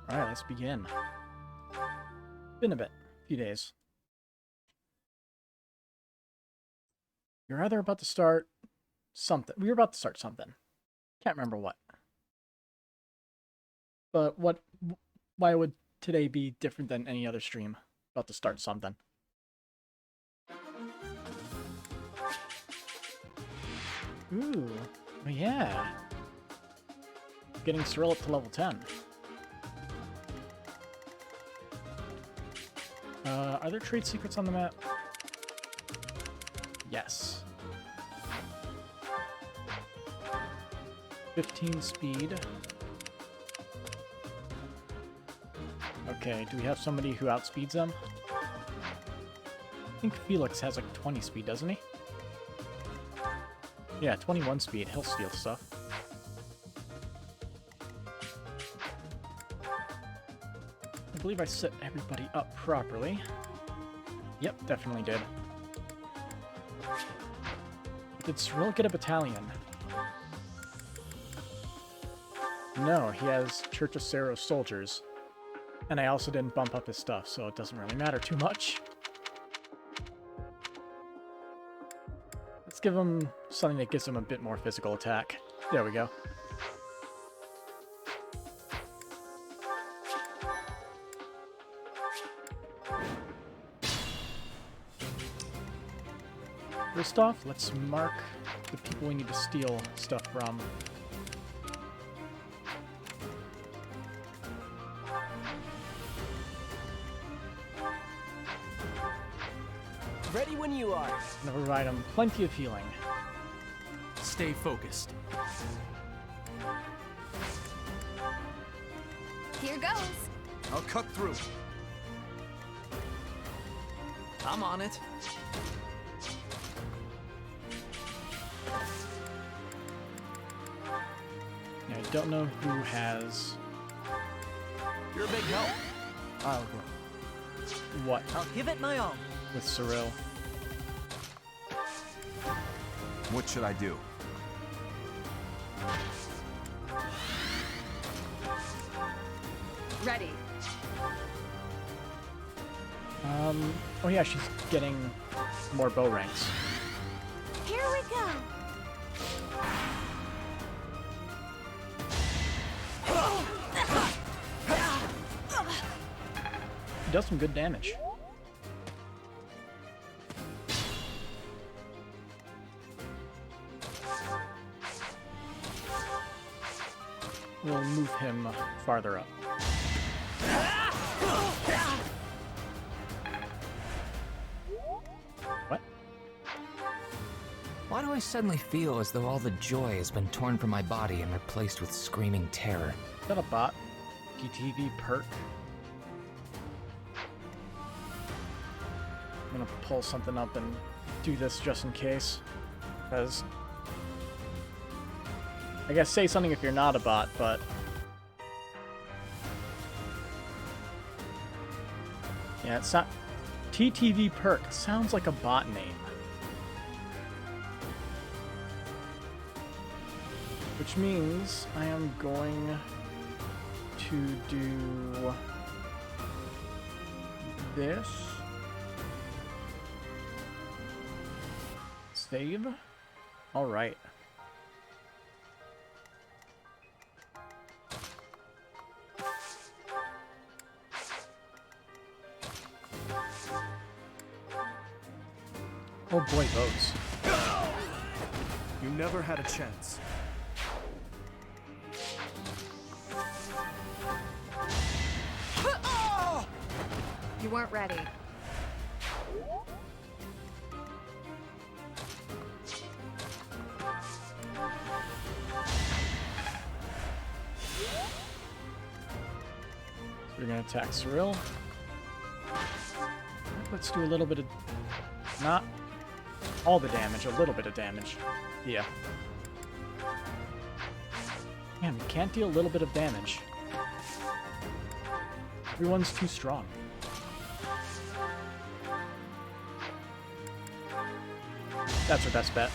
Alright, let's begin. Been a few days. You're either about to start something. We were about to start something. Can't remember what. But why would today be different than any other stream? About to start something. Ooh, oh yeah. Getting Cyril up to level 10. Are there trade secrets on the map? Yes. 15 speed. Okay, do we have somebody who outspeeds them? I think Felix has like 20 speed, doesn't he? Yeah, 21 speed. He'll steal stuff. I believe I set everybody up properly. Yep, definitely did. Did Cyril get a battalion? No, he has Church of Saros soldiers. And I also didn't bump up his stuff, so it doesn't really matter too much. Let's give him something that gives him a bit more physical attack. There we go. First off, let's mark the people we need to steal stuff from. Ready when you are. I'm gonna provide them plenty of healing. Stay focused. Here goes. I'll cut through. I'm on it. Yeah, I don't know who has... You're a big help. what I'll give it my all. with Cyril. What should I do? Ready. Oh yeah, she's getting more bow ranks. Here we go. He does some good damage. We'll move him farther up. What? Why do I suddenly feel as though all the joy has been torn from my body and replaced with screaming terror? Is that a bot? GTV perk? I'm gonna pull something up and do this just in case. Because... I guess say something if you're not a bot, but... yeah, it's not... TTV perk sounds like a bot name. Which means I am going to do this. Save. Alright. Oh boy, boats. You never had a chance. You weren't ready. We're gonna attack Cyril. Let's do a little bit of... not all the damage, a little bit of damage. Yeah. Man, we can't deal a little bit of damage. Everyone's too strong. That's our best bet.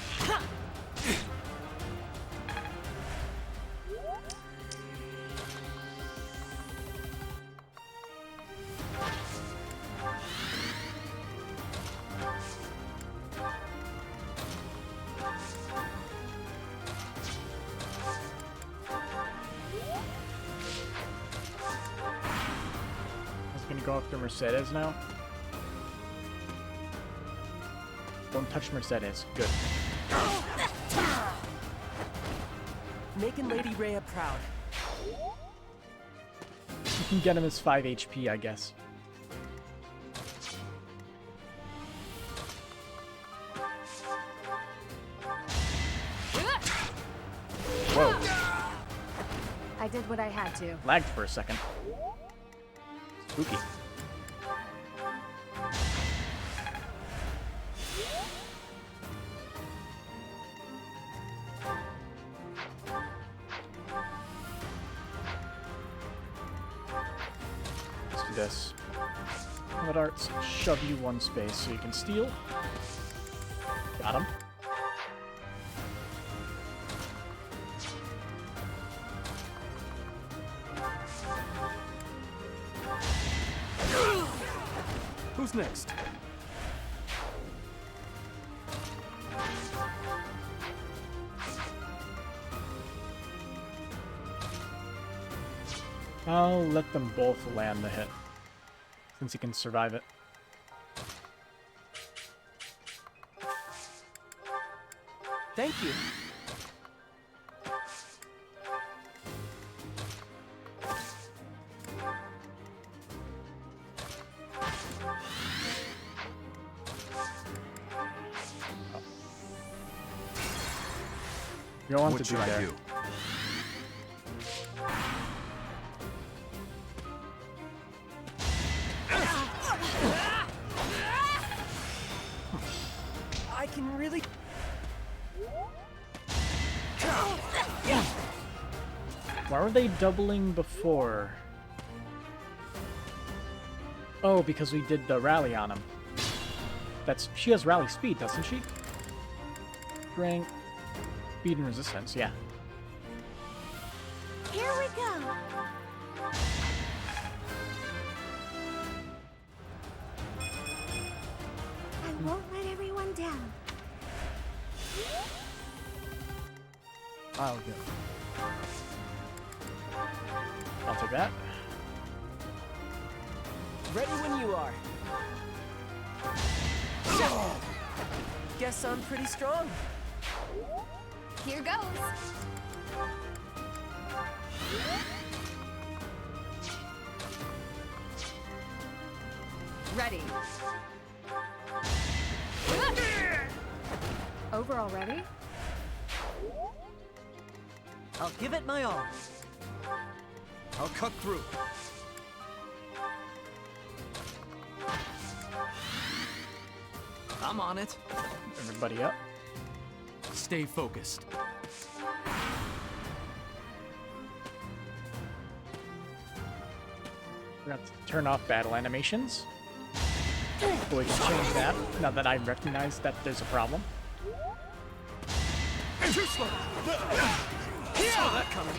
to go after Mercedes now. Don't touch Mercedes. Good. Making Lady Rhea proud. You can get him as 5 HP, I guess. Whoa. I did what I had to. Lagged for a second. Spooky. Let's do this. Let arts shove you one space so you can steal. Got him. Who's next? I'll let them both land the hit, since he can survive it. Thank you. You don't want What to do should I there. do? I can really... Why were they doubling before? Oh, because we did the rally on him. She has rally speed, doesn't she? Strength, speed, and resistance, yeah. Here we go. I won't let everyone down. I'll go. I'll take that. Ready when you are. Guess I'm pretty strong. Here goes. Ready. Over already? I'll give it my all. I'll cut through. I'm on it. Everybody up. Stay focused. We're going to turn off battle animations. But we can change that now that I recognize that there's a problem. Too slow. Saw that coming.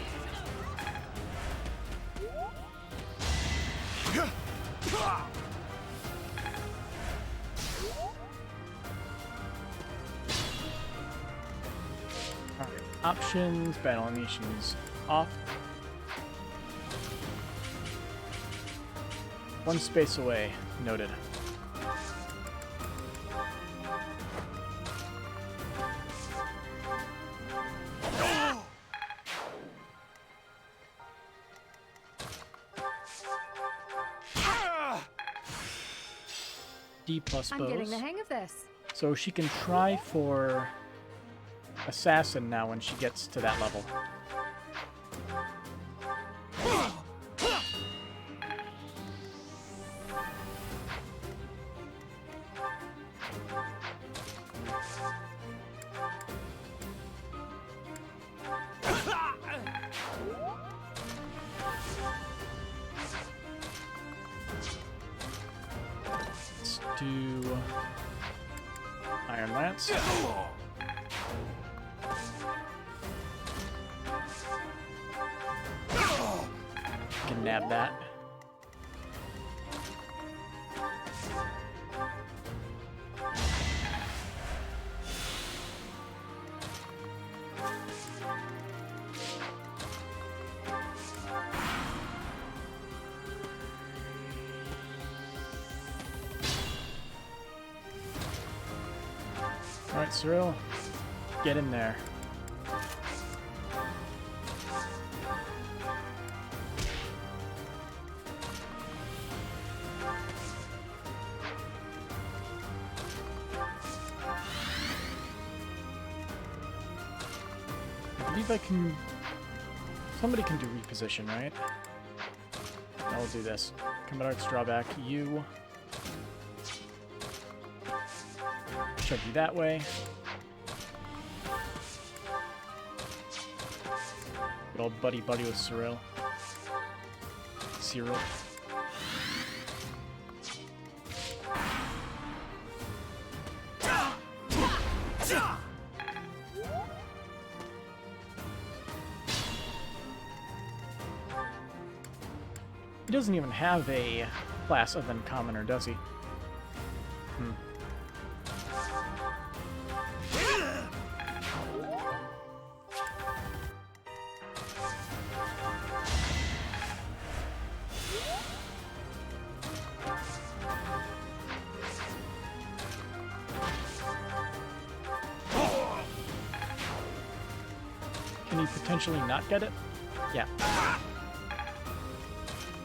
Alright, options, battle animations off. One space away, noted. D plus I'm bows. getting the hang of this. So she can try for assassin now when she gets to that level. Let's do Iron Lance. Can nab that. Cyril, get in there. I believe I can... Somebody can do reposition, right? I'll do this. Combat Arts drawback, you. Shove you that way. Good old buddy-buddy with Cyril. Cyril. He doesn't even have a class other than commoner, does he? Can he potentially not get it? Yeah.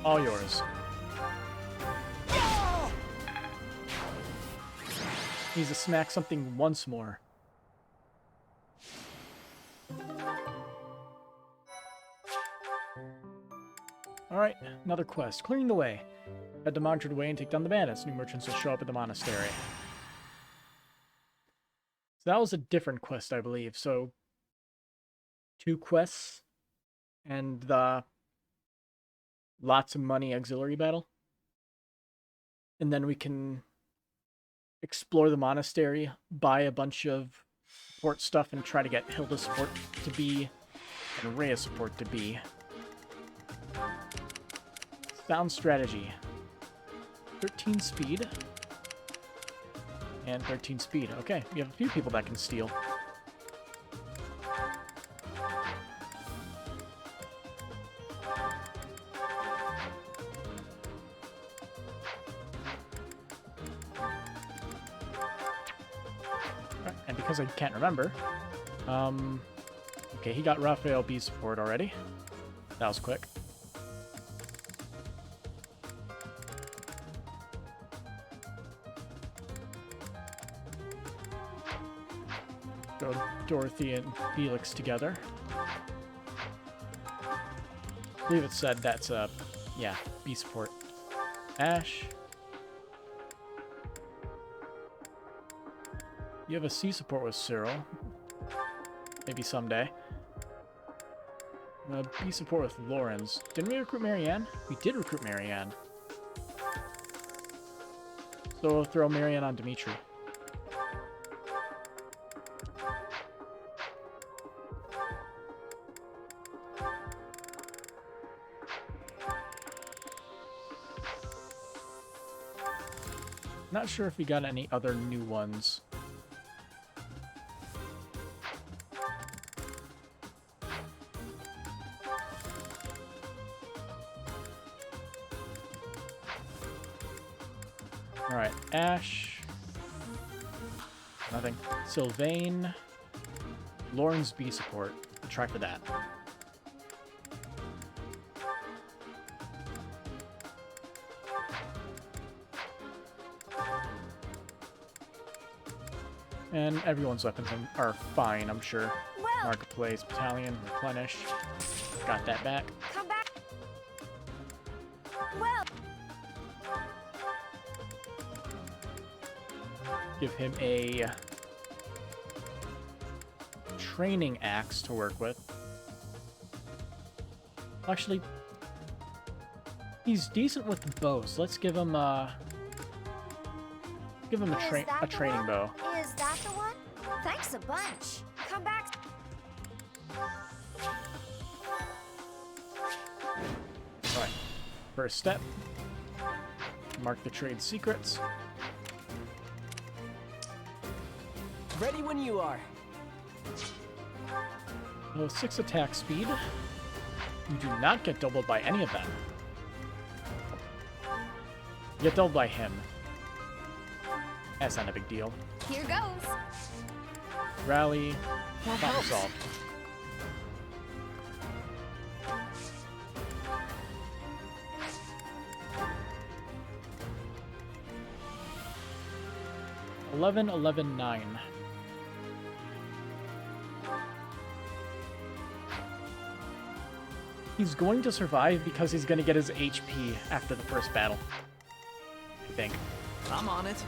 All yours. Needs to smack something once more. Alright, another quest. Clearing the way. Head to Monitored Way and take down the bandits. New merchants will show up at the monastery. So that was a different quest, I believe. So, 2 quests and the lots of money auxiliary battle. And then we can explore the monastery, buy a bunch of support stuff, and try to get Hilda support to be and Rhea support to be. Sound strategy. 13 speed. And 13 speed. Okay, we have a few people that can steal. And because I can't remember, okay, he got Raphael B support already. That was quick. Go Dorothy and Felix together. I believe it said that's yeah, B support. Ash. You have a C support with Cyril. Maybe someday. B support with Lawrence. Didn't we recruit Marianne? We did recruit Marianne. So we'll throw Marianne on Dimitri. Not sure if we got any other new ones. Alright, Ash. Nothing. Sylvain. Lauren's B support. I'll try for that. And everyone's weapons are fine, I'm sure. Well, Marketplace, Battalion, Replenish. Got that back. come back. Well, Give him a training axe to work with. Actually, he's decent with the bows. Let's give him a is that the training one? bow. Is that the one? Thanks a bunch. Come back. Alright. First step. Mark the trade secrets. Ready when you are. 6 attack speed. You do not get doubled by any of them. You get doubled by him. That's not a big deal. Here goes. Rally. That Problem helps. solved. $11, $11, $9. He's going to survive because he's going to get his HP after the first battle. I think. I'm on it.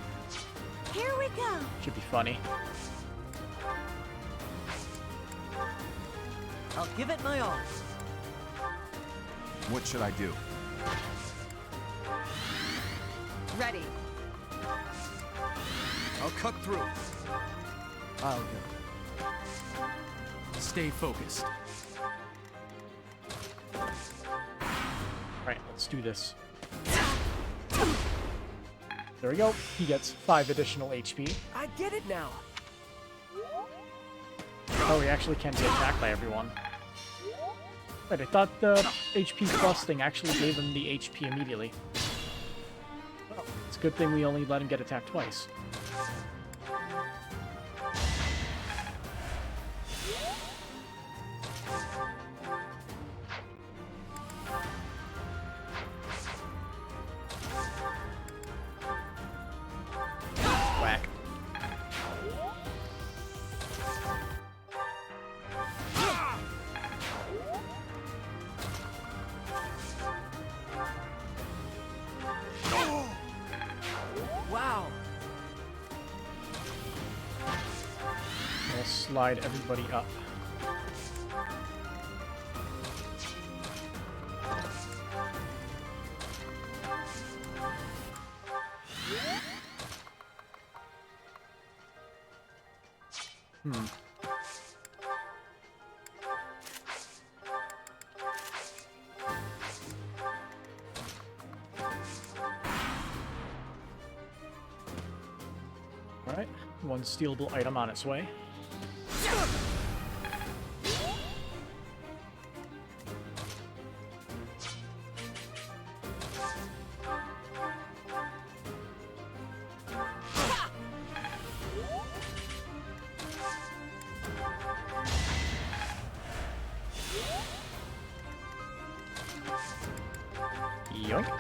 Here we go. Should be funny. I'll give it my all. What should I do? Ready. I'll cut through. I'll go. Stay focused. Alright, let's do this. There we go. He gets 5 additional HP. I get it now. Oh, he actually can be attacked by everyone. Wait, I thought the HP plus thing actually gave him the HP immediately. Well, it's a good thing we only let him get attacked twice. Whack. Wow. We'll slide everybody up. Alright, one stealable item on its way. Yoink.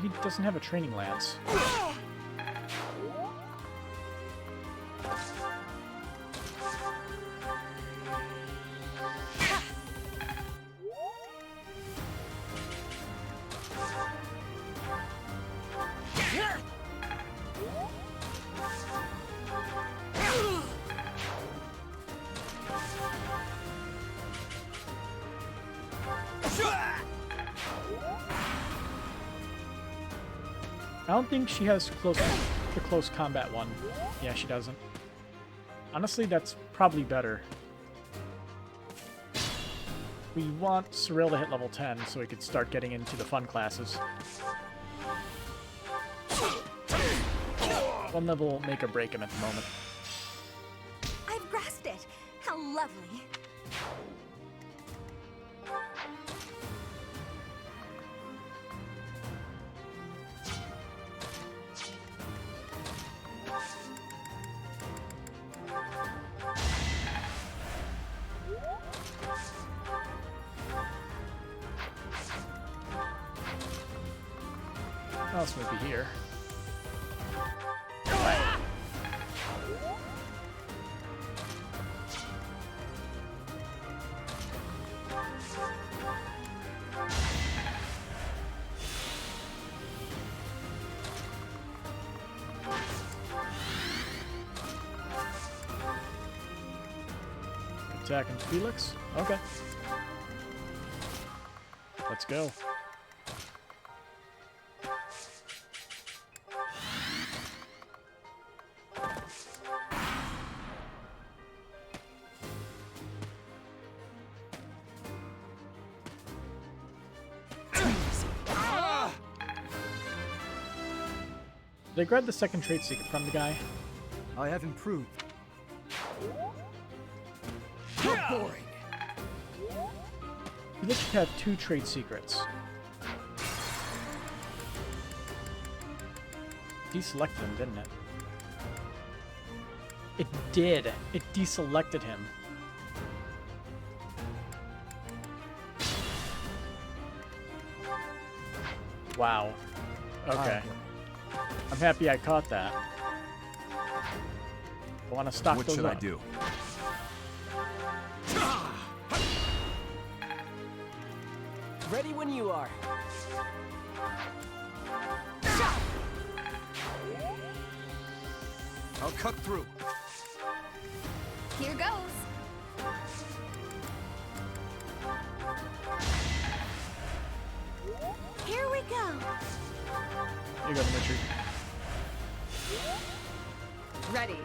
He doesn't have a training lance. I don't think she has the close combat one. Yeah, she doesn't. Honestly, that's probably better. We want Cyril to hit level 10 so he could start getting into the fun classes. One level will make or break him at the moment. I've grasped it. How lovely. What else would be here? Attacking Felix? Okay. Let's go. Did I grab the second trait secret from the guy? I have improved. How boring. You should have 2 trade secrets. Deselected him, didn't it? It did. It deselected him. Wow. Okay. I'm happy I caught that. I want to stock What those should I up. do? Ready when you are. I'll cut through. Here goes. Here we go. You go, Dimitri. Ready.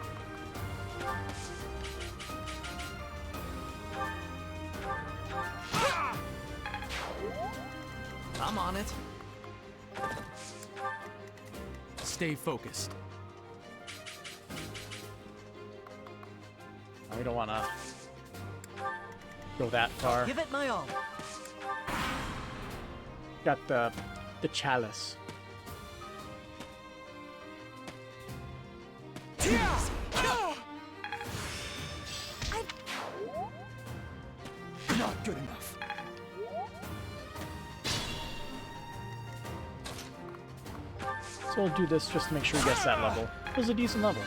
I'm on it. Stay focused. We don't want to go that far. Give it my all. Got the chalice. Not good enough. So we'll do this just to make sure he gets that level. It was a decent level.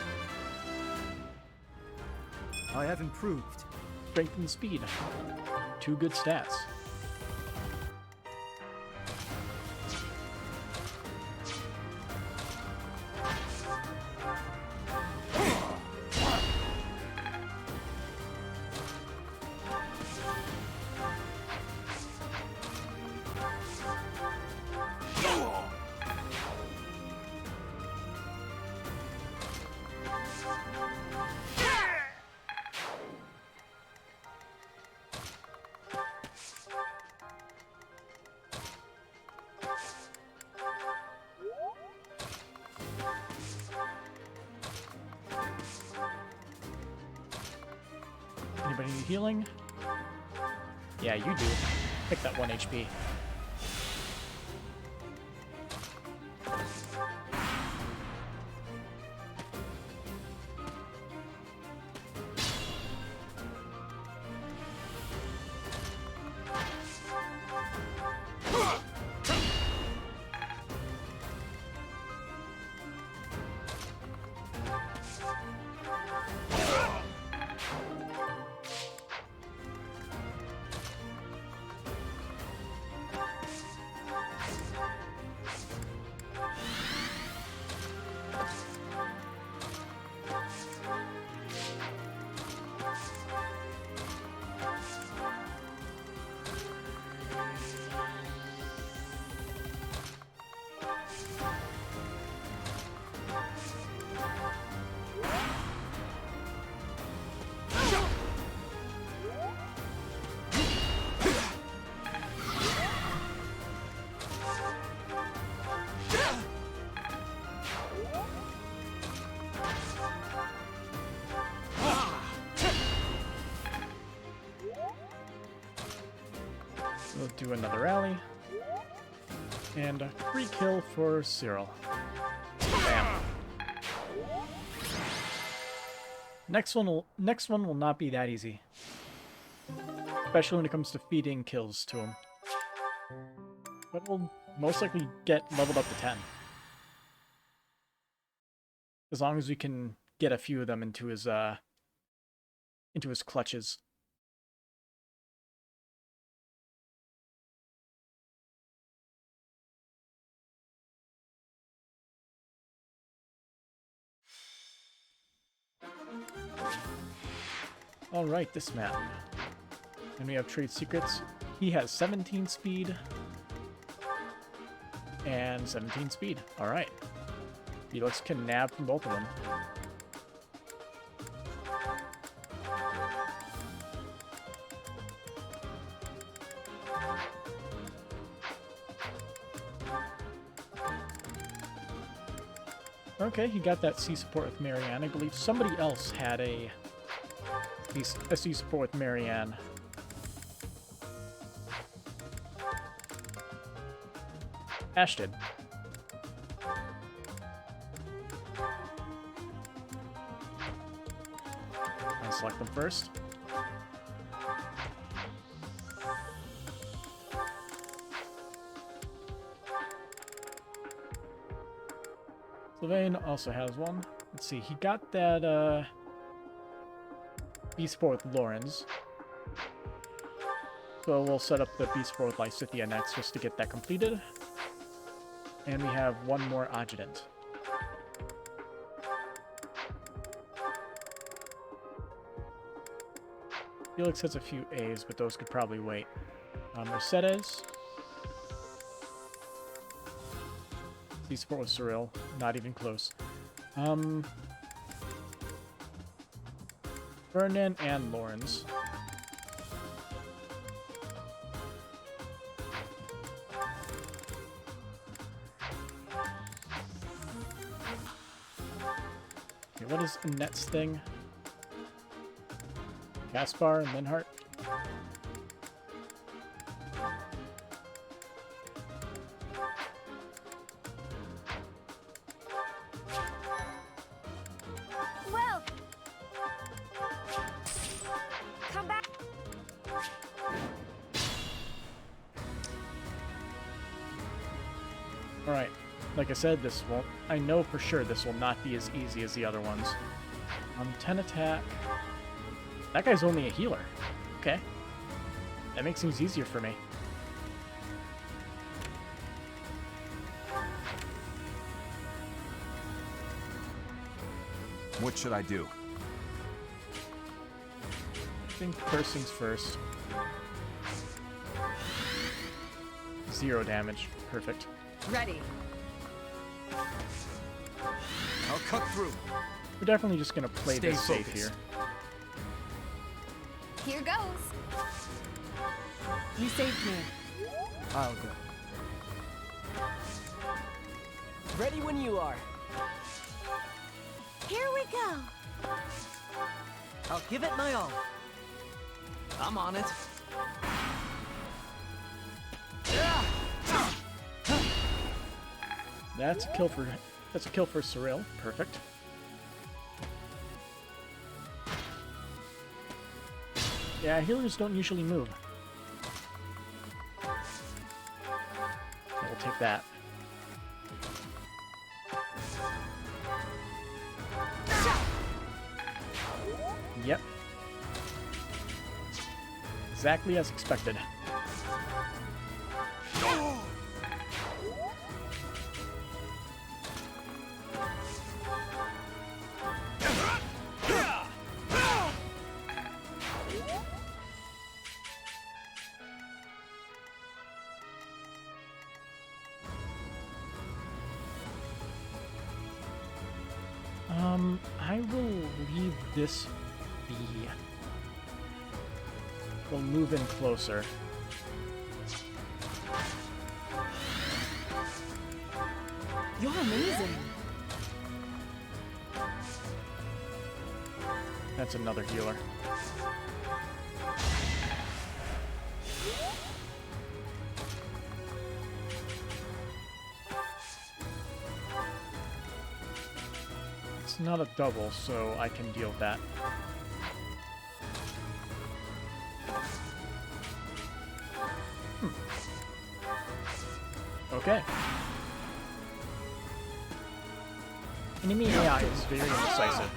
I have improved. Strength and speed. 2 good stats. Anybody need healing? Yeah, you do. Pick that 1 HP. We'll do another rally. And a free kill for Cyril. Bam. Next one will not be that easy. Especially when it comes to feeding kills to him. But we'll most likely get leveled up to 10. As long as we can get a few of them into his clutches. Alright, this map. And we have trade secrets. He has 17 speed. And 17 speed. Alright. Felix can nab from both of them. Okay, he got that C support with Marianne. I believe somebody else had a SE support with Marianne. Ashton. I'll select them first. Sylvain also has one. Let's see, he got that B4 with Lawrence. So we'll set up the B4 with Lysithia next just to get that completed. And we have one more adjutant. Felix has a few A's, but those could probably wait. Mercedes. B4 with Cyril. Not even close. Vernon and Lawrence. Okay, what is Annette's thing? Caspar and Linhart? Well, come back. Alright, like I said, this won't... I know for sure this will not be as easy as the other ones. 10 attack. That guy's only a healer. Okay. That makes things easier for me. What should I do? I think first things first. 0 damage. Perfect. Ready. I'll cut through. We're definitely just gonna play Stay this safe focused. here. Here goes. You saved me. I'll go. Ready when you are. Here we go. I'll give it my all. I'm on it. That's a kill for Cyril. Perfect. Yeah, healers don't usually move. We'll take that. Yep. Exactly as expected. I will leave this be. We'll move in closer. You're amazing. That's another healer. It's not a double, so I can deal with that. Okay. Enemy AI is very indecisive.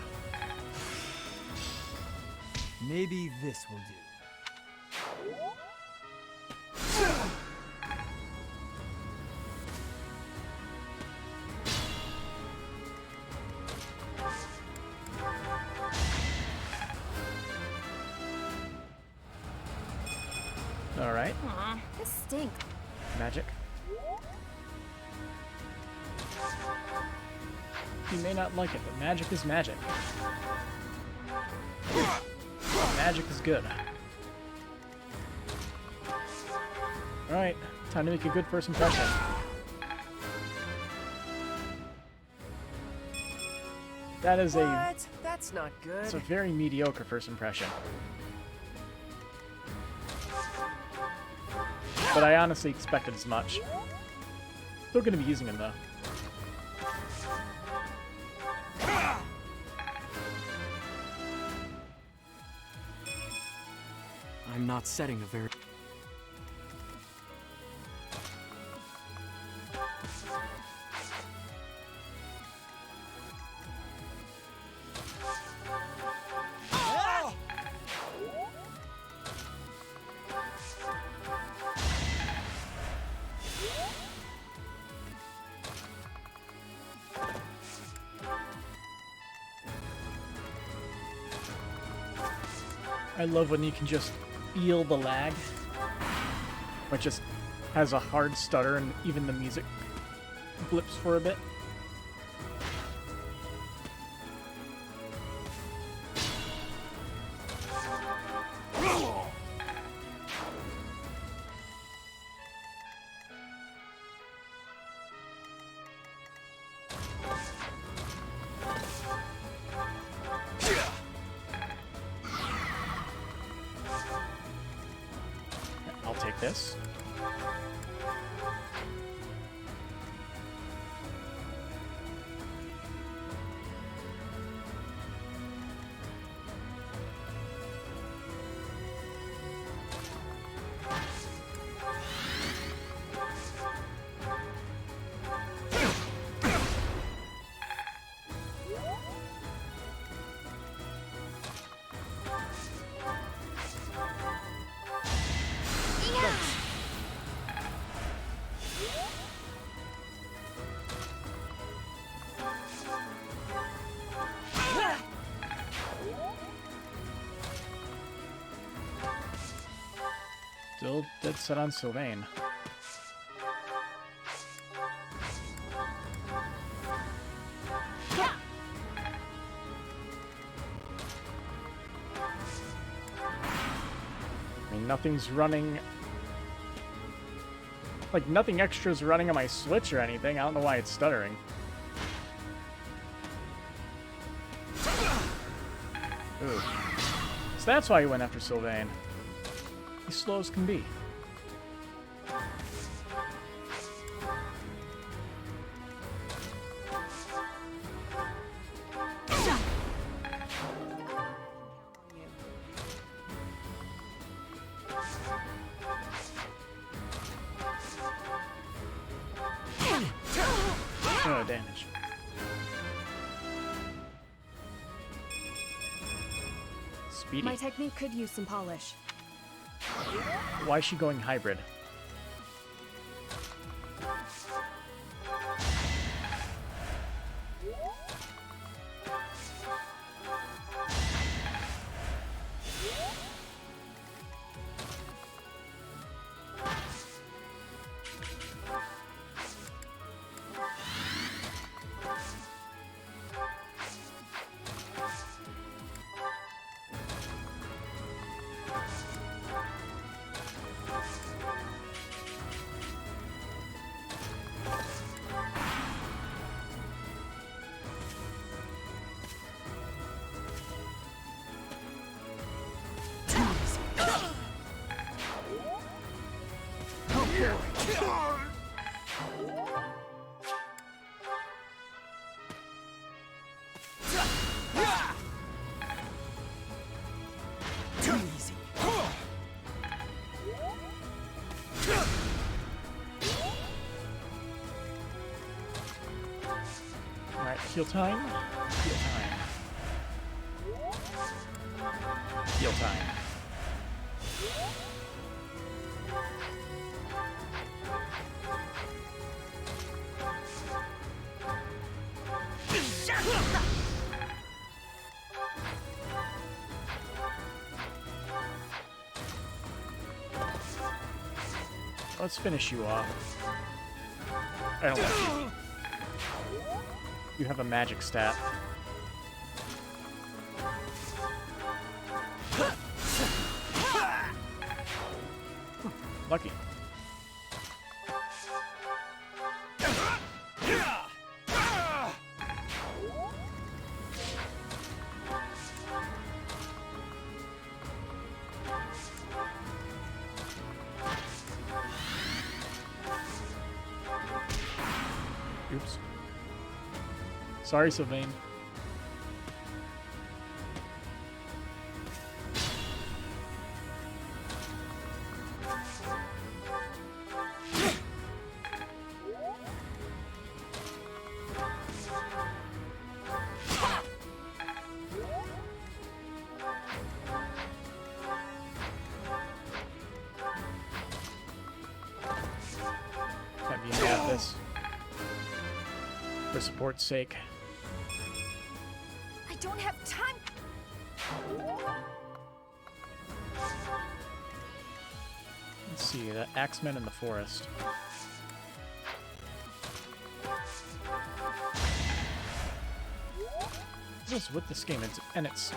Maybe this will do. Alright. This stinks. Magic. You may not like it, but magic is magic. Magic is good. Alright, time to make a good first impression. That is a That's not good. It's a very mediocre first impression. But I honestly expected as much. Still gonna be using him though. I'm not setting a very... I love when you can just feel the lag. Which just has a hard stutter and even the music blips for a bit. I'll take this. Still dead set on Sylvain. I mean, nothing's running... Like, nothing extra's running on my Switch or anything. I don't know why it's stuttering. Ooh. So that's why he went after Sylvain. He's slow as can be. Oh, damage. Speedy. My technique could use some polish. Why is she going hybrid? Alright, heal time. Heal time. Heal time. Let's finish you off. I don't like you. You have a magic stat. Lucky. Oops. Sorry, Sylvain. Can't be mad at this. For support's sake. I don't have time. Let's see, the Axemen in the forest. What is with this game? And it's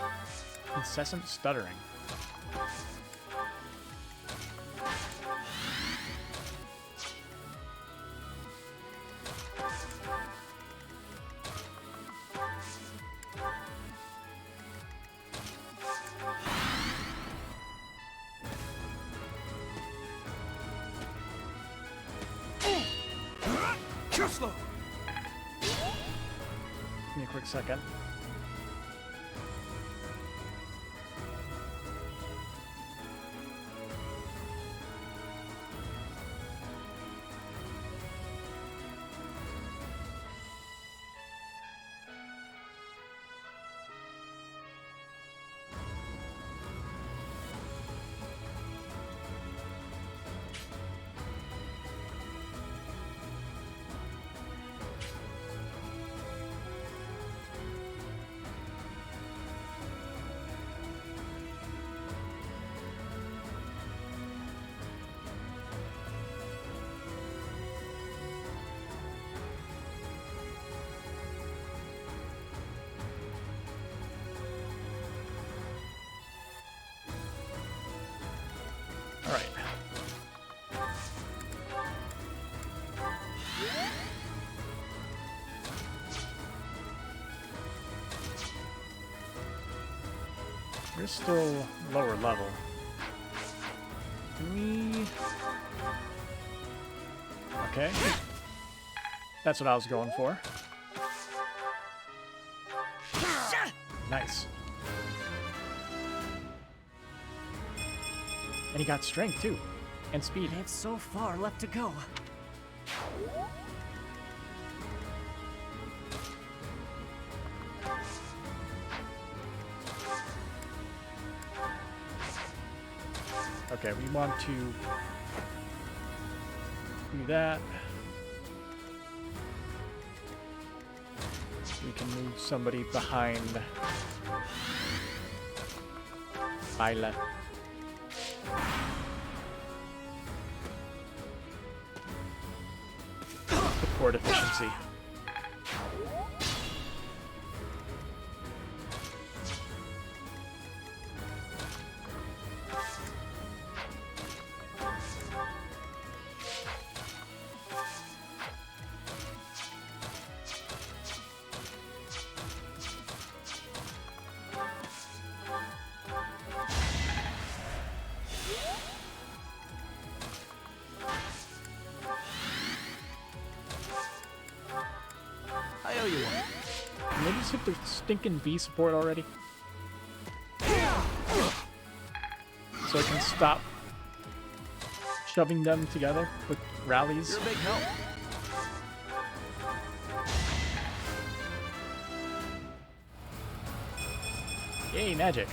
incessant stuttering. Too slow. Give me a quick second. Alright. You're still lower level. Can we... Okay. That's what I was going for. Nice. And he got strength, too. And speed. It's so far left to go. Okay, we want to do that. We can move somebody behind Isla. Support efficiency. I owe you one. Can they just hit their stinking B support already? So I can stop shoving them together with rallies. You're a big help. Yay, magic.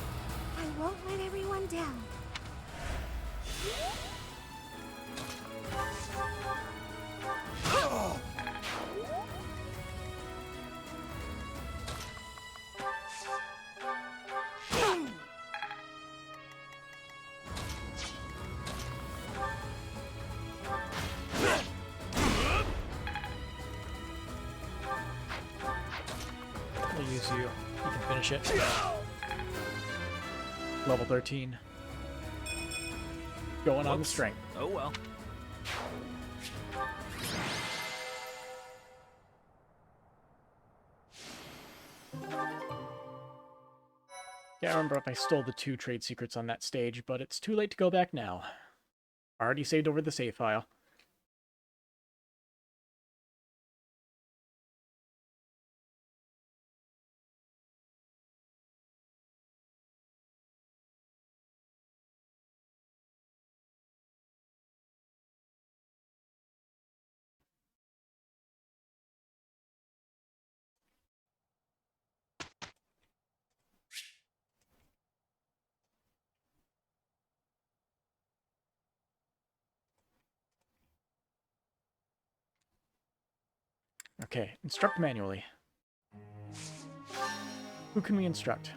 I won't let everyone down. I'll use you. You can finish it. Level 13. Going on the strength. Oh well. Can't remember if I stole the 2 trade secrets on that stage, but it's too late to go back now. Already saved over the save file. Okay, instruct manually. Who can we instruct?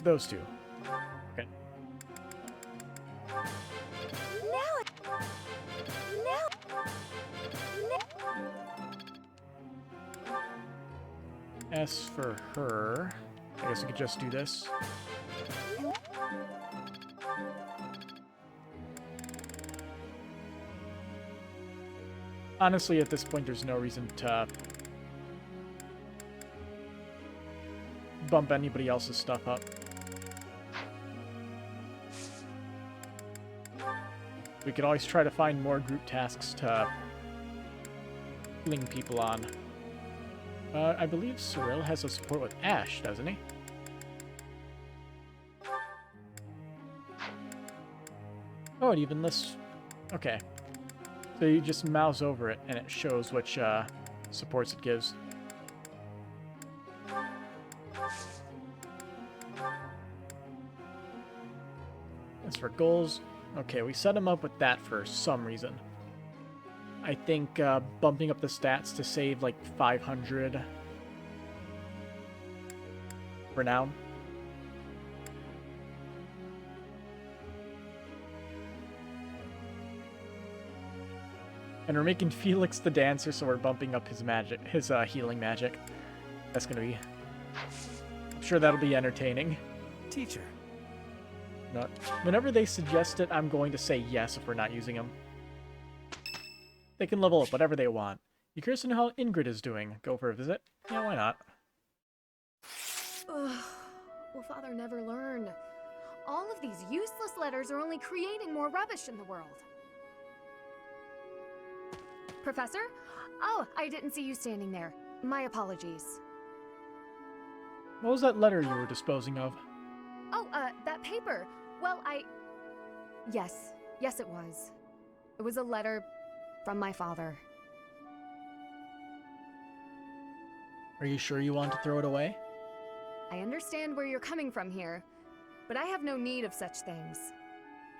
Those two. Okay. As for her, I guess we could just do this. Honestly, at this point, there's no reason to bump anybody else's stuff up. We could always try to find more group tasks to fling people on. I believe Cyril has a support with Ash, doesn't he? Oh, it even lists... Okay. So you just mouse over it, and it shows which supports it gives. As for goals, okay, we set him up with that for some reason. I think bumping up the stats to save like 500 for now. And we're making Felix the dancer, so we're bumping up his magic, his healing magic. That's gonna be... I'm sure that'll be entertaining. Teacher. Not, whenever they suggest it, I'm going to say yes if we're not using them. They can level up whatever they want. You curious to know how Ingrid is doing? Go for a visit? Yeah, why not? Ugh. Will Father never learn? All of these useless letters are only creating more rubbish in the world. Professor? Oh, I didn't see you standing there. My apologies. What was that letter you were disposing of? Oh, that paper. Well, Yes, it was. It was a letter from my father. Are you sure you want to throw it away? I understand where you're coming from here, but I have no need of such things.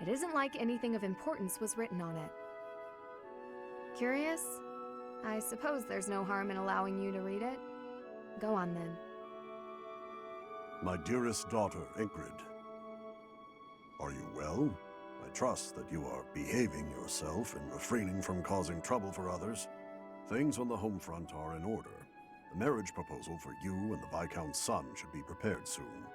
It isn't like anything of importance was written on it. Curious? I suppose there's no harm in allowing you to read it. Go on, then. My dearest daughter, Ingrid. Are you well? I trust that you are behaving yourself and refraining from causing trouble for others. Things on the home front are in order. The marriage proposal for you and the Viscount's son should be prepared soon.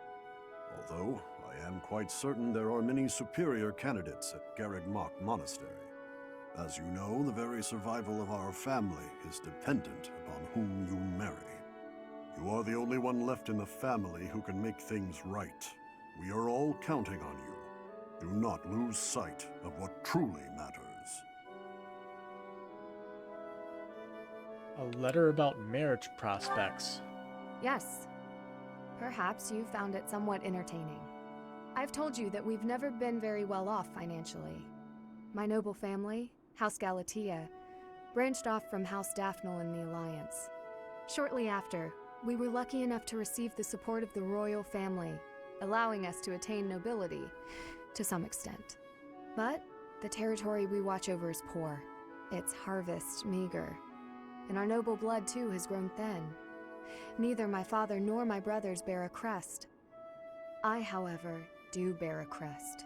Although, I am quite certain there are many superior candidates at Garreg-Mach Monastery. As you know, the very survival of our family is dependent upon whom you marry. You are the only one left in the family who can make things right. We are all counting on you. Do not lose sight of what truly matters. A letter about marriage prospects. Yes. Perhaps you found it somewhat entertaining. I've told you that we've never been very well off financially. My noble family, House Gautier, branched off from House Daphne in the Alliance. Shortly after, we were lucky enough to receive the support of the royal family, allowing us to attain nobility, to some extent. But the territory we watch over is poor, its harvest meager, and our noble blood too has grown thin. Neither my father nor my brothers bear a crest. I, however, do bear a crest.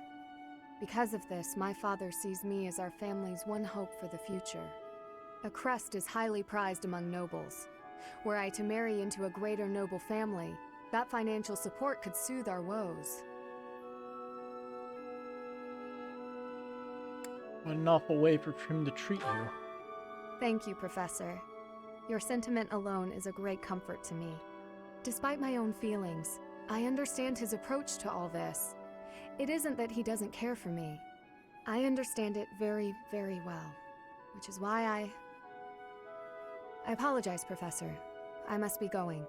Because of this, my father sees me as our family's one hope for the future. A crest is highly prized among nobles. Were I to marry into a greater noble family, that financial support could soothe our woes. What an awful way for him to treat you. Thank you, Professor. Your sentiment alone is a great comfort to me. Despite my own feelings, I understand his approach to all this. It isn't that he doesn't care for me. I understand it very, very well, which is why I apologize, Professor. I must be going.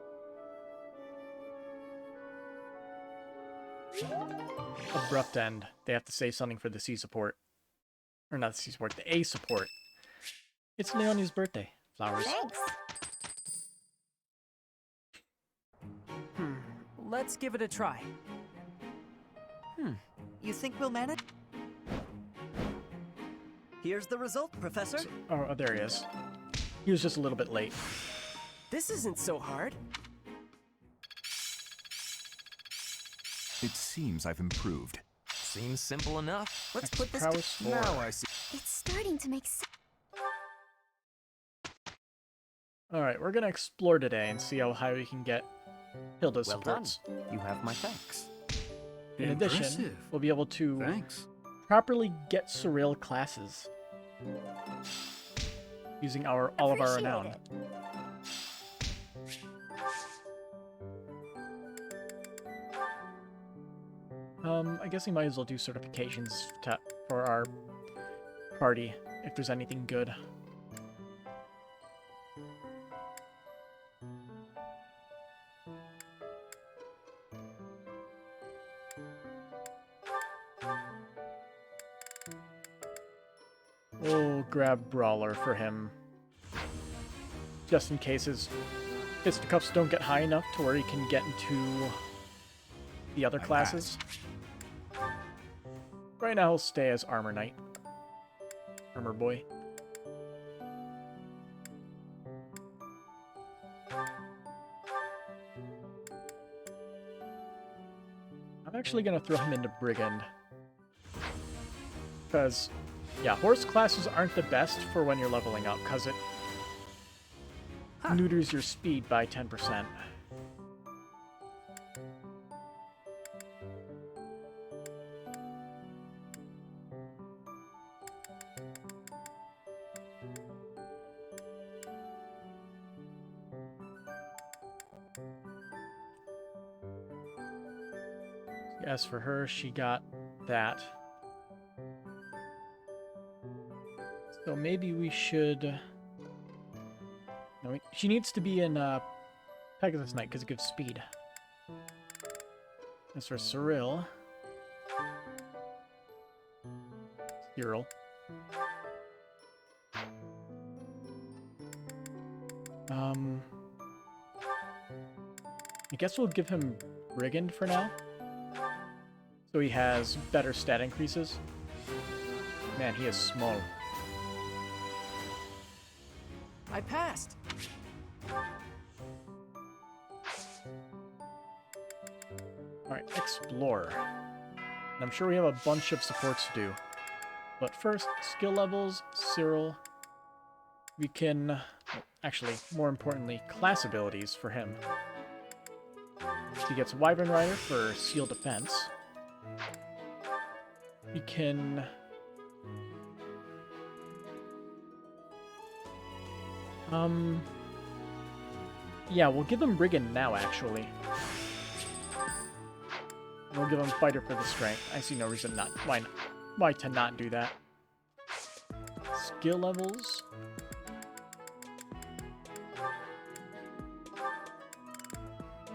Abrupt end. They have to say something for the C support. Or not the C support, the A support. It's Leonie's birthday. Flowers. Thanks. Let's give it a try. You think we'll manage? Here's the result, Professor. Oh, there he is. He was just a little bit late. This isn't so hard. It seems I've improved. Seems simple enough. Let's put this Prowess to... 4. Now I see. It's starting to make sense. Alright, we're gonna explore today and see how high we can get Hilda's Well done. supports. You have my thanks. In addition, Impressive. we'll be able to Thanks. properly get Cyril classes using all of our Appreciate renown. it. I guess we might as well do certifications for our party if there's anything good. We'll grab Brawler for him, just in case his fisticuffs don't get high enough to where he can get into the other classes. Right now he'll stay as Armor Knight. Armor Boy. I'm actually going to throw him into Brigand. Because, yeah, horse classes aren't the best for when you're leveling up, because it neuters your speed by 10%. As for her, she got that. So maybe we should... No, she needs to be in Pegasus Knight because it gives speed. As for Cyril... Cyril. I guess we'll give him Brigand for now. So he has better stat increases. Man, he is small. I passed. Alright, explore. And I'm sure we have a bunch of supports to do. But first, skill levels, Cyril. We can... Actually, more importantly, class abilities for him. He gets Wyvern Rider for Seal Defense. We can... Yeah, we'll give him Brigand now, actually. We'll give him Fighter for the strength. I see no reason not... Why to not do that? Skill levels...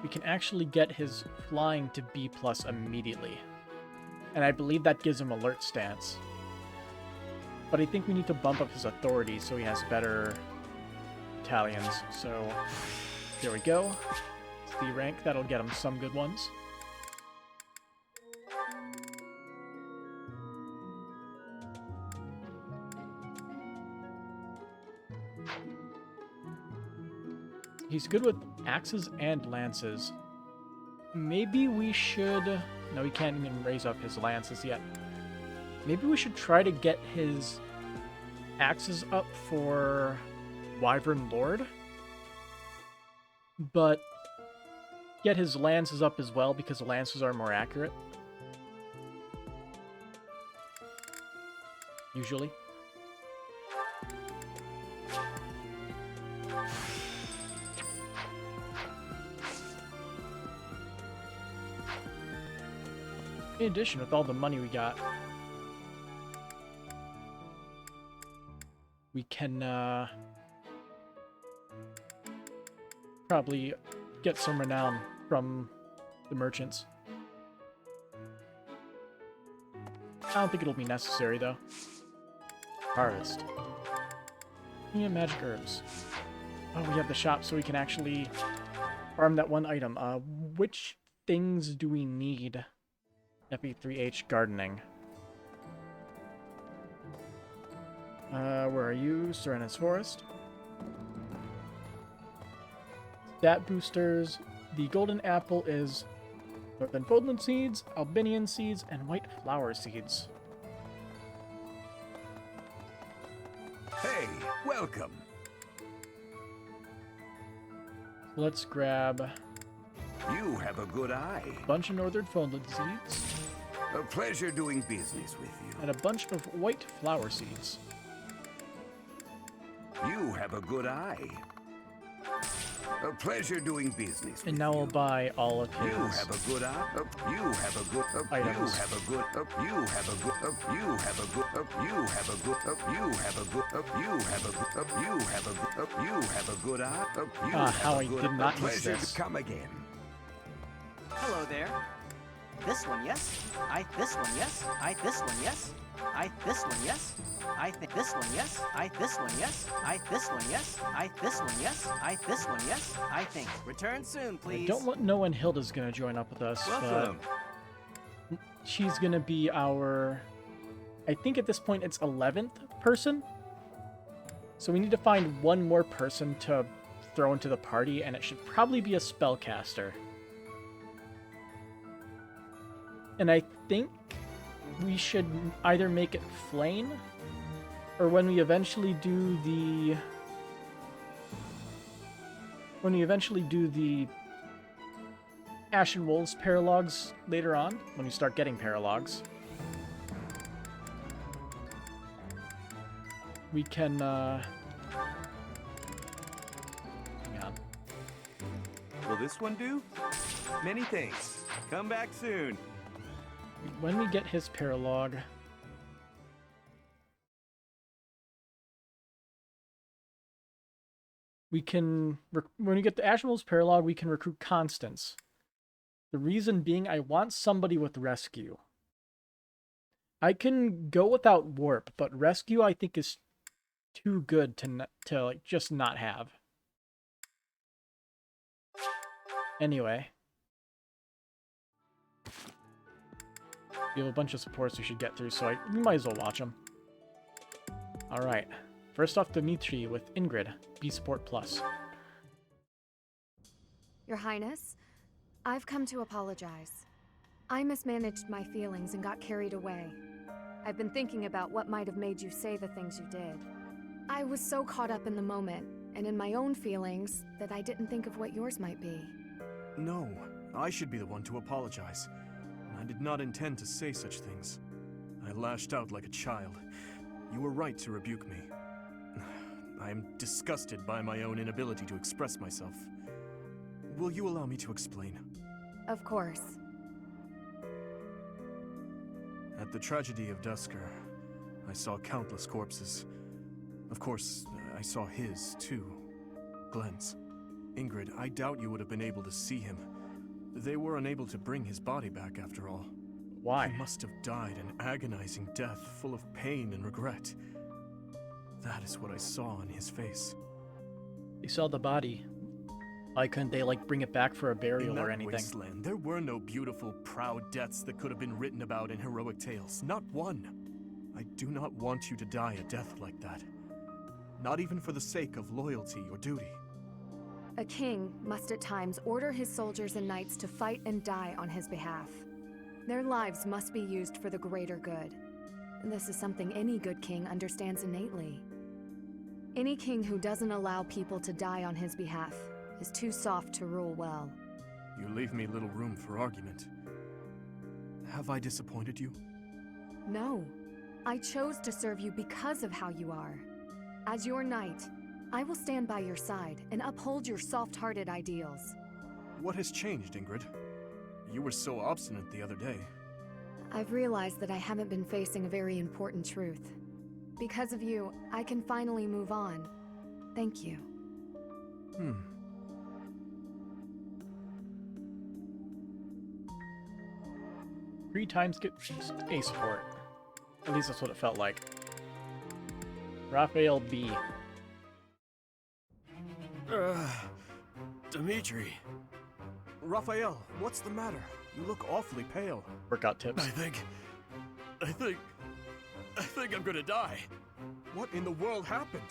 We can actually get his flying to B+ immediately. And I believe that gives him alert stance. But I think we need to bump up his authority so he has better battalions. So, there we go. It's the rank. That'll get him some good ones. He's good with axes and lances. Maybe we should... No, he can't even raise up his lances yet. Maybe we should try to get his axes up for Wyvern Lord. But get his lances up as well, because the lances are more accurate. Usually. In addition, with all the money we got, we can probably get some renown from the merchants. I don't think it'll be necessary, though. Harvest. Yeah, magic herbs. Oh, we have the shop, so we can actually farm that one item. Which things do we need? FE3H gardening. Where are you? Serena's Forest. Stat boosters. The golden apple is Northern Foldland seeds, Albinian seeds, and white flower seeds. Hey, welcome. Let's grab You have a good eye. a bunch of Northern Foldland seeds A pleasure doing business with you. and a bunch of white flower seeds. You have a good eye. A pleasure doing business with And now you. I'll buy all of You his. have a good eye. You have a good. You Items. have a good. You have a good. You have a good. You have a good. You have a good. You have a good. You have a good. You have a good eye. You Ah, have how a I good. did not miss pleasure this. to come again. Hello there. This one, yes. This one, yes. This one, yes. This one, yes. This one, yes. This one, yes. This one, yes. This one, yes. This one, yes. I think. Return soon, I please. don't know when Hilda's gonna join up with us, Welcome. but she's gonna be our, I think at this point it's 11th person. So we need to find one more person to throw into the party, and it should probably be a spellcaster. And I think we should either make it Flame, or when we eventually do the Ashen Wolves paralogs later on, when we start getting paralogs, we can hang on. Will this one do? Many thanks. Come back soon. When we get his paralog, we can, when we get the Ashen Wolves paralog, we can recruit Constance. The reason being, I want somebody with rescue. I can go without warp, but rescue I think is too good to like just not have. Anyway, we have a bunch of supports we should get through, so we might as well watch them. All right, first off, Dimitri with Ingrid, B Support Plus. Your Highness, I've come to apologize. I mismanaged my feelings and got carried away. I've been thinking about what might have made you say the things you did. I was so caught up in the moment and in my own feelings that I didn't think of what yours might be. No, I should be the one to apologize. I did not intend to say such things. I lashed out like a child. You were right to rebuke me. I am disgusted by my own inability to express myself. Will you allow me to explain? Of course. At the tragedy of Dusker, I saw countless corpses. Of course, I saw his, too. Glenn's. Ingrid, I doubt you would have been able to see him. They were unable to bring his body back, after all. Why? He must have died an agonizing death, full of pain and regret. That is what I saw on his face. They saw the body. Why couldn't they, like, bring it back for a burial In that or anything? wasteland, there were no beautiful, proud deaths that could have been written about in heroic tales. Not one. I do not want you to die a death like that. Not even for the sake of loyalty or duty. A king must at times order his soldiers and knights to fight and die on his behalf. Their lives must be used for the greater good. This is something any good king understands innately. Any king who doesn't allow people to die on his behalf is too soft to rule well. You leave me little room for argument. Have I disappointed you? No. I chose to serve you because of how you are. As your knight, I will stand by your side and uphold your soft-hearted ideals. What has changed, Ingrid? You were so obstinate the other day. I've realized that I haven't been facing a very important truth. Because of you, I can finally move on. Thank you. 3 times get A support. At least that's what it felt like. Raphael B. Dimitri. Raphael, what's the matter? You look awfully pale. Workout tips. I think I'm gonna die. What in the world happened?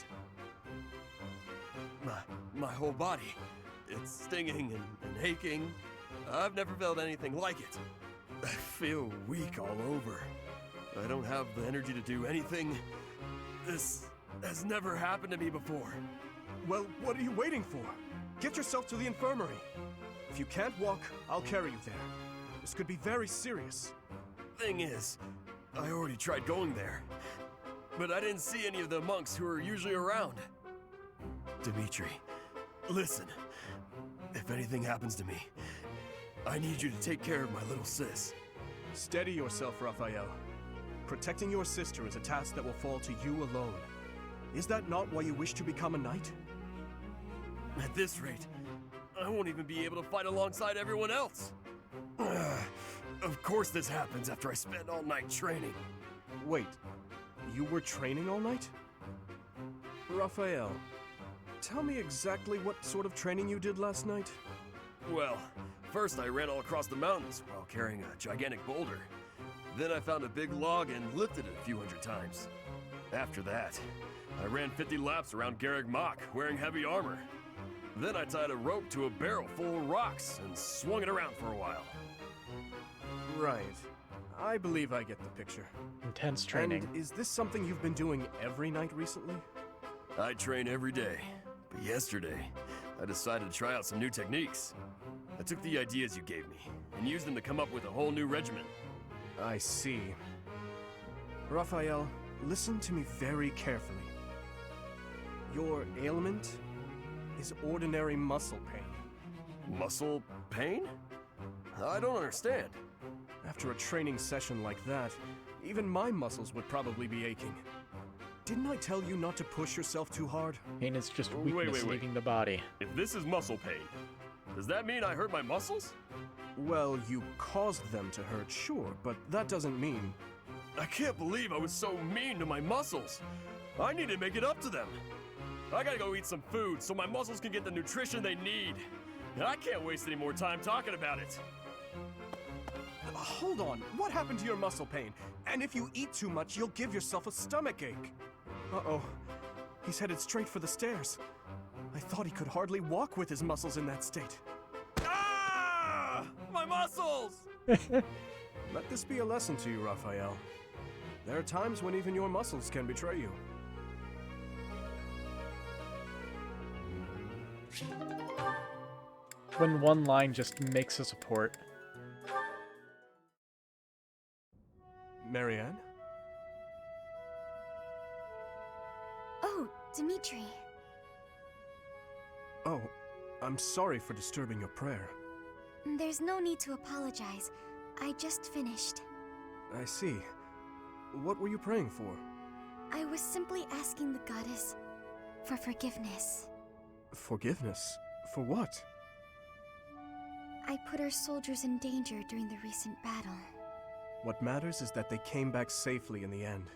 My whole body. It's stinging and aching. I've never felt anything like it. I feel weak all over. I don't have the energy to do anything. This has never happened to me before. Well, what are you waiting for? Get yourself to the infirmary. If you can't walk, I'll carry you there. This could be very serious. Thing is, I already tried going there, but I didn't see any of the monks who are usually around. Dimitri, listen. If anything happens to me, I need you to take care of my little sis. Steady yourself, Raphael. Protecting your sister is a task that will fall to you alone. Is that not why you wish to become a knight? At this rate, I won't even be able to fight alongside everyone else. Of course this happens after I spend all night training. Wait, you were training all night? Raphael, tell me exactly what sort of training you did last night? Well, first I ran all across the mountains while carrying a gigantic boulder. Then I found a big log and lifted it a few hundred times. After that, I ran 50 laps around Garreg Mach wearing heavy armor. Then I tied a rope to a barrel full of rocks and swung it around for a while. Right. I believe I get the picture. Intense training. And is this something you've been doing every night recently? I train every day, but yesterday, I decided to try out some new techniques. I took the ideas you gave me and used them to come up with a whole new regimen. I see. Raphael, listen to me very carefully. Your ailment is ordinary muscle pain. Muscle pain? I don't understand. After a training session like that, even my muscles would probably be aching. Didn't I tell you not to push yourself too hard? Pain is just weakness wait. leaving the body. If this is muscle pain, does that mean I hurt my muscles? Well, you caused them to hurt, sure, but that doesn't mean... I can't believe I was so mean to my muscles. I need to make it up to them. I gotta go eat some food so my muscles can get the nutrition they need. And I can't waste any more time talking about it. Hold on, what happened to your muscle pain? And if you eat too much, you'll give yourself a stomachache. Uh-oh, he's headed straight for the stairs. I thought he could hardly walk with his muscles in that state. Ah! My muscles! Let this be a lesson to you, Raphael. There are times when even your muscles can betray you. When one line just makes a support. Marianne? Oh, Dimitri. Oh, I'm sorry for disturbing your prayer. There's no need to apologize. I just finished. I see. What were you praying for? I was simply asking the goddess for forgiveness. Forgiveness? For what? I put our soldiers in danger during the recent battle. What matters is that they came back safely in the end.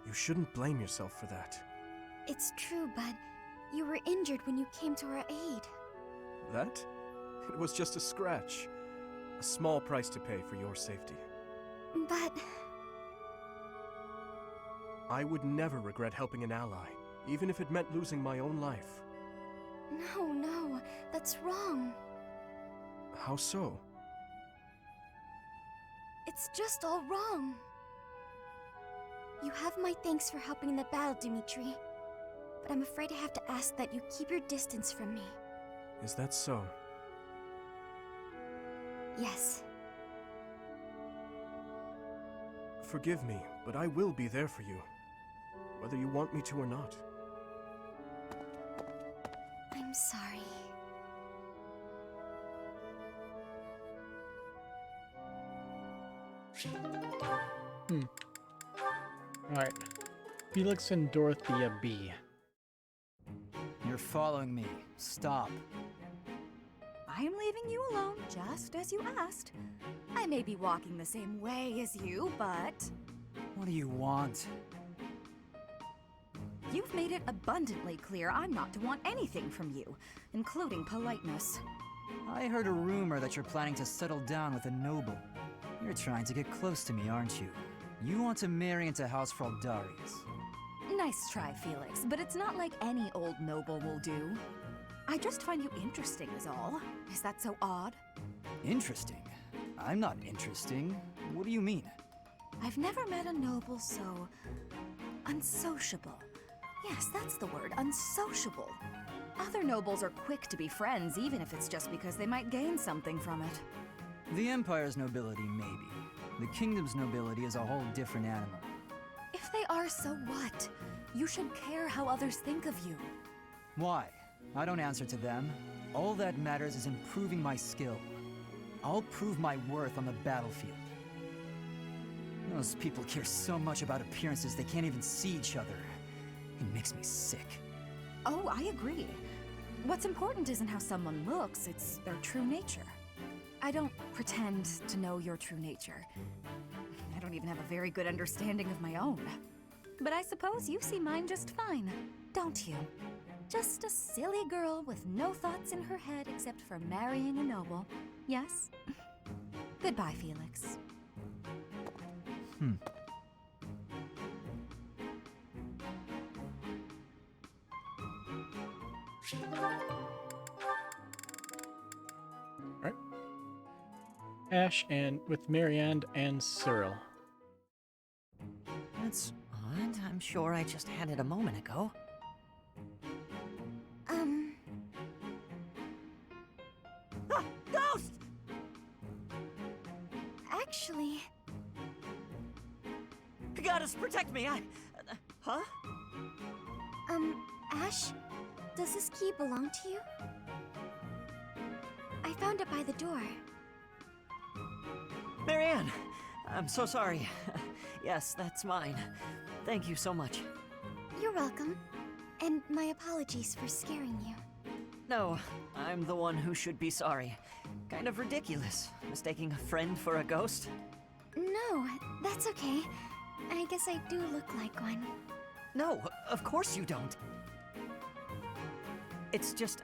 You shouldn't blame yourself for that. It's true, but you were injured when you came to our aid. That? It was just a scratch. A small price to pay for your safety. But... I would never regret helping an ally, even if it meant losing my own life. No, that's wrong. How so? It's just all wrong. You have my thanks for helping in the battle, Dimitri. But I'm afraid I have to ask that you keep your distance from me. Is that so? Yes. Forgive me, but I will be there for you. Whether you want me to or not. I'm sorry. Alright. Felix and Dorothea B. You're following me. Stop. I'm leaving you alone, just as you asked. I may be walking the same way as you, but... What do you want? You've made it abundantly clear I'm not to want anything from you, including politeness. I heard a rumor that you're planning to settle down with a noble. You're trying to get close to me, aren't you? You want to marry into House Fraldarius. Nice try, Felix, but it's not like any old noble will do. I just find you interesting is all. Is that so odd? Interesting? I'm not interesting. What do you mean? I've never met a noble so... unsociable. Yes, that's the word, unsociable. Other nobles are quick to be friends, even if it's just because they might gain something from it. The Empire's nobility, maybe. The Kingdom's nobility is a whole different animal. If they are, so what? You should care how others think of you. Why? I don't answer to them. All that matters is improving my skill. I'll prove my worth on the battlefield. Those people care so much about appearances they can't even see each other. It makes me sick. Oh, I agree. What's important isn't how someone looks, it's their true nature. I don't pretend to know your true nature. I don't even have a very good understanding of my own. But I suppose you see mine just fine, don't you? Just a silly girl with no thoughts in her head except for marrying a noble. Yes? Goodbye, Felix. Alright. Ash and with Marianne and Cyril. That's odd. I'm sure I just had it a moment ago. Ah! Ghost! Actually... Goddess, protect me! Huh? Ash, does this key belong to you? I found it by the door. Marianne! I'm so sorry. Yes, that's mine. Thank you so much. You're welcome. And my apologies for scaring you. No, I'm the one who should be sorry. Kind of ridiculous, mistaking a friend for a ghost. No, that's okay. I guess I do look like one. No, of course you don't. It's just,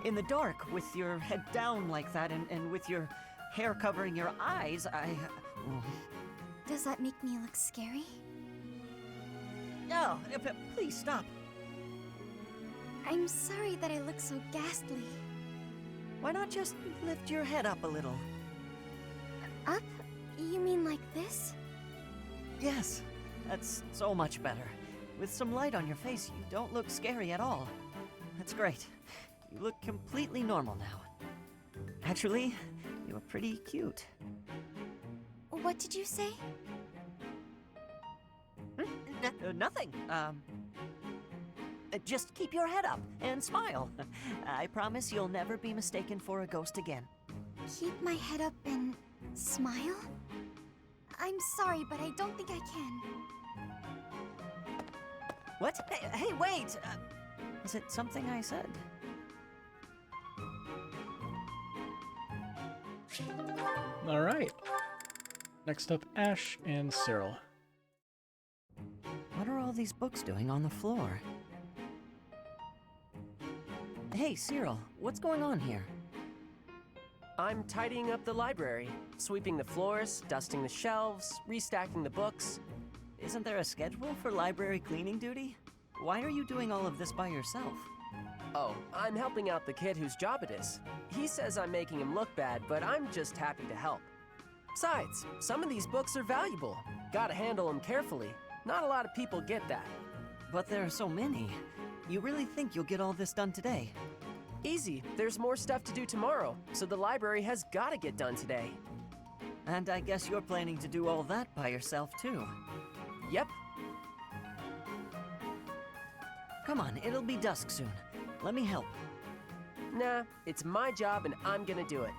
in the dark, with your head down like that, and with your hair covering your eyes, Does that make me look scary? No, please stop. I'm sorry that I look so ghastly. Why not just lift your head up a little? Up? You mean like this? Yes, that's so much better. With some light on your face, you don't look scary at all. That's great. You look completely normal now. Actually, you're pretty cute. What did you say? Nothing. Just keep your head up and smile. I promise you'll never be mistaken for a ghost again. Keep my head up and smile? I'm sorry, but I don't think I can. What? Hey, wait! Was it something I said? Alright. Next up, Ash and Cyril. What are all these books doing on the floor? Hey, Cyril, what's going on here? I'm tidying up the library, sweeping the floors, dusting the shelves, restacking the books. Isn't there a schedule for library cleaning duty? Why are you doing all of this by yourself? Oh, I'm helping out the kid whose job it is. He says I'm making him look bad, but I'm just happy to help. Besides, some of these books are valuable. Gotta handle them carefully. Not a lot of people get that. But there are so many. You really think you'll get all this done today? Easy. There's more stuff to do tomorrow, so the library has gotta get done today. And I guess you're planning to do all that by yourself, too. Yep. Come on, it'll be dusk soon. Let me help. Nah, it's my job and I'm gonna do it.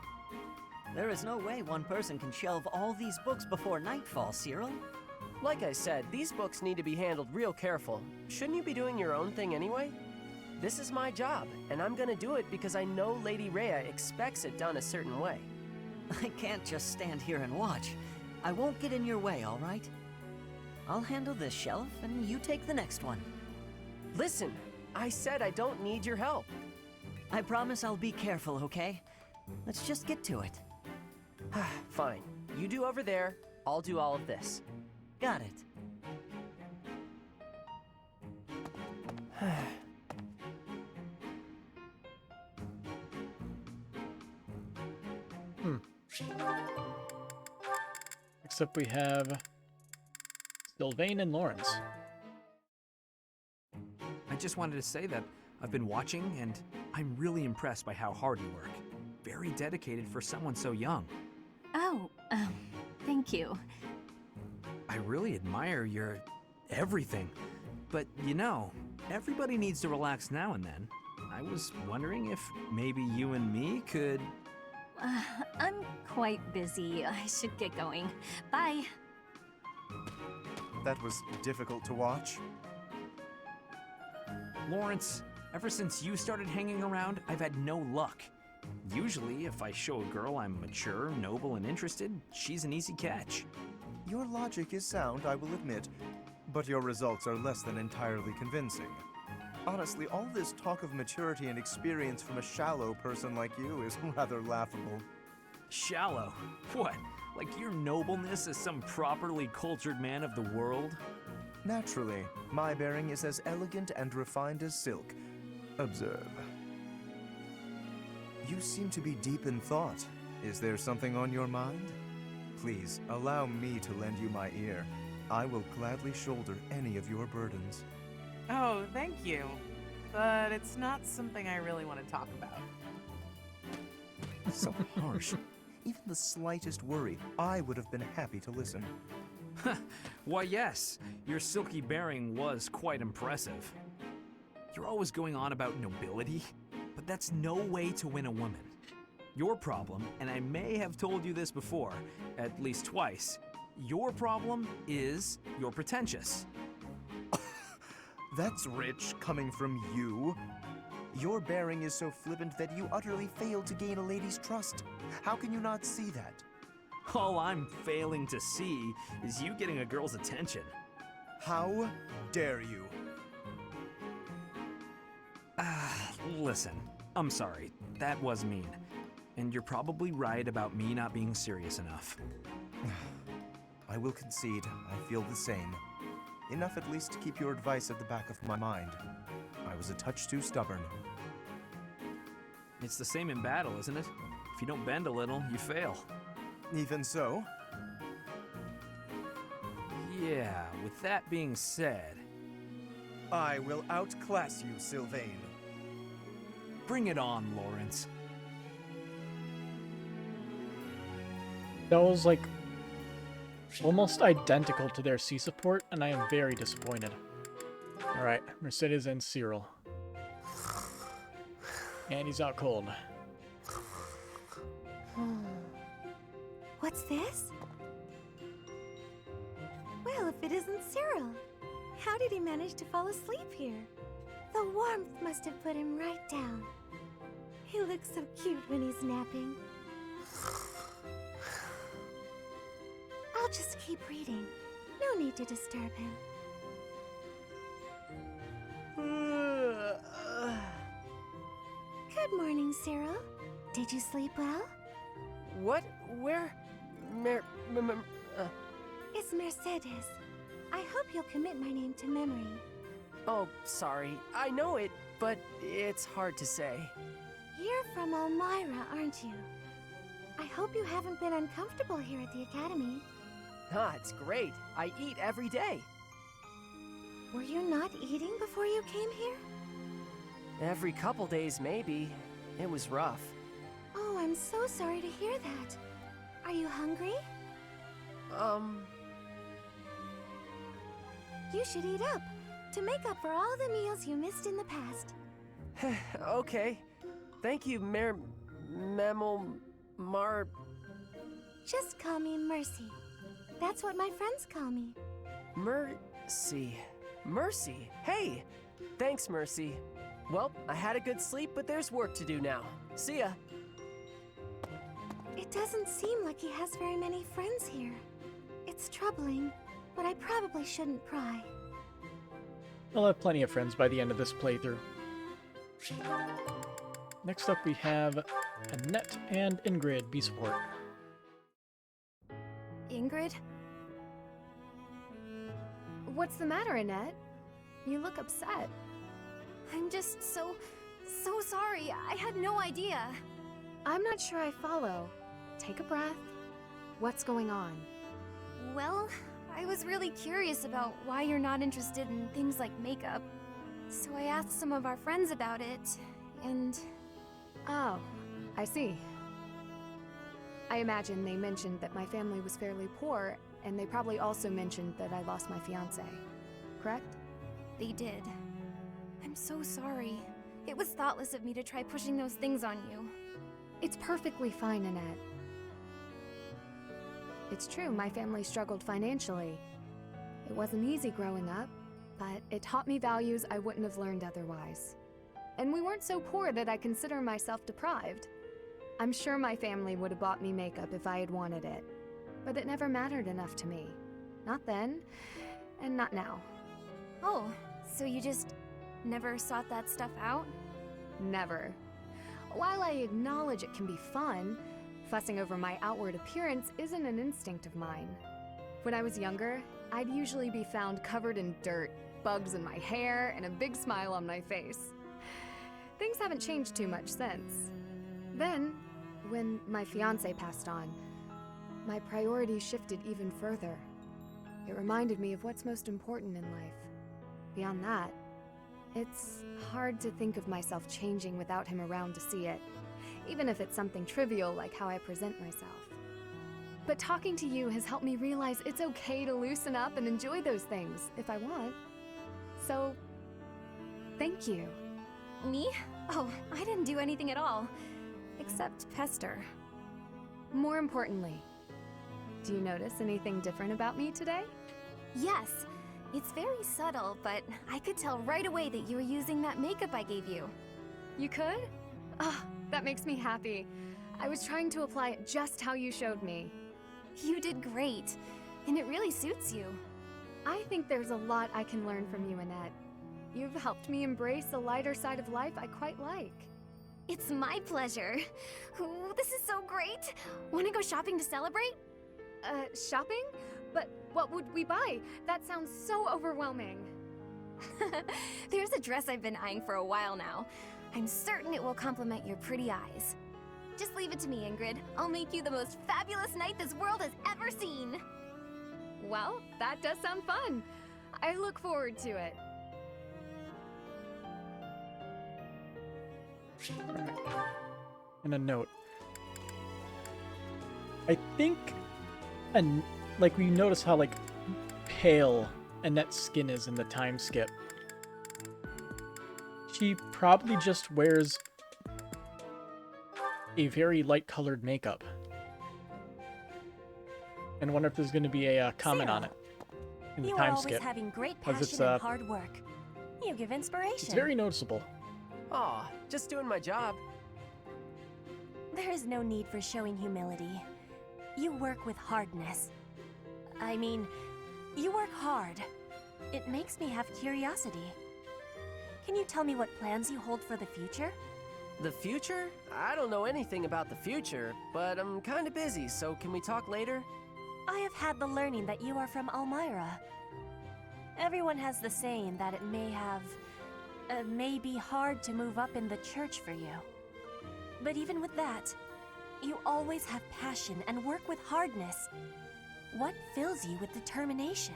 There is no way one person can shelve all these books before nightfall, Cyril. Like I said, these books need to be handled real careful. Shouldn't you be doing your own thing anyway? This is my job, and I'm gonna do it because I know Lady Rhea expects it done a certain way. I can't just stand here and watch. I won't get in your way, all right? I'll handle this shelf, and you take the next one. Listen, I said I don't need your help. I promise I'll be careful, okay? Let's just get to it. Fine. You do over there, I'll do all of this. Got it. Next up we have Sylvain and Lawrence. I just wanted to say that I've been watching, and I'm really impressed by how hard you work. Very dedicated for someone so young. Oh, thank you. I really admire your everything. But you know, everybody needs to relax now and then. I was wondering if maybe you and me could... I'm quite busy. I should get going. Bye. That was difficult to watch. Lawrence, ever since you started hanging around, I've had no luck. Usually, if I show a girl I'm mature, noble, and interested, she's an easy catch. Your logic is sound, I will admit, but your results are less than entirely convincing. Honestly, all this talk of maturity and experience from a shallow person like you is rather laughable. Shallow? What? Like your nobleness as some properly cultured man of the world? Naturally, my bearing is as elegant and refined as silk. Observe. You seem to be deep in thought. Is there something on your mind? Please, allow me to lend you my ear. I will gladly shoulder any of your burdens. Oh, thank you. But it's not something I really want to talk about. So harsh. Even the slightest worry, I would have been happy to listen. Why, yes, your silky bearing was quite impressive. You're always going on about nobility, but that's no way to win a woman. Your problem, and I may have told you this before, at least twice, your problem is you're pretentious. That's rich, coming from you. Your bearing is so flippant that you utterly fail to gain a lady's trust. How can you not see that? All I'm failing to see is you getting a girl's attention. How dare you? Listen, I'm sorry. That was mean. And you're probably right about me not being serious enough. I will concede. I feel the same. Enough at least to keep your advice at the back of my mind. I was a touch too stubborn. It's the same in battle, isn't it? If you don't bend a little, you fail. Even so? Yeah, with that being said... I will outclass you, Sylvain. Bring it on, Lawrence. That was like almost identical to their C support, and I am very disappointed. Alright, Mercedes and Cyril. And he's out cold. What's this? Well, if it isn't Cyril. How did he manage to fall asleep here? The warmth must have put him right down. He looks so cute when he's napping. I'll just keep reading. No need to disturb him. Good morning, Cyril. Did you sleep well? What? Where? It's Mercedes. I hope you'll commit my name to memory. Oh, sorry. I know it, but it's hard to say. You're from Elmira, aren't you? I hope you haven't been uncomfortable here at the Academy. Ah, it's great. I eat every day. Were you not eating before you came here? Every couple days, maybe. It was rough. Oh, I'm so sorry to hear that. Are you hungry? You should eat up, to make up for all the meals you missed in the past. Okay. Thank you, Mar... Just call me Mercy. That's what my friends call me. Mercy. Mercy. Hey! Thanks, Mercy. Well, I had a good sleep, but there's work to do now. See ya. It doesn't seem like he has very many friends here. It's troubling, but I probably shouldn't pry. I'll have plenty of friends by the end of this playthrough. Next up we have Annette and Ingrid, B support. Ingrid? What's the matter, Annette? You look upset. I'm just so sorry. I had no idea. I'm not sure I follow. take a breath. What's going on? Well, I was really curious about why you're not interested in things like makeup. So I asked some of our friends about it, and... Oh, I see. I imagine they mentioned that my family was fairly poor, and they probably also mentioned that I lost my fiancé. Correct? They did. I'm so sorry. It was thoughtless of me to try pushing those things on you. It's perfectly fine, Annette. It's true, my family struggled financially. It wasn't easy growing up, but it taught me values I wouldn't have learned otherwise. And we weren't so poor that I consider myself deprived. I'm sure my family would have bought me makeup if I had wanted it, but it never mattered enough to me. Not then, and not now. Oh, so you just never sought that stuff out? Never. While I acknowledge it can be fun, fussing over my outward appearance isn't an instinct of mine. When I was younger, I'd usually be found covered in dirt, bugs in my hair, and a big smile on my face. Things haven't changed too much since. Then, when my fiancé passed on, my priorities shifted even further. It reminded me of what's most important in life. Beyond that, it's hard to think of myself changing without him around to see it, even if it's something trivial like how I present myself. But talking to you has helped me realize it's okay to loosen up and enjoy those things if I want. So, thank you. Me? Oh, I didn't do anything at all. Except pester. More importantly, do you notice anything different about me today? Yes. It's very subtle, but I could tell right away that you were using that makeup I gave you. You could? Oh, that makes me happy. I was trying to apply it just how you showed me. You did great, and it really suits you. I think there's a lot I can learn from you, Annette. You've helped me embrace a lighter side of life I quite like. It's my pleasure. Ooh, this is so great. Want to go shopping to celebrate? Shopping? But what would we buy? That sounds so overwhelming. There's a dress I've been eyeing for a while now. I'm certain it will complement your pretty eyes. Just leave it to me, Ingrid. I'll make you the most fabulous knight this world has ever seen. Well, that does sound fun. I look forward to it. And a note. I think, and like we notice how like pale Annette's skin is in the time skip. She probably just wears a very light colored makeup. And I wonder if there's going to be a comment Cyril, on it in the you time are always skip. having great 'cause passion it's, and hard work. You give inspiration. It's very noticeable. Aw, just doing my job. There is no need for showing humility. You work with hardness. I mean, you work hard. It makes me have curiosity. Can you tell me what plans you hold for the future? The future? I don't know anything about the future, but I'm kinda busy, so can we talk later? I have had the learning that you are from Elmira. Everyone has the saying that it may be hard to move up in the church for you. But even with that, you always have passion and work with hardness. What fills you with determination?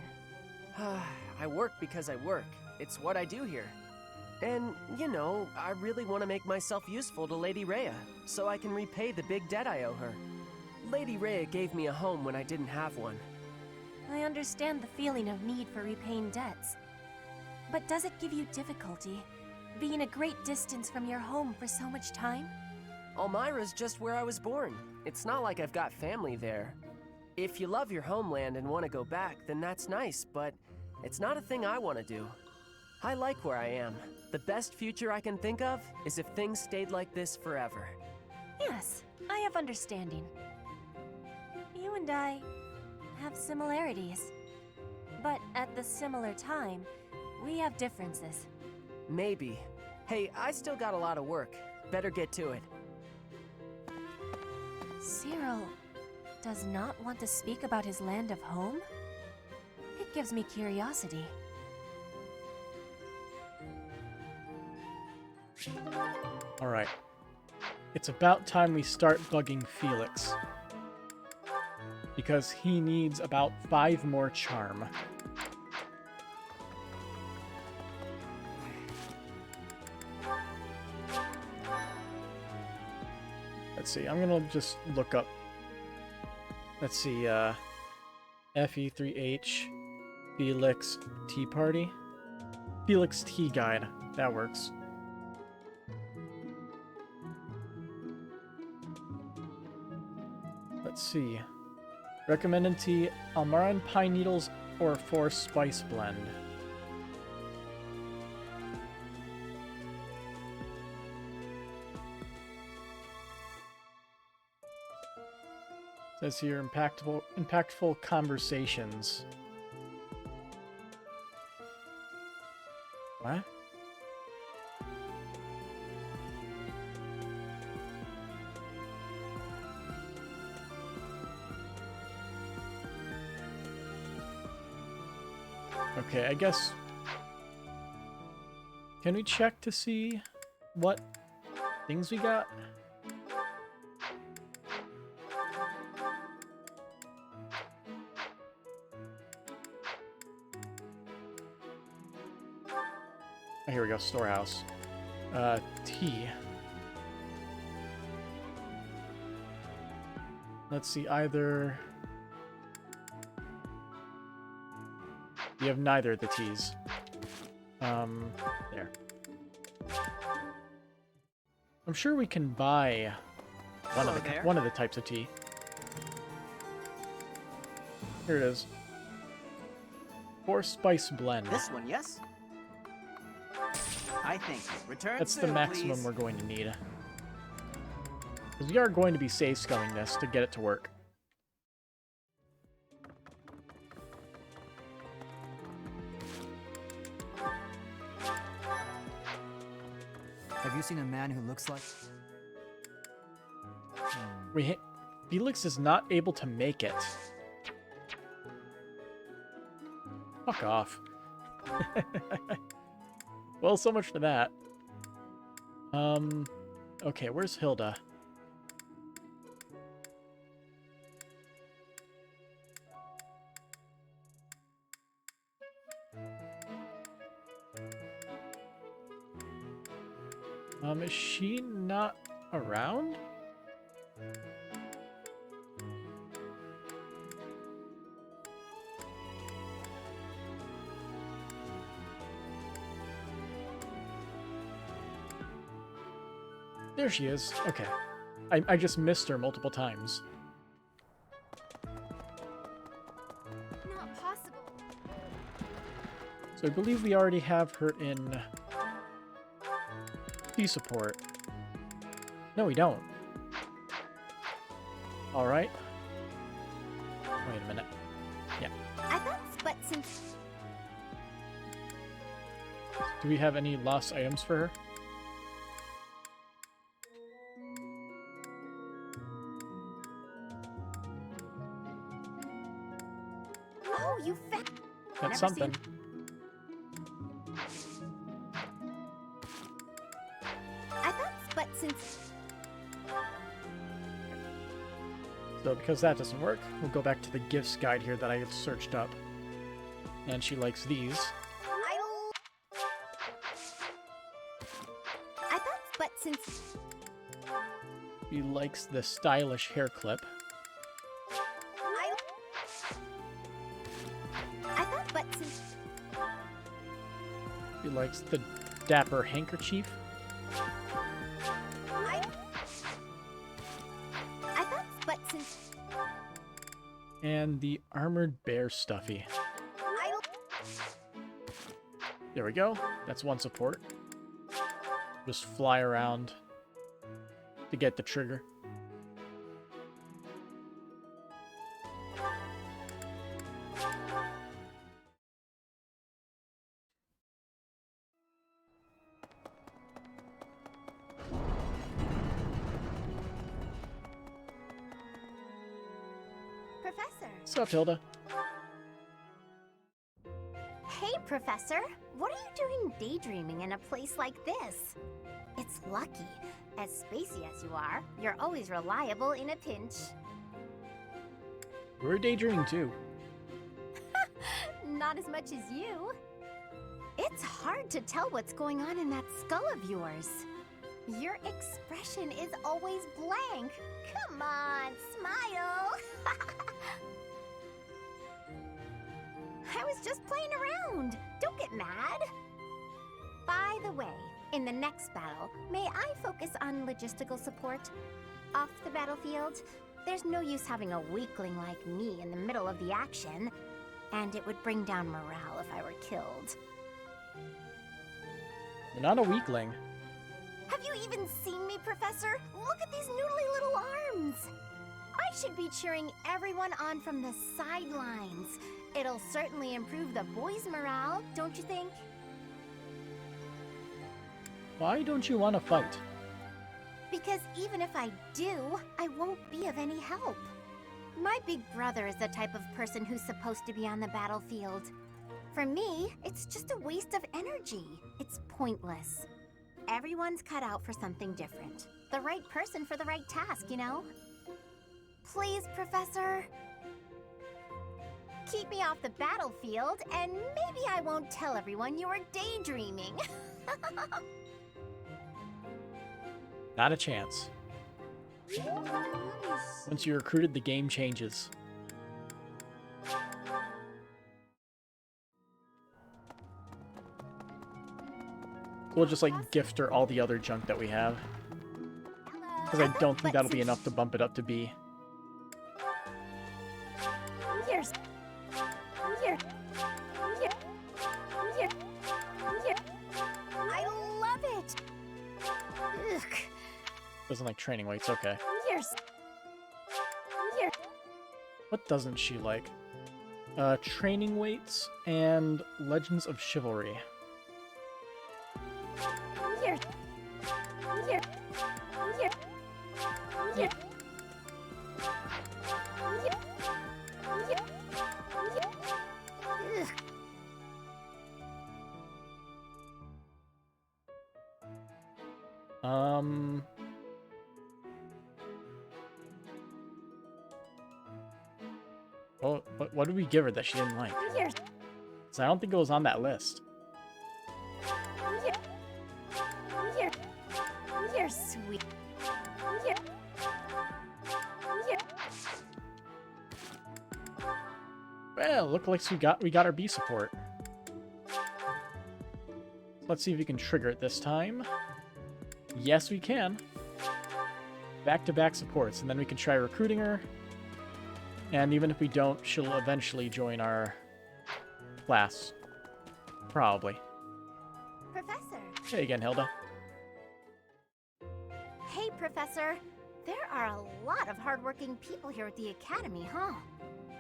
I work because I work. It's what I do here. And, you know, I really want to make myself useful to Lady Rhea, so I can repay the big debt I owe her. Lady Rhea gave me a home when I didn't have one. I understand the feeling of need for repaying debts. But does it give you difficulty, being a great distance from your home for so much time? Elmira's just where I was born. It's not like I've got family there. If you love your homeland and want to go back, then that's nice, but it's not a thing I want to do. I like where I am. The best future I can think of is if things stayed like this forever. Yes, I have understanding. You and I have similarities. But at the similar time, we have differences. Maybe. Hey, I still got a lot of work. Better get to it. Cyril does not want to speak about his land of home? It gives me curiosity. Alright. It's about time we start bugging Felix. because he needs about 5 more charm. Let's see, I'm gonna just look up. Let's see, FE3H Felix Tea Party. Felix Tea Guide. That works. Let's see. Recommended tea, Almaran pine needles or 4 spice blend. Says here, impactful conversations. What? Okay, I guess... Can we check to see what things we got? Oh, here we go, storehouse. Tea. Let's see, either... We have neither of the teas. There. I'm sure we can buy one of the types of tea. Here it is. 4 spice blend. This one, yes? I think. Return That's soon, the maximum please. we're going to need. Because we are going to be safe scumming this to get it to work. Have you seen a man who looks like... Felix is not able to make it. Fuck off. Well, so much for that. Okay, where's Hilda? Is she not around? There she is. Okay. I just missed her multiple times. Not possible. So I believe we already have her in tea support. No, we don't. Alright. Wait a minute. Yeah. I thought, but since... Do we have any lost items for her? Oh, you fat... That's Never something. seen- I thought, but since... So because that doesn't work, we'll go back to the gifts guide here that I had searched up. And she likes these. I thought, but since... She likes the stylish hair clip. I thought, but since... She likes the dapper handkerchief. I thought, but since... And the armored bear stuffy. There we go. That's one support. Just fly around to get the trigger. Professor. What's up, Hilda? Hey, Professor. What are you doing daydreaming in a place like this? It's lucky. As spacey as you are, you're always reliable in a pinch. We're daydreaming too. Not as much as you. It's hard to tell what's going on in that skull of yours. Your expression is always blank. Come on, smile. I was just playing around. Don't get mad. By the way, in the next battle, may I focus on logistical support? Off the battlefield, there's no use having a weakling like me in the middle of the action, and it would bring down morale if I were killed. You're not a weakling. Have you even seen me, Professor? Look at these noodly little arms! I should be cheering everyone on from the sidelines. It'll certainly improve the boys' morale, don't you think? Why don't you want to fight? Because even if I do, I won't be of any help. My big brother is the type of person who's supposed to be on the battlefield. For me, it's just a waste of energy. It's pointless. Everyone's cut out for something different. The right person for the right task, you know? Please, Professor. Keep me off the battlefield, and maybe I won't tell everyone you were daydreaming. Not a chance. Once you're recruited, the game changes. We'll just, like, gift her all the other junk that we have. Because I don't think that'll be enough to bump it up to B. Here's... I love it! Ugh. Doesn't like training weights, okay. Here's... What doesn't she like? Training weights and Legends of Chivalry. Well, what did we give her that she didn't like? So I don't think it was on that list. You're sweet. Well, look like we got our B support. Let's see if we can trigger it this time. Yes, we can. Back-to-back supports, and then we can try recruiting her. And even if we don't, she'll eventually join our class. Probably. Professor. Hey again, Hilda. Hey, Professor. There are a lot of hardworking people here at the Academy, huh?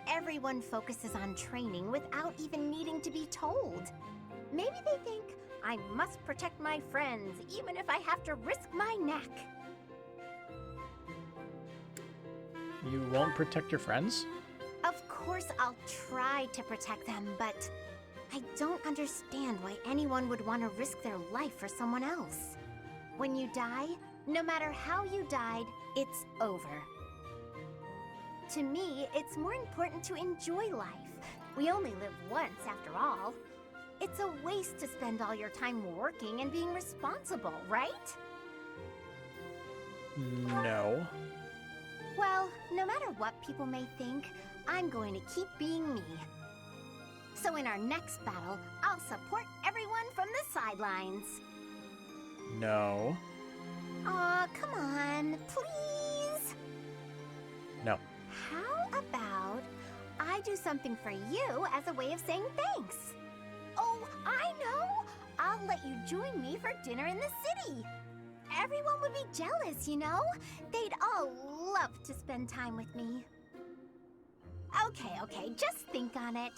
Everyone focuses on training without even needing to be told. Maybe they think I must protect my friends, even if I have to risk my neck. You won't protect your friends? Of course I'll try to protect them, but I don't understand why anyone would want to risk their life for someone else. When you die, no matter how you died, it's over. To me, it's more important to enjoy life. We only live once, after all. It's a waste to spend all your time working and being responsible, right? No. Well, no matter what people may think, I'm going to keep being me. So in our next battle, I'll support everyone from the sidelines. No. Aw, come on, please? No. How about I do something for you as a way of saying thanks? Oh, I know! I'll let you join me for dinner in the city. Everyone would be jealous, you know? They'd all love to spend time with me. Okay, just think on it.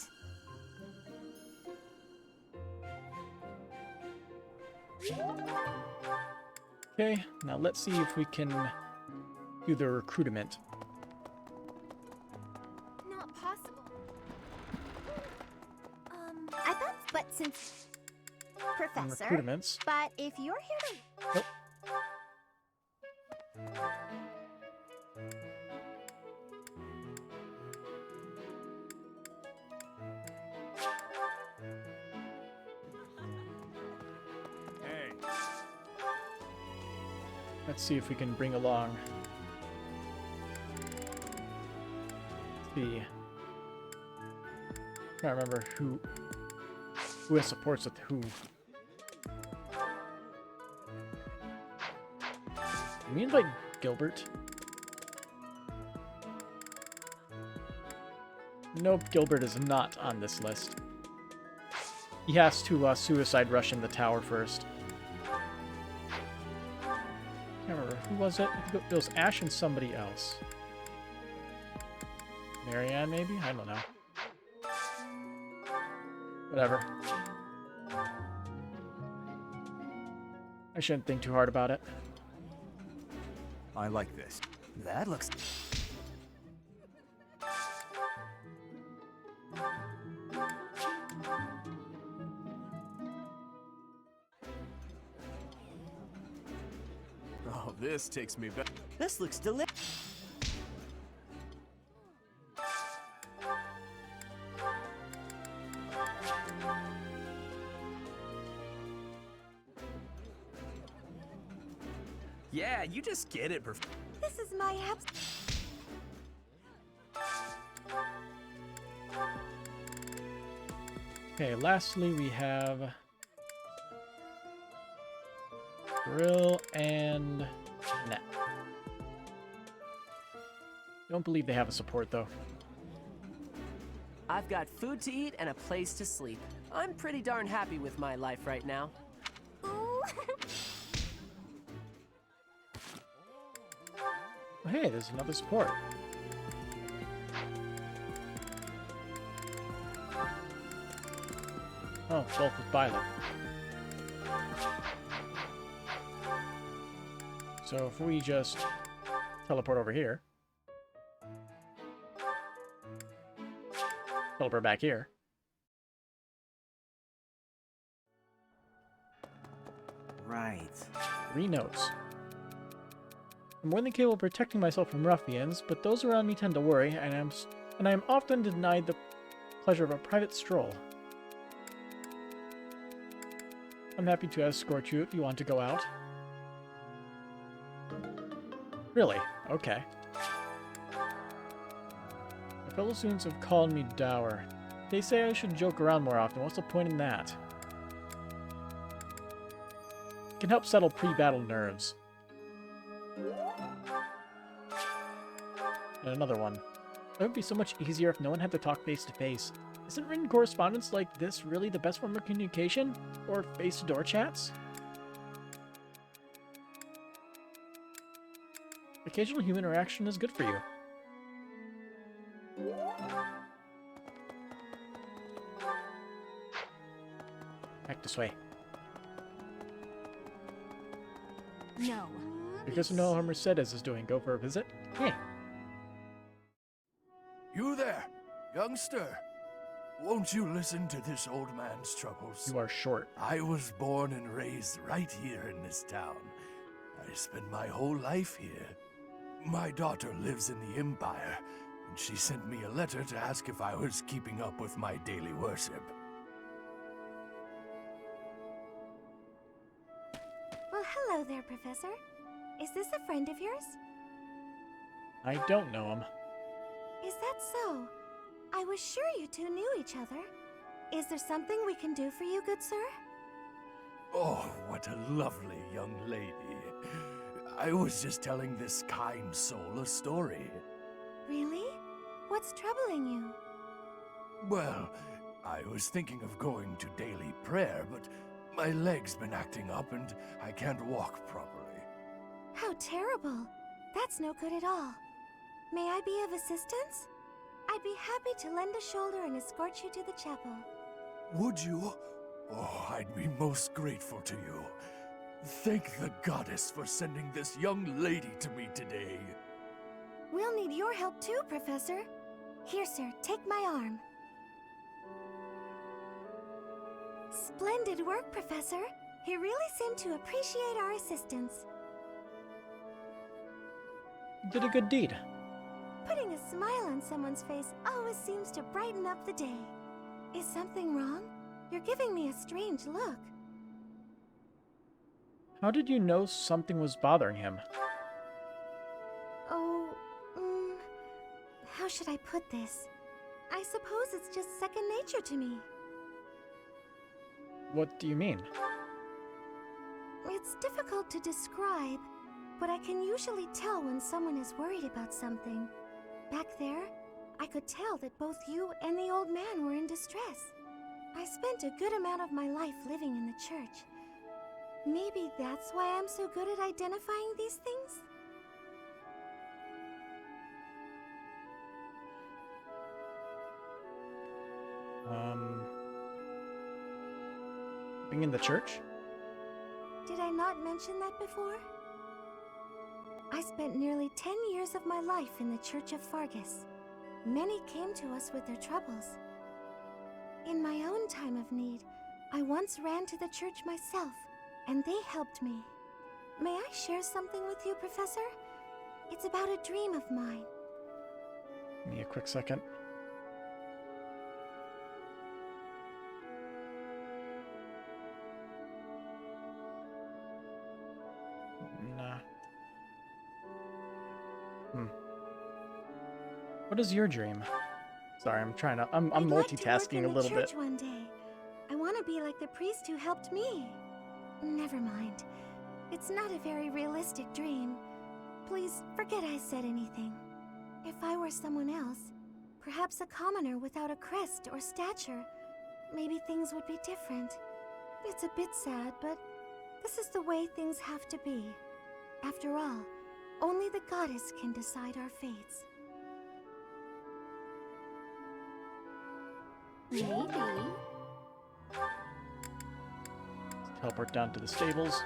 Okay, now let's see if we can do the recruitment. Not possible. I thought, but since... Professor, Recruitments. but if you're here to... Nope. Let's see if we can bring along. Let's see. I can't remember who has supports with who. Can we invite Gilbert? Nope, Gilbert is not on this list. He has to suicide rush in the tower first. Can't remember, who was it? I think it was Ash and somebody else. Marianne, maybe? I don't know. Whatever. I shouldn't think too hard about it. I like this. That looks... Oh, this takes me back. This looks delicious. Yeah, you just get it, This is my abs. Okay, lastly we have Cyril and Net. Don't believe they have a support though. I've got food to eat and a place to sleep. I'm pretty darn happy with my life right now. Ooh. Oh, hey, there's another support. Oh, both with Violet. So if we just teleport over here, teleport back here. Right. 3 notes. I'm more than capable of protecting myself from ruffians, but those around me tend to worry, and I am often denied the pleasure of a private stroll. I'm happy to escort you if you want to go out. Really? Okay. My fellow students have called me dour. They say I should joke around more often. What's the point in that? It can help settle pre-battle nerves. And another one. It would be so much easier if no one had to talk face-to-face. Isn't written correspondence like this really the best form of communication? Or face-to-door chats? Occasional human interaction is good for you. Back this way. No. Because you know how Mercedes is doing, go for a visit? Hey. You there, youngster. Won't you listen to this old man's troubles? You are short. I was born and raised right here in this town. I spent my whole life here. My daughter lives in the Empire, and she sent me a letter to ask if I was keeping up with my daily worship. Well, hello there, Professor. Is this a friend of yours? I don't know him. Is that so? I was sure you two knew each other. Is there something we can do for you, good sir? Oh, what a lovely young lady. I was just telling this kind soul a story. Really? What's troubling you? Well, I was thinking of going to daily prayer, but my leg's been acting up and I can't walk properly. How terrible. That's no good at all. May I be of assistance? I'd be happy to lend a shoulder and escort you to the chapel. Would you? Oh, I'd be most grateful to you. Thank the goddess for sending this young lady to me today. We'll need your help too, Professor. Here, sir, take my arm. Splendid work, Professor. He really seemed to appreciate our assistance. Did a good deed. Putting a smile on someone's face always seems to brighten up the day. Is something wrong? You're giving me a strange look. How did you know something was bothering him? Oh, how should I put this? I suppose it's just second nature to me. What do you mean? It's difficult to describe, but I can usually tell when someone is worried about something. Back there, I could tell that both you and the old man were in distress. I spent a good amount of my life living in the church. Maybe that's why I'm so good at identifying these things? Being in the church? Did I not mention that before? I spent nearly 10 years of my life in the Church of Fargus. Many came to us with their troubles. In my own time of need, I once ran to the church myself, and they helped me. May I share something with you, Professor? It's about a dream of mine. Give me a quick second. Nah. What is your dream? Sorry, I'm trying to. I'm multitasking a little bit. One day, I want to be like the priest who helped me. Never mind. It's not a very realistic dream. Please forget I said anything. If I were someone else, perhaps a commoner without a crest or stature, maybe things would be different. It's a bit sad, but this is the way things have to be. After all, only the goddess can decide our fates. Maybe. Teleport down to the stables.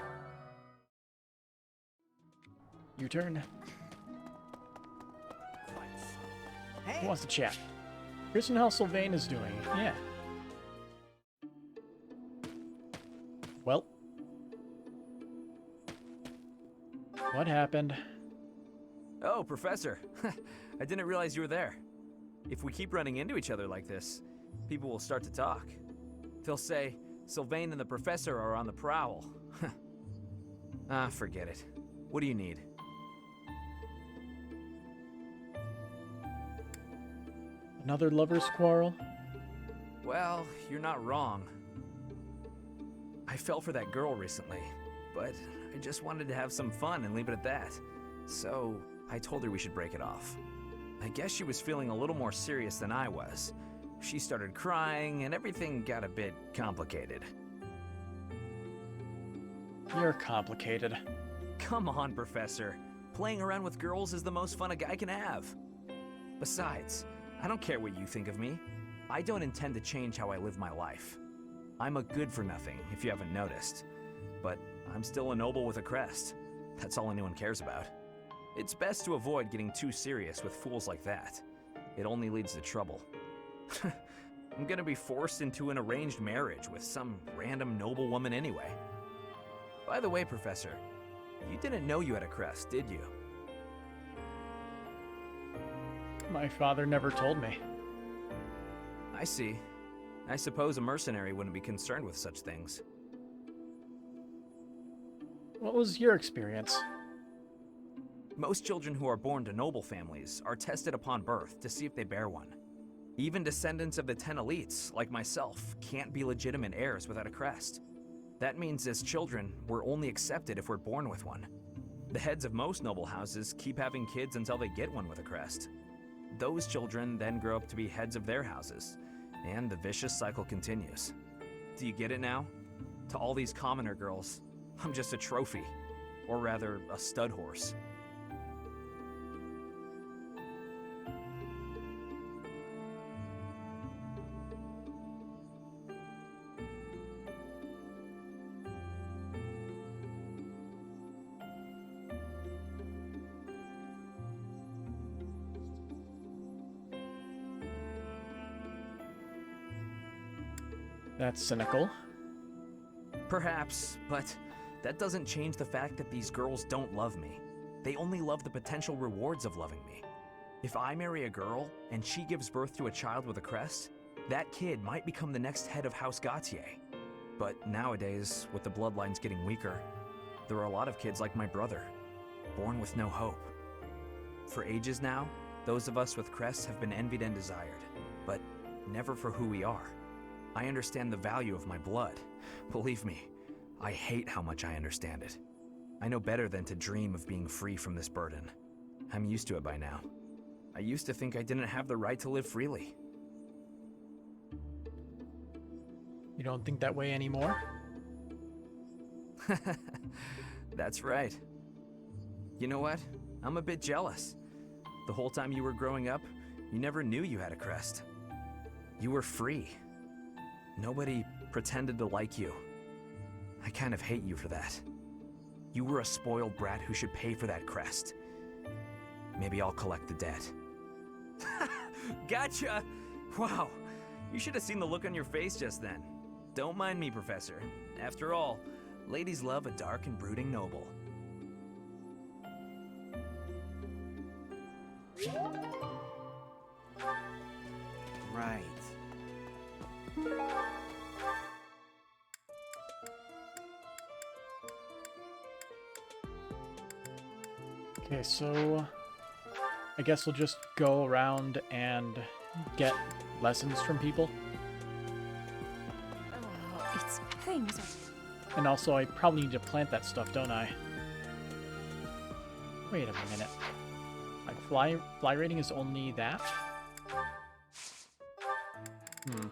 U-turn. Hey. Who wants to chat? Here's how Sylvain is doing. Yeah. Well. What happened? Oh, Professor. I didn't realize you were there. If we keep running into each other like this, people will start to talk. They'll say, Sylvain and the Professor are on the prowl. Forget it. What do you need? Another lover's quarrel? Well, you're not wrong. I fell for that girl recently, but I just wanted to have some fun and leave it at that. So, I told her we should break it off. I guess she was feeling a little more serious than I was. She started crying, and everything got a bit complicated. You're complicated. Come on, Professor. Playing around with girls is the most fun a guy can have. Besides, I don't care what you think of me. I don't intend to change how I live my life. I'm a good-for-nothing, if you haven't noticed. But I'm still a noble with a crest. That's all anyone cares about. It's best to avoid getting too serious with fools like that. It only leads to trouble. I'm gonna be forced into an arranged marriage with some random noble woman anyway. By the way, Professor, you didn't know you had a crest, did you? My father never told me. I see. I suppose a mercenary wouldn't be concerned with such things. What was your experience? Most children who are born to noble families are tested upon birth to see if they bear one. Even descendants of the 10 elites, like myself, can't be legitimate heirs without a crest. That means as children, we're only accepted if we're born with one. The heads of most noble houses keep having kids until they get one with a crest. Those children then grow up to be heads of their houses, and the vicious cycle continues. Do you get it now? To all these commoner girls, I'm just a trophy, or rather, a stud horse. That's cynical. Perhaps, but that doesn't change the fact that these girls don't love me. They only love the potential rewards of loving me. If I marry a girl and she gives birth to a child with a crest, that kid might become the next head of House Gautier. But nowadays, with the bloodlines getting weaker, There are a lot of kids like my brother, born with no hope. For ages now, those of us with crests have been envied and desired, but never for who we are. I understand the value of my blood. Believe me, I hate how much I understand it. I know better than to dream of being free from this burden. I'm used to it by now. I used to think I didn't have the right to live freely. You don't think that way anymore? That's right. You know what? I'm a bit jealous. The whole time you were growing up, you never knew you had a crest. You were free. Nobody pretended to like you. I kind of hate you for that. You were a spoiled brat who should pay for that crest. Maybe I'll collect the debt. Gotcha! Wow, you should have seen the look on your face just then. Don't mind me, Professor. After all, ladies love a dark and brooding noble. Right. Okay, so I guess we'll just go around and get lessons from people. It's things. And also, I probably need to plant that stuff, don't I? Wait a minute. My fly rating is only that? Hmm.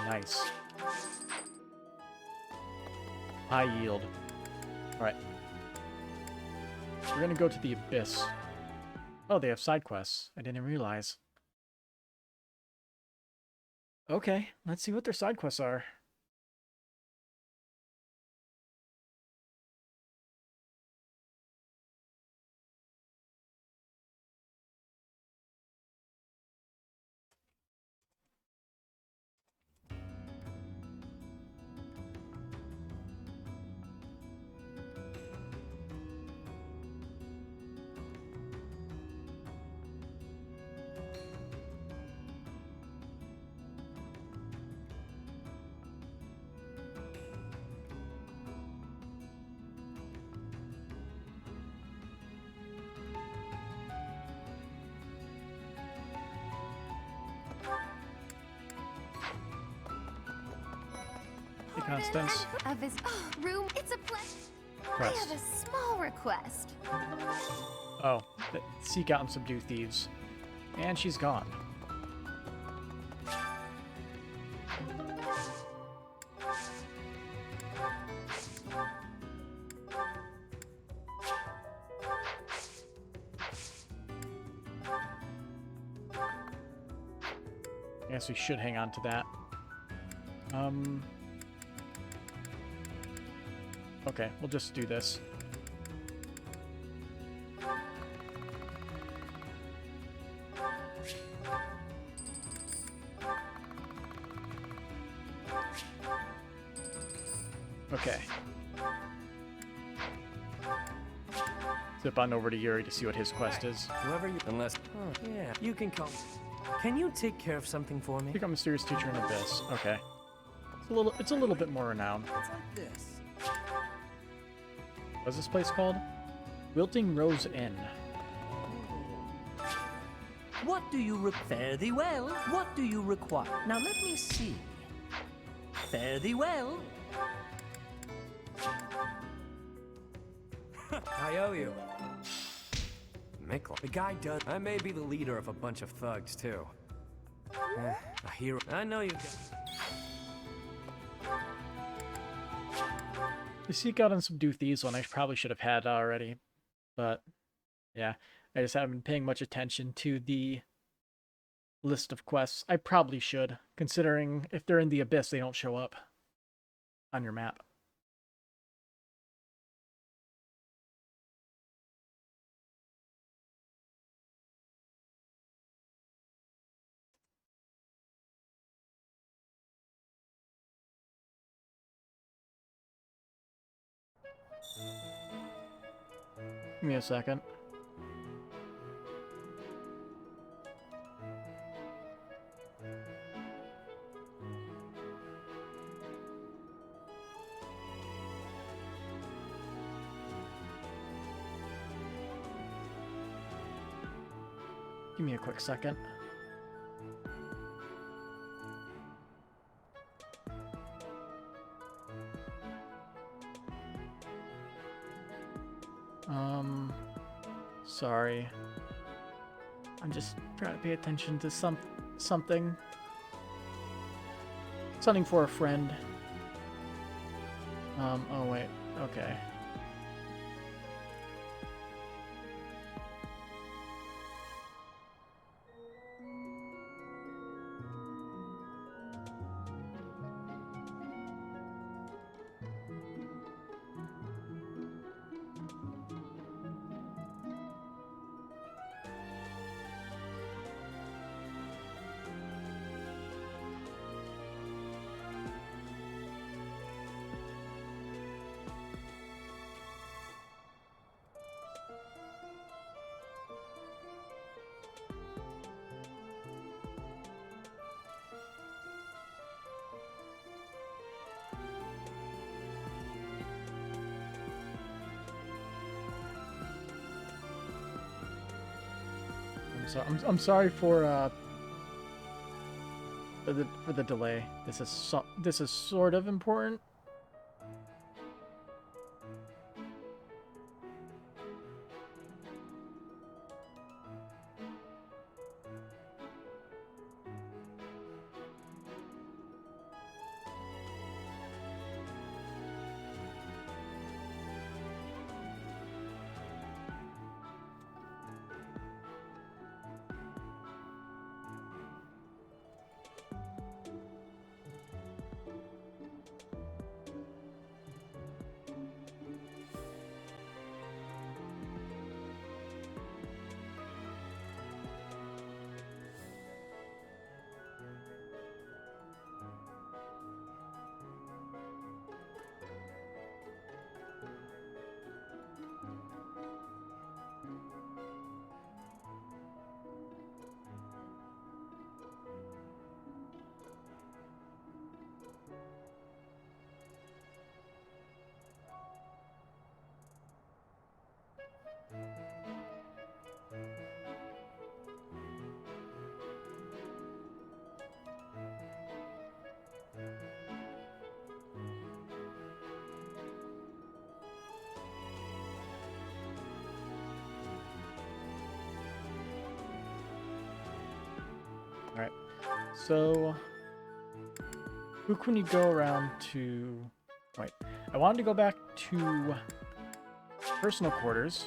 Nice. High yield. Alright. We're gonna go to the Abyss. Oh, they have side quests. I didn't realize. Okay, let's see what their side quests are. Constance. Of his room, it's a pleasure. I have a small request. Oh, seek out and subdue thieves. And she's gone. I guess we should hang on to that. Okay, we'll just do this. Okay. Zip on over to Yuri to see what his quest is. Whoever you... Unless... Oh, yeah. You can come. Can you take care of something for me? Become a mysterious teacher in Abyss. Okay. It's a little bit more renowned. It's like this. What's this place called? Wilting Rose Inn. What do you fare thee well? What do you require? Now let me see. Fare thee well. I owe you. Mikkel. The guy does. I may be the leader of a bunch of thugs, too. A hero. I know you got... The seek out and subdue thieves one I probably should have had already. But, yeah. I just haven't been paying much attention to the list of quests. I probably should, considering if they're in the Abyss, they don't show up on your map. Give me a second. Give me a quick second. Sorry. I'm just trying to pay attention to something. Something for a friend. Oh wait, okay. I'm sorry for the delay. This is sort of important. Alright, so who can you go around to? Wait, I wanted to go back to personal quarters.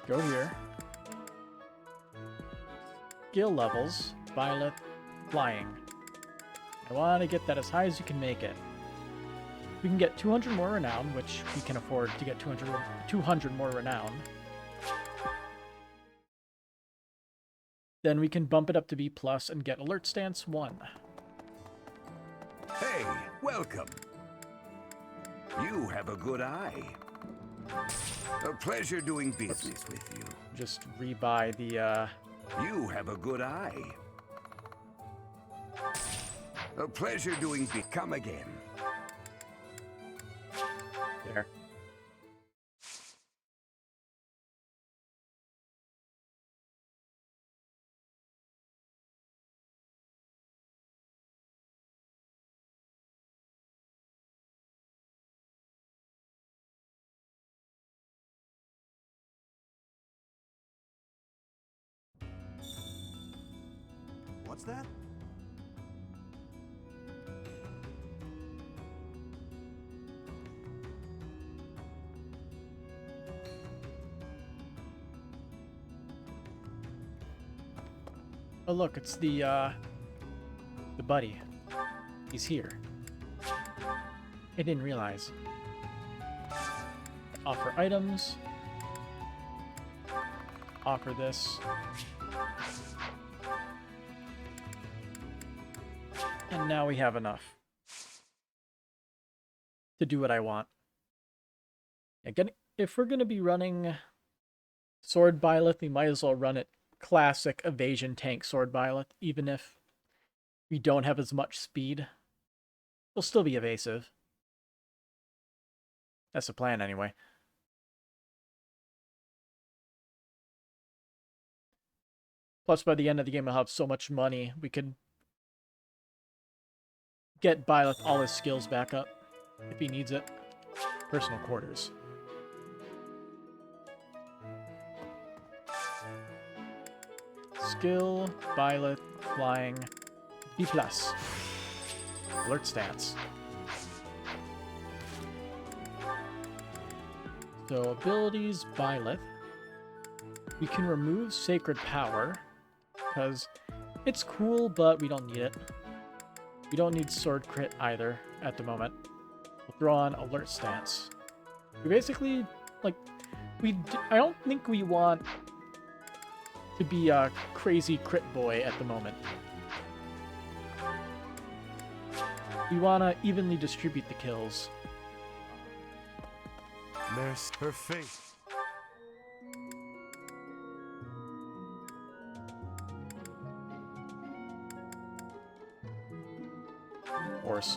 Go here. Skill levels, Violet, flying. I want to get that as high as you can make it. We can get 200 more renown, which we can afford to get 200 more renown. Then we can bump it up to B+ and get Alert Stance 1. Hey, welcome. You have a good eye. A pleasure doing business with you. Just rebuy the, You have a good eye. A pleasure doing come again. There. What's that? Oh look, it's the buddy. He's here. I didn't realize. Offer items. Offer this. And now we have enough to do what I want. Again, if we're going to be running Sword Byleth, we might as well run it classic evasion tank Sword Byleth, even if we don't have as much speed. We'll still be evasive. That's the plan anyway. Plus, by the end of the game, I'll have so much money, we could get Byleth all his skills back up, if he needs it. Personal quarters. Skill, Byleth, flying, B+. Alert stance. So, abilities, Byleth. We can remove Sacred Power, because it's cool, but we don't need it. We don't need Sword Crit either, at the moment. We'll throw on Alert Stance. We basically, like, I don't think we want to be a crazy crit boy at the moment. We want to evenly distribute the kills. There's her face. Horse.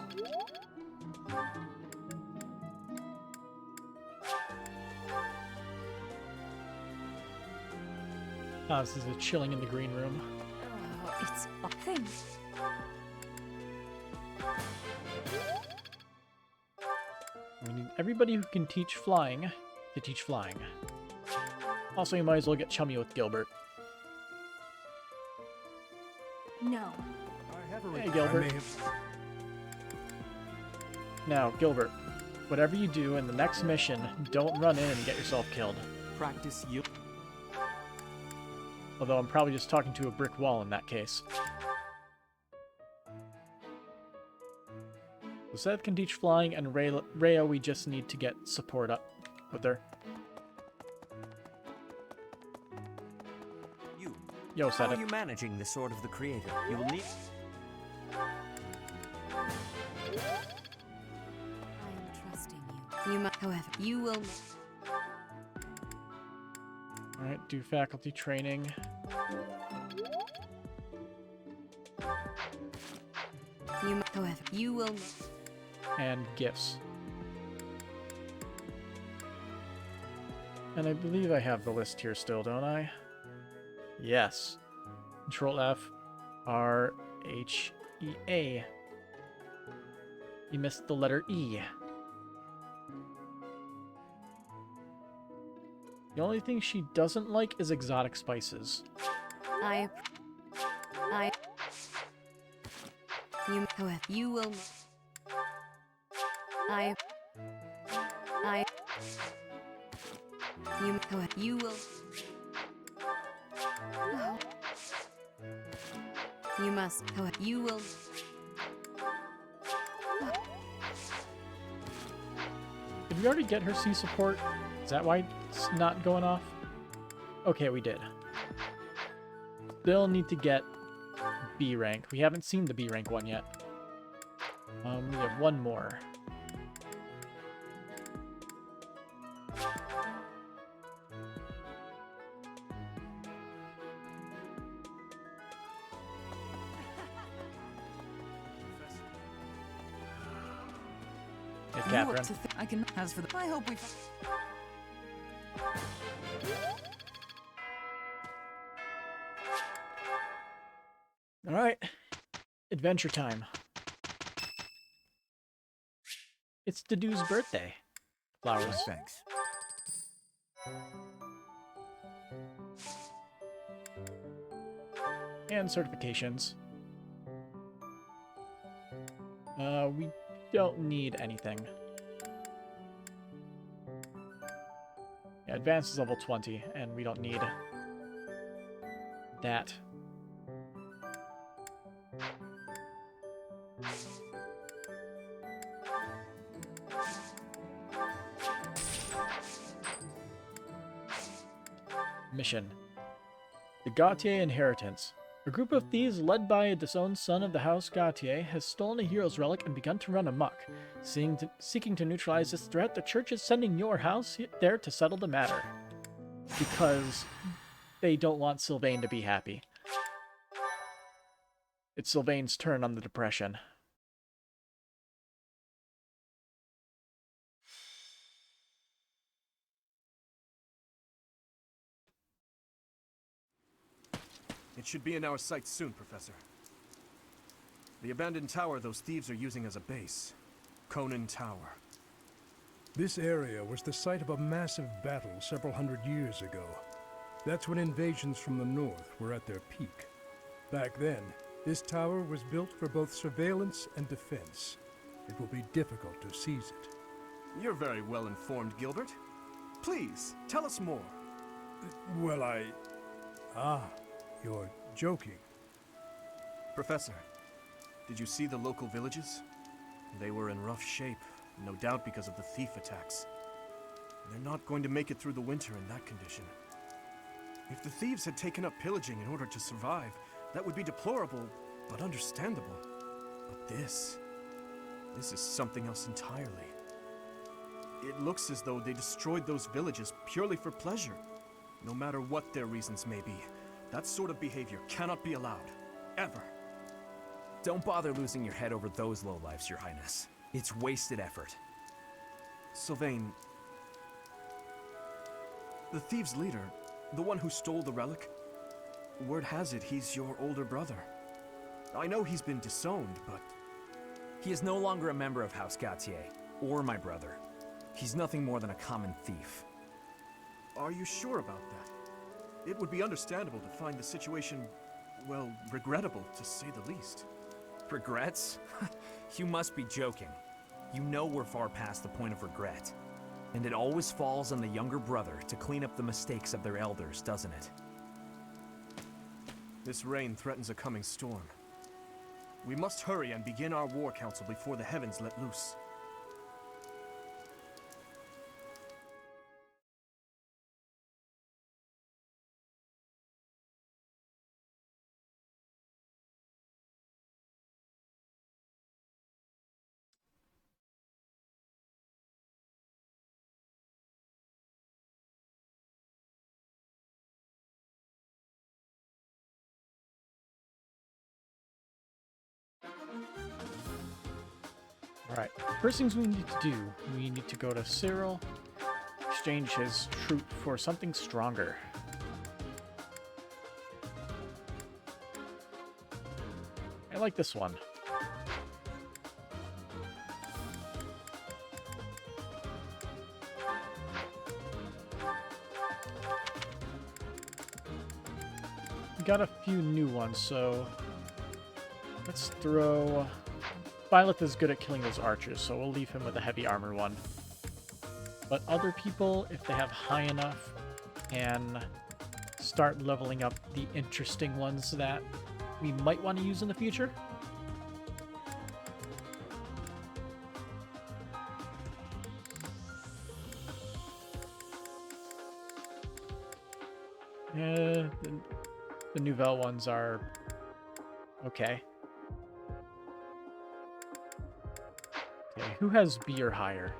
Ah, this is a chilling in the green room. Oh, it's a thing. We need everybody who can teach flying to teach flying. Also, you might as well get chummy with Gilbert. No. Hey, Gilbert. Now, Gilbert, whatever you do in the next mission, don't run in and get yourself killed. Practice you. Although I'm probably just talking to a brick wall in that case. So Seth can teach flying, and Rhea we just need to get support up with her. You. Yo, How Seth. are you managing the Sword of the Creator? You will need... You must, however, you will... Alright, do faculty training. You must, however, you will... And gifts. And I believe I have the list here still, don't I? Yes. Control F, R, H, E, A. You missed the letter E. The only thing she doesn't like is exotic spices. You, however, you will... You, however, you will... Oh. You must, however, you will... Did we already get her C support? Is that why it's not going off? Okay, we did. Still need to get B rank. We haven't seen the B rank one yet. We have one more. Hey, Catherine. I can. As for the, I hope we. All right, adventure time. It's Dedu's birthday. Flowers. Thanks. And certifications. We don't need anything. Yeah, advanced is level 20, and we don't need that. Mission. The Gautier Inheritance. A group of thieves led by a disowned son of the House Gautier has stolen a hero's relic and begun to run amok. Seeking to neutralize this threat, the church is sending your house there to settle the matter. Because they don't want Sylvain to be happy. It's Sylvain's turn on the depression. It should be in our sights soon, Professor. The abandoned tower those thieves are using as a base. Conan Tower. This area was the site of a massive battle several hundred years ago. That's when invasions from the north were at their peak. Back then, this tower was built for both surveillance and defense. It will be difficult to seize it. You're very well informed, Gilbert. Please, tell us more. Well, you're joking. Professor, did you see the local villages? They were in rough shape, no doubt because of the thief attacks. They're not going to make it through the winter in that condition. If the thieves had taken up pillaging in order to survive, that would be deplorable, but understandable. But this is something else entirely. It looks as though they destroyed those villages purely for pleasure. No matter what their reasons may be, that sort of behavior cannot be allowed. Ever. Don't bother losing your head over those lowlifes, Your Highness. It's wasted effort. Sylvain, the thieves' leader, the one who stole the relic, word has it he's your older brother. I know he's been disowned, but... He is no longer a member of House Gautier, or my brother. He's nothing more than a common thief. Are you sure about that? It would be understandable to find the situation, well, regrettable, to say the least. Regrets? You must be joking. You know we're far past the point of regret. And it always falls on the younger brother to clean up the mistakes of their elders, doesn't it? This rain threatens a coming storm. We must hurry and begin our war council before the heavens let loose. Alright, first things we need to do, we need to go to Cyril, exchange his troop for something stronger. I like this one. We got a few new ones, so let's throw... Violet is good at killing those archers, so we'll leave him with a heavy armor one. But other people, if they have high enough, can start leveling up the interesting ones that we might want to use in the future. The Nouvelle ones are okay. Okay, who has B or higher?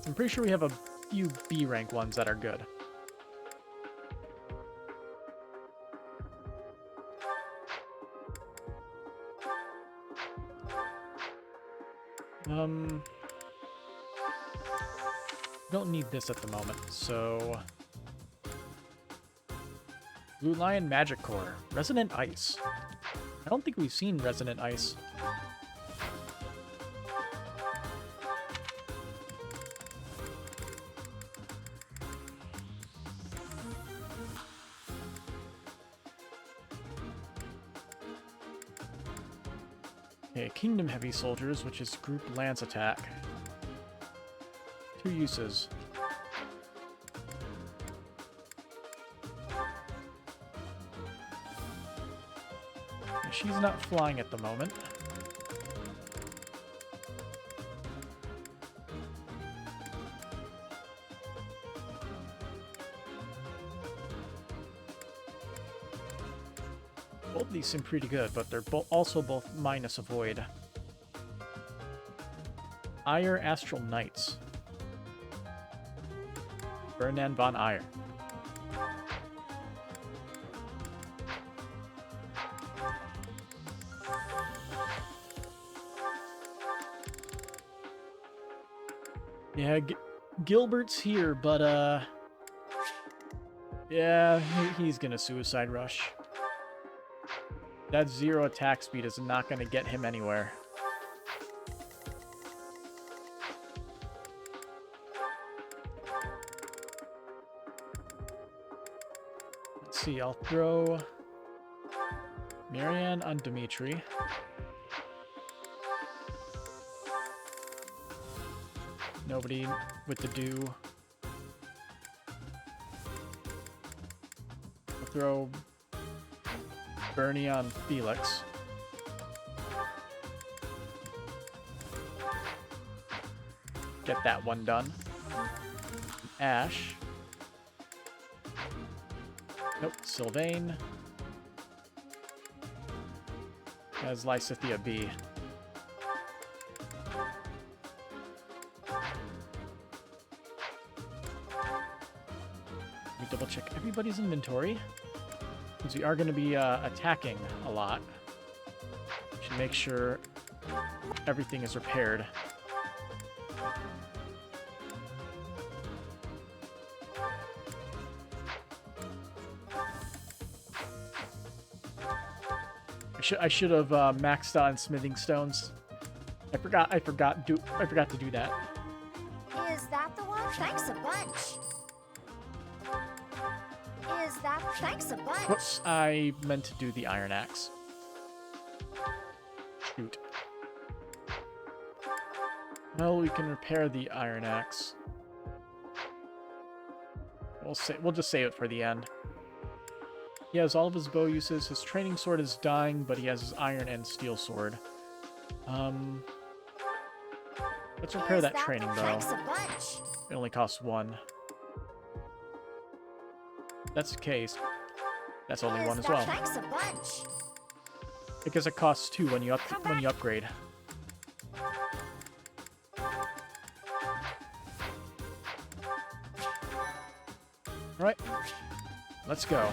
I'm pretty sure we have a few B rank ones that are good. Don't need this at the moment, so... Blue Lion Magic Core. Resonant Ice. I don't think we've seen Resonant Ice. Okay, Kingdom Heavy Soldiers, which is group lance attack. 2 uses. She's not flying at the moment. Both of these seem pretty good, but they're also both minus avoid. Eyre Astral Knights. Ferdinand von Eyre. Yeah, Gilbert's here, but Yeah, he's gonna suicide rush. That 0 attack speed is not gonna get him anywhere. Let's see, I'll throw Marianne on Dimitri. Nobody with the do. I'll throw Bernie on Felix. Get that one done. Ash. Nope, Sylvain. Has Lysithia B. Let me double check everybody's inventory. Since we are going to be attacking a lot, should make sure everything is repaired. I should have maxed on smithing stones. I forgot to do that. Is that the one? Thanks a bunch. Is that? Thanks a bunch. Whoops, I meant to do the iron axe. Shoot. Well, we can repair the iron axe. We'll just save it for the end. He has all of his bow uses. His training sword is dying, but he has his iron and steel sword. Let's repair that training bow. It only costs 1. That's the case. That's only 1 as well. Because it costs 2 when you upgrade. Alright. Let's go.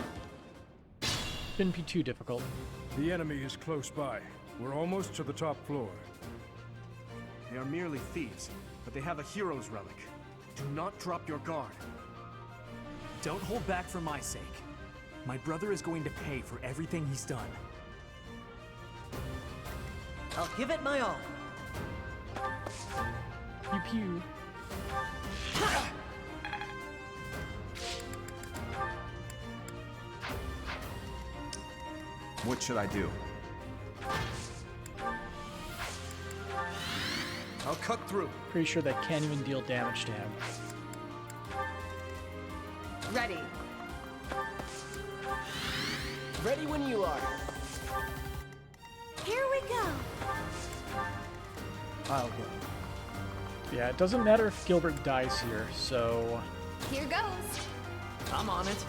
Shouldn't be too difficult. The enemy is close by. We're almost to the top floor. They are merely thieves, but they have a hero's relic. Do not drop your guard. Don't hold back for my sake. My brother is going to pay for everything he's done. I'll give it my all. Pew pew. What should I do? I'll cut through. Pretty sure that can't even deal damage to him. Ready. Ready when you are. Here we go. I'll go. Yeah, it doesn't matter if Gilbert dies here, so... Here goes. I'm on it.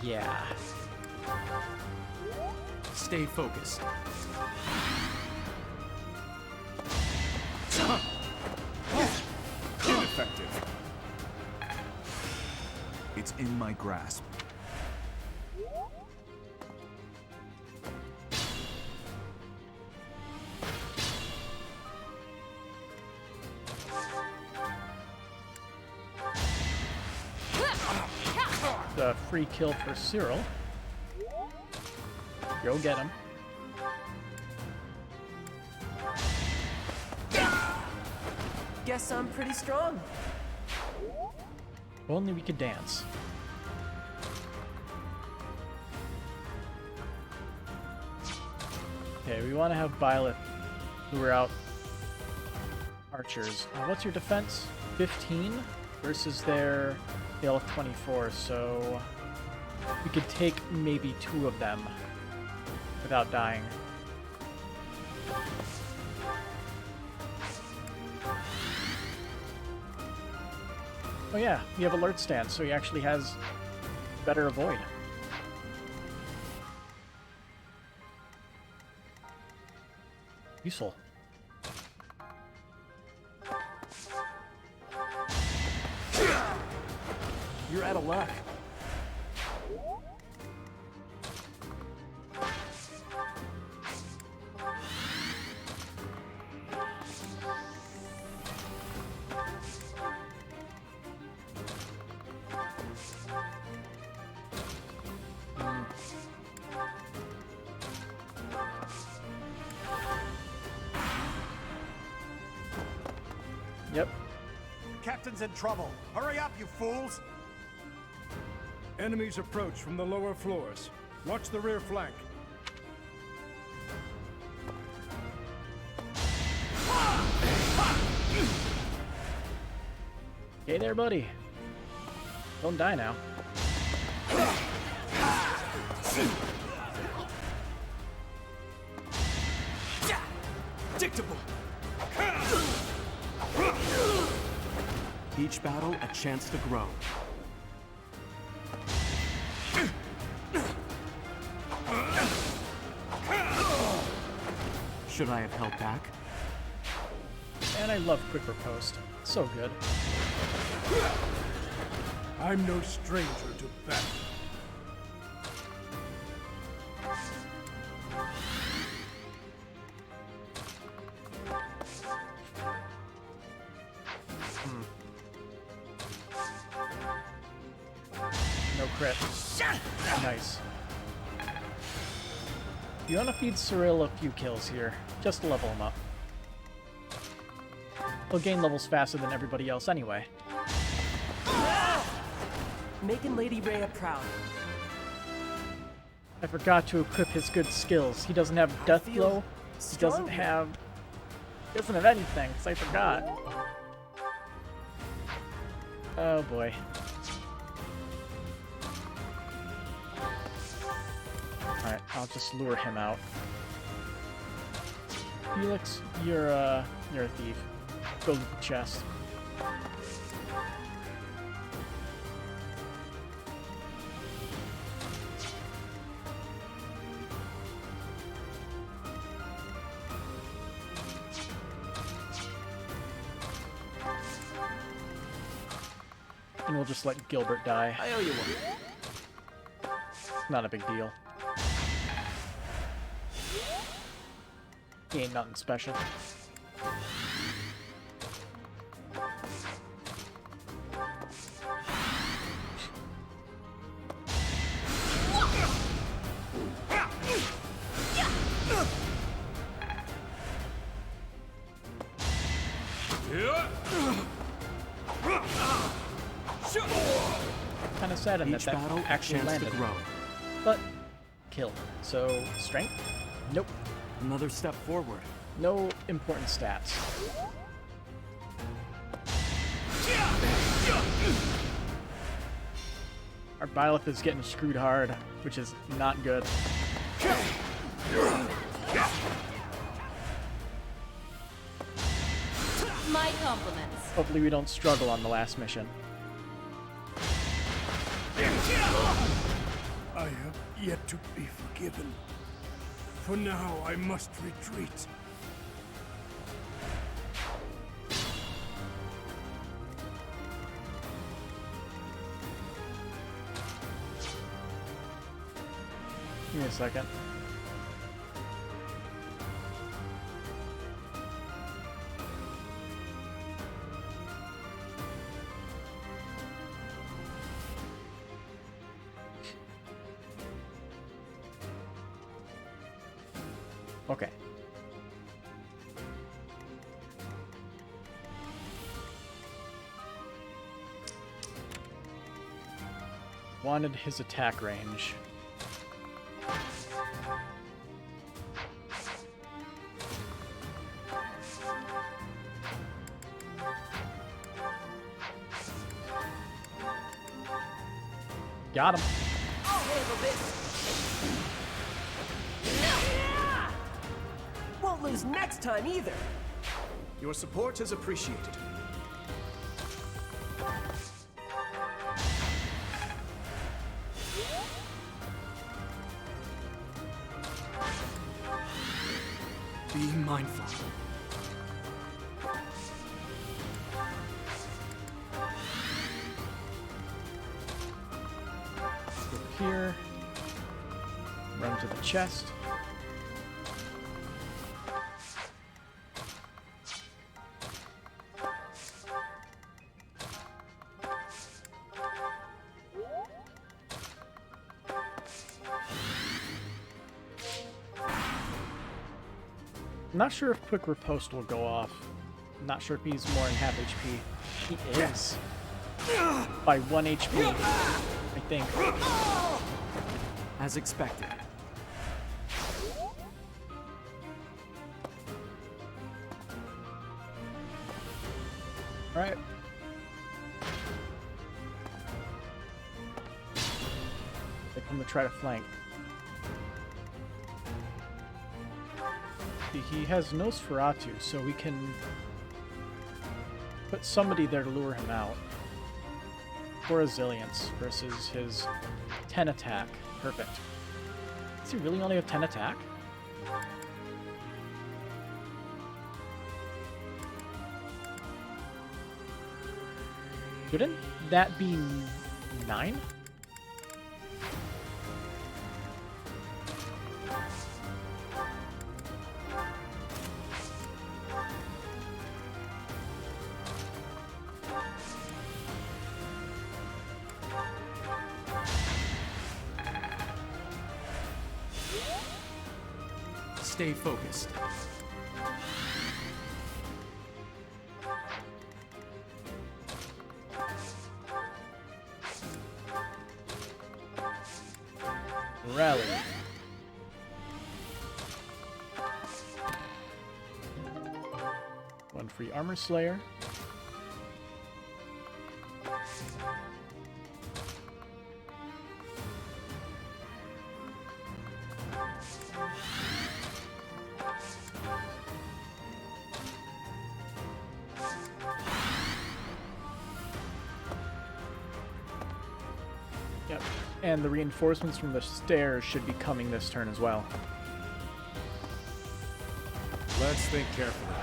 Yeah. Stay focused. Ineffective. It's in my grasp. The free kill for Cyril. Go get him. Guess I'm pretty strong. If only we could dance. Okay, we want to have Violet lure out archers. What's your defense? 15 versus their hail of 24, so we could take maybe 2 of them without dying. Oh yeah, we have alert stance, so he actually has better avoid. Useful. You're out of luck. captain's in trouble. Hurry up, you fools! Enemies approach from the lower floors. Watch the rear flank. Okay there, buddy. Don't die now. Predictable. Each battle a chance to grow. Should I have held back? And I love quick riposte. So good. I'm no stranger to battle. No crit. Nice. You want to feed Cyril a few kills here, just to level him up. He'll gain levels faster than everybody else anyway. Making Lady Rhea proud. I forgot to equip his good skills. He doesn't have Death Blow. He doesn't have anything, because I forgot. Oh boy. Alright, I'll just lure him out. Felix, you're a thief. Go to the chest. And we'll just let Gilbert die. I owe you one. Not a big deal. He ain't nothing special. Kind of sad in that battle actually chance to landed. grow. But kill. So strength? Nope. Another step forward. No important stats. Our Byleth is getting screwed hard, which is not good. My compliments. Hopefully we don't struggle on the last mission. I have yet to be forgiven. For now, I must retreat. Give me a second. Okay. Wanted his attack range. Got him. I'll handle this. Won't lose next time either. Your support is appreciated. Be mindful. Go here. Run to the chest. I'm not sure if quick riposte will go off. I'm not sure if he's more in half HP. He is. By 1 HP, I think. As expected. Alright. They come to try to flank. He has Nosferatu, so we can put somebody there to lure him out. For Resilience versus his 10 attack. Perfect. Does he really only have 10 attack? Shouldn't that be 9? Stay focused. Rally. One free Armor Slayer. Yep, and the reinforcements from the stairs should be coming this turn as well. Let's think carefully.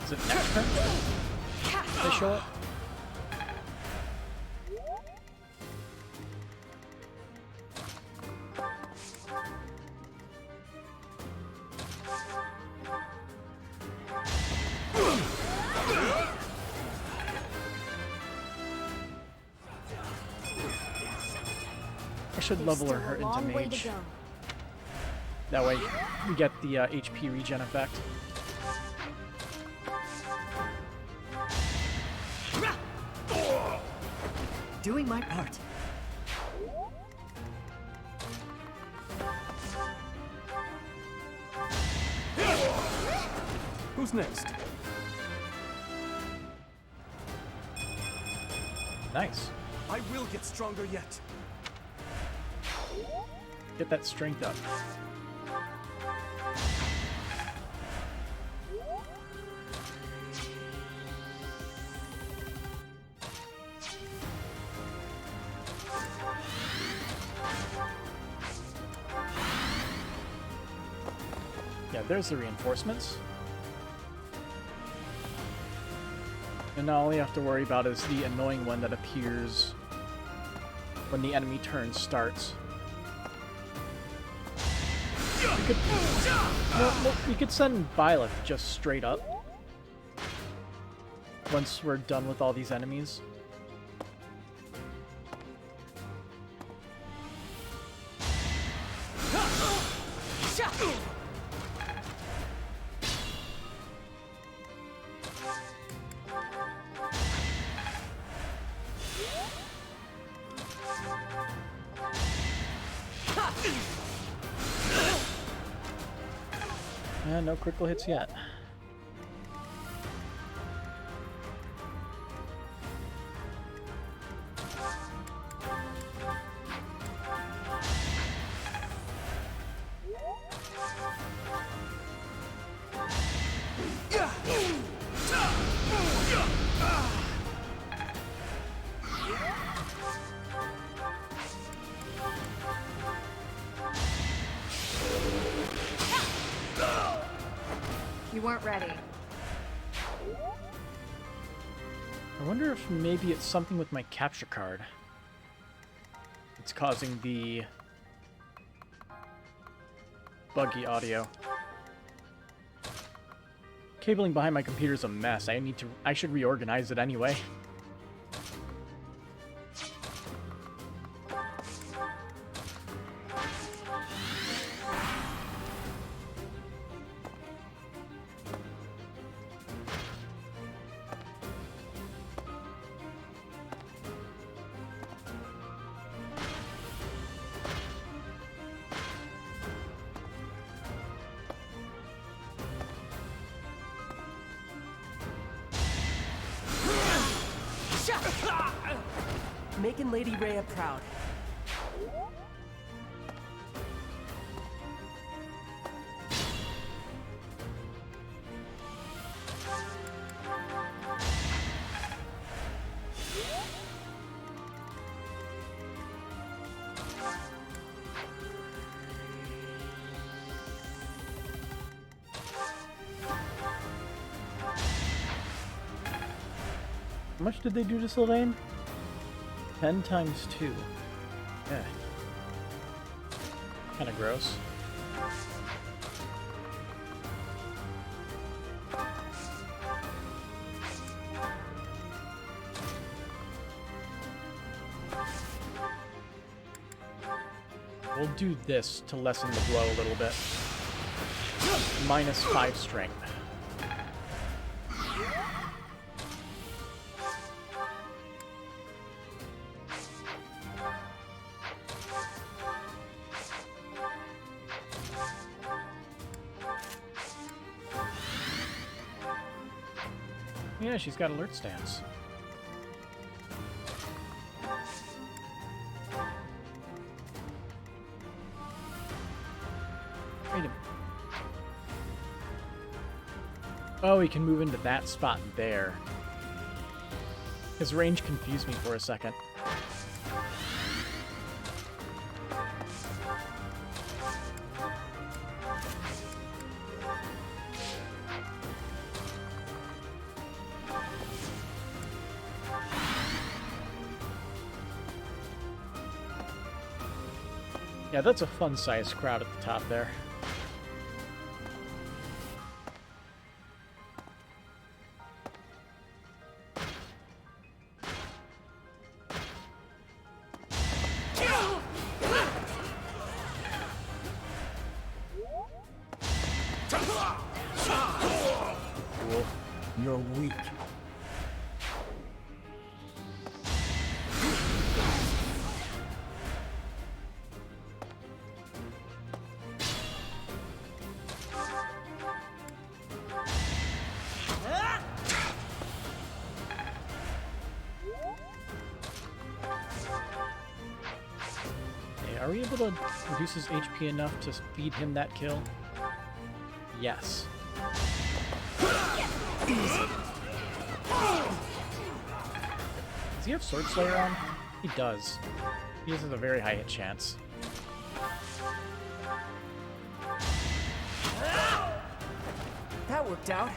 Is it next turn? They show up? I should level her into mage. That way we get the HP regen effect. Doing my part. Who's next? Nice. I will get stronger yet. Get that strength up. Yeah, there's the reinforcements. And now all you have to worry about is the annoying one that appears when the enemy turn starts. You could send Byleth just straight up once we're done with all these enemies. And no critical hits yet. You weren't ready. I wonder if maybe it's something with my capture card. It's causing the buggy audio. Cabling behind my computer is a mess. I should reorganize it anyway. Making Lady Rhea proud. How much did they do to Sylvain? 10 times 2. Yeah. Kinda gross. We'll do this to lessen the blow a little bit. Minus 5 strength. Yeah, she's got alert stance. Wait a minute. Oh, he can move into that spot there. His range confused me for a second. Yeah, that's a fun-sized crowd at the top there. Cool. You're weak. Are we able to reduce his HP enough to feed him that kill? Yes. Easy. Does he have Sword Slayer on? He does. He has a very high hit chance. That worked out.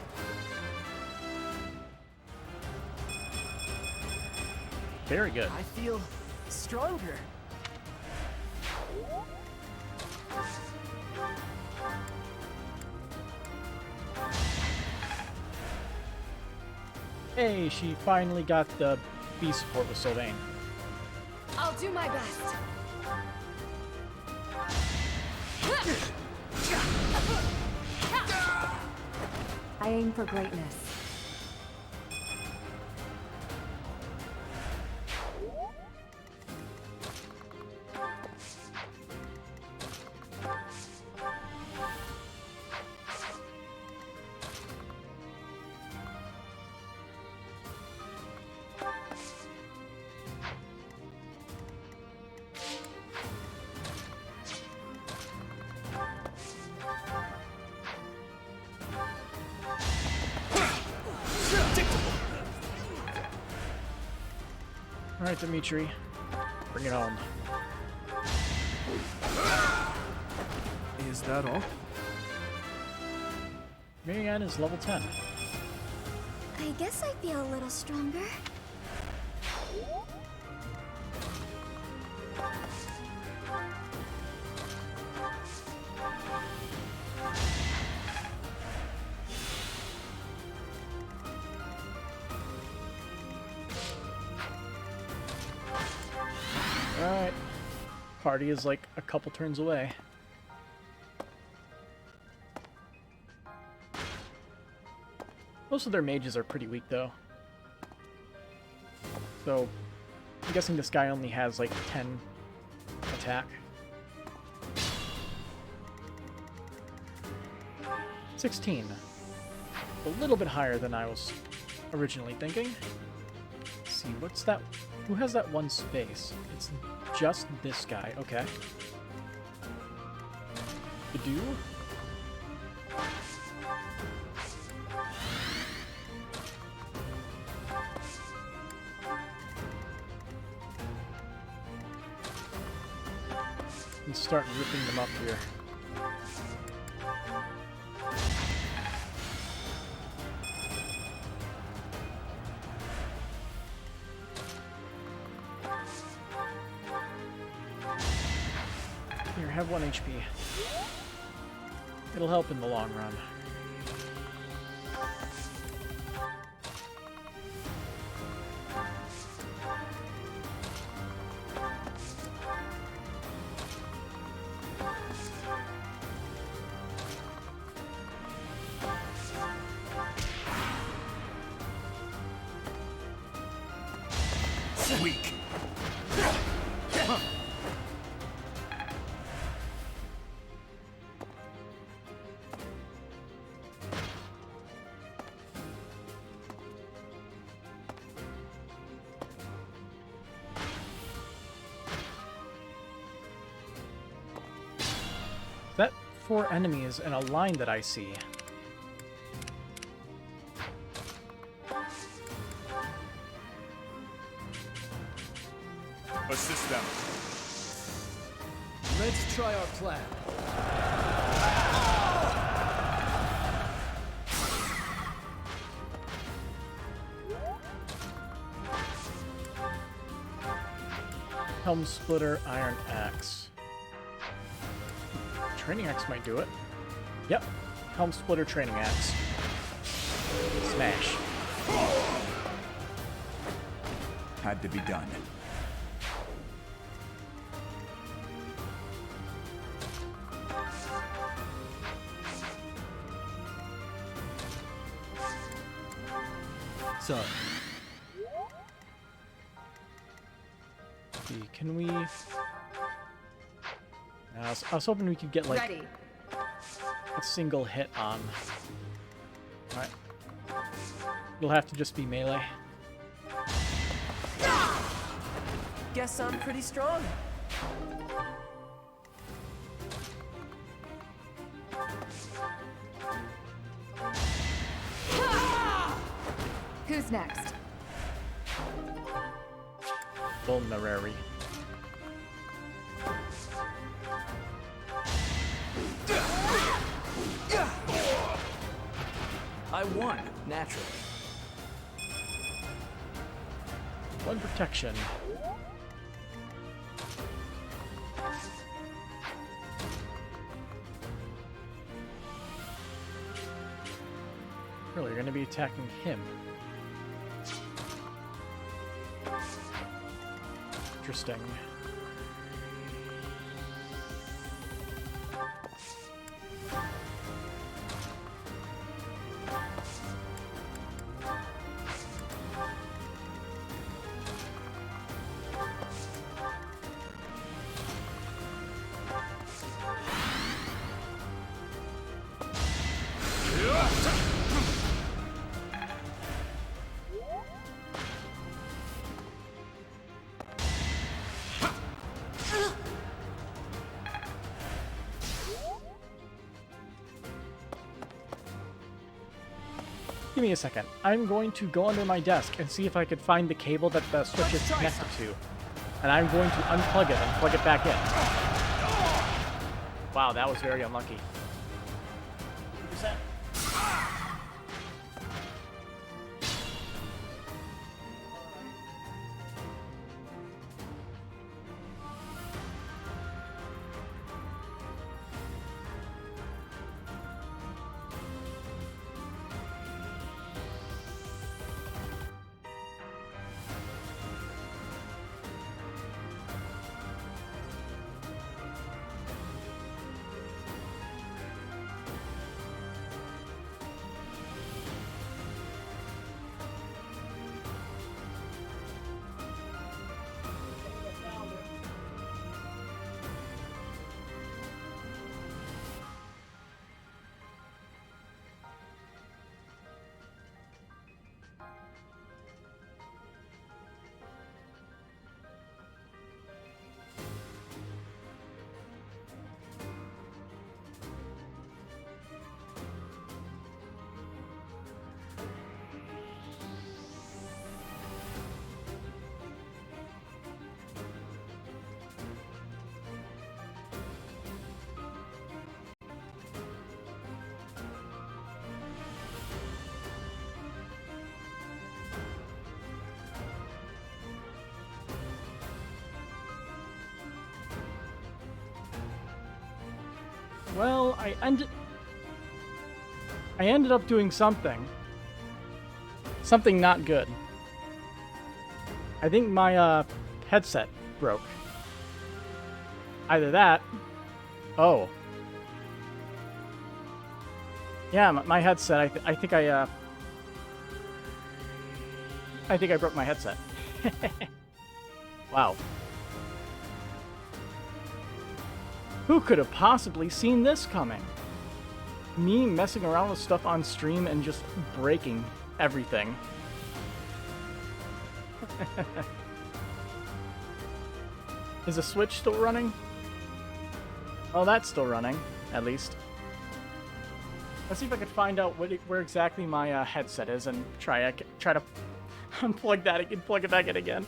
Very good. I feel stronger. Hey, she finally got the B support with Sylvain. I'll do my best. I aim for greatness. Alright, Dimitri. Bring it home. Is that all? Marianne is level 10. I guess I feel a little stronger. party is like a couple turns away. Most of their mages are pretty weak, though. So, I'm guessing this guy only has like 10 attack. 16. A little bit higher than I was originally thinking. Let's see, what's that? Who has that one space? It's just this guy. Okay. Do. And start ripping them up here. Here, have 1 HP. It'll help in the long run. Weak. That 4 enemies in a line that I see. Assist them. Let's try our plan. Helm Splitter, Iron Axe. Training Axe might do it. Yep. Helm Splitter, Training Axe. Smash. Had to be done. So, see, can we... I was hoping we could get like Ready. a single hit on. Alright. It'll have to just be melee. Guess I'm pretty strong. Who's next? Vulnerary. I won, naturally. 1 protection. Really, you're going to be attacking him. Interesting. Give me a second. I'm going to go under my desk and see if I could find the cable that the switch is connected to. And I'm going to unplug it and plug it back in. Wow, that was very unlucky. Well, I ended up doing something. Something not good. I think my headset broke. Either that. Oh. Yeah, my headset. I think I broke my headset. Wow. Who could have possibly seen this coming? Me messing around with stuff on stream and just breaking everything. Is the Switch still running? Oh, that's still running, at least. Let's see if I can find out where exactly my headset is and try to unplug that and plug it back in again.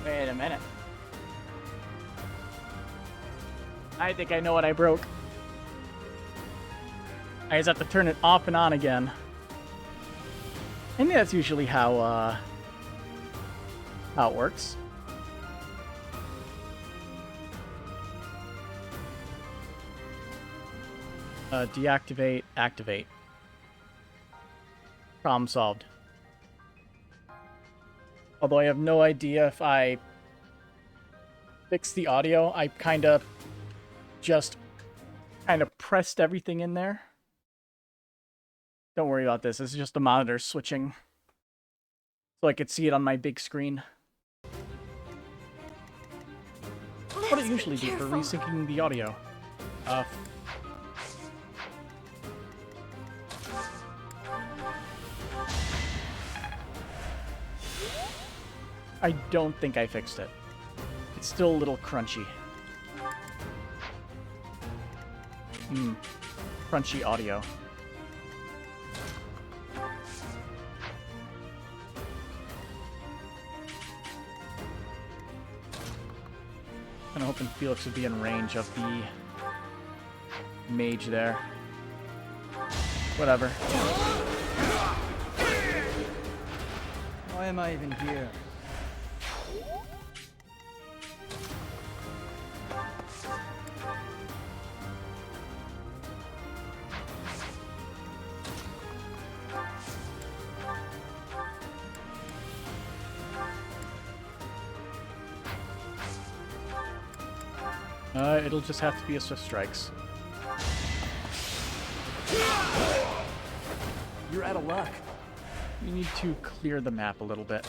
Wait a minute. I think I know what I broke. I just have to turn it off and on again. I think that's usually how it works. Deactivate, activate. Problem solved. Although I have no idea if I fix the audio, I kind of pressed everything in there. Don't worry about this. This is just the monitor switching so I could see it on my big screen. What do I usually do for resyncing the audio? I don't think I fixed it. It's still a little crunchy. Crunchy audio. Kinda hoping Felix would be in range of the mage there. Whatever. Why am I even here? It'll just have to be a Swift Strikes. You're out of luck. We need to clear the map a little bit.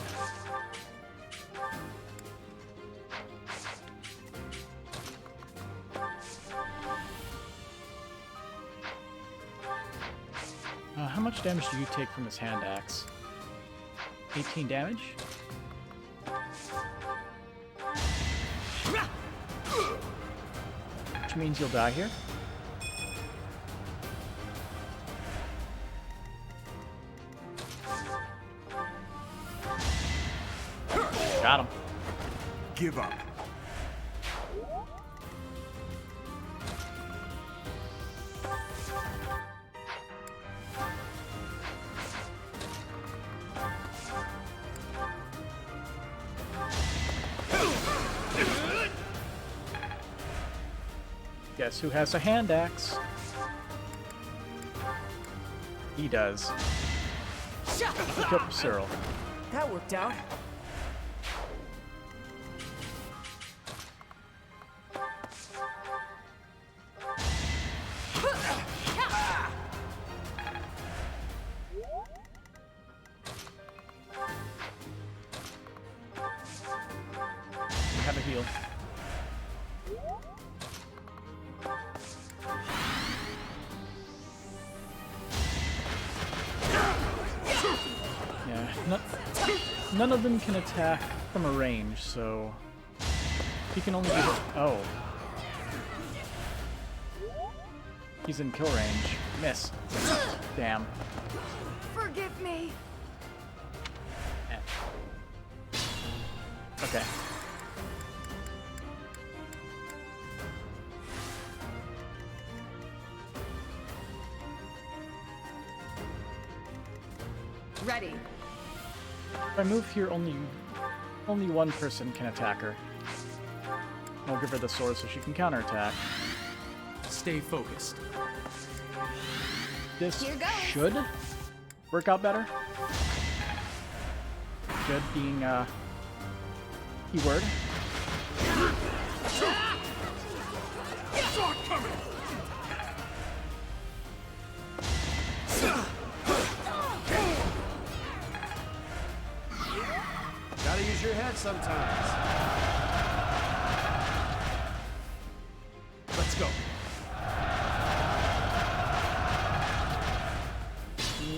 How much damage do you take from his hand axe? 18 damage? Which means you'll die here. Got him. Give up. Guess who has a hand axe? He does. Look up Cyril. That worked out. We have a heal. Yeah, none of them can attack from a range, so he can only do it. Oh. He's in kill range. Miss. Damn. Forgive me. Okay. Ready. If I move here, only one person can attack her. I'll give her the sword so she can counterattack. Stay focused. This should work out better. Should being keyword. Gotta use your head sometimes. Let's go.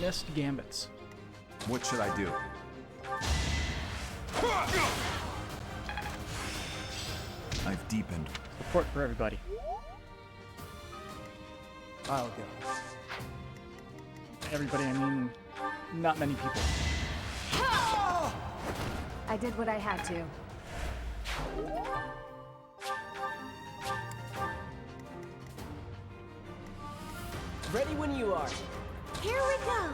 Missed gambits. What should I do? I've deepened. Support for everybody. I'll go. Everybody, I mean, not many people. I did what I had to. Ready when you are. Here we go.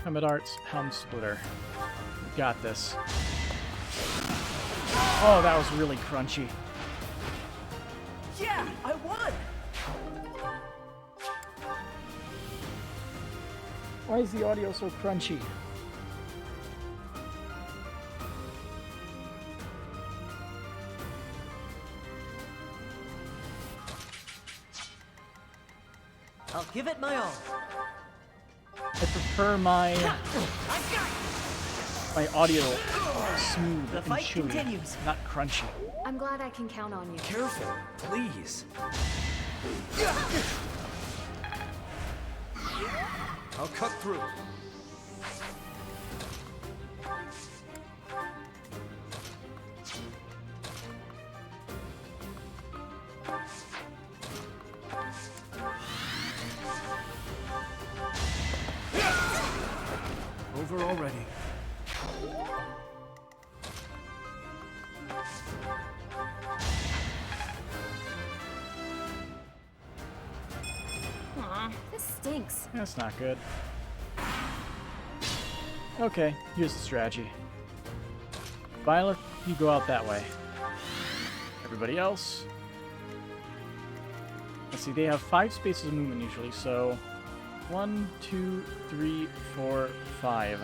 Helmet Arts, Helm Splitter. We got this. Oh, that was really crunchy. Yeah, I won! Why is the audio so crunchy? I'll give it my all. I prefer my audio smooth and fight chewy, continues. not crunchy. I'm glad I can count on you. Careful, please. I'll cut through. Over already. Aw, this stinks. That's not good. Okay, here's the strategy. Violet, you go out that way. Everybody else. Let's see, they have 5 spaces of movement usually, so 1, 2, 3, 4, 5.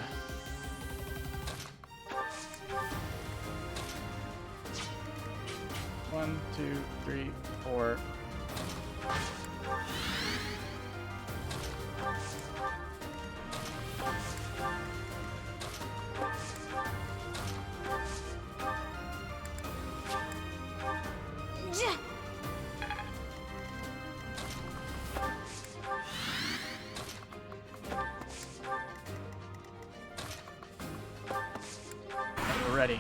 One, 2, 3, 4. We're ready.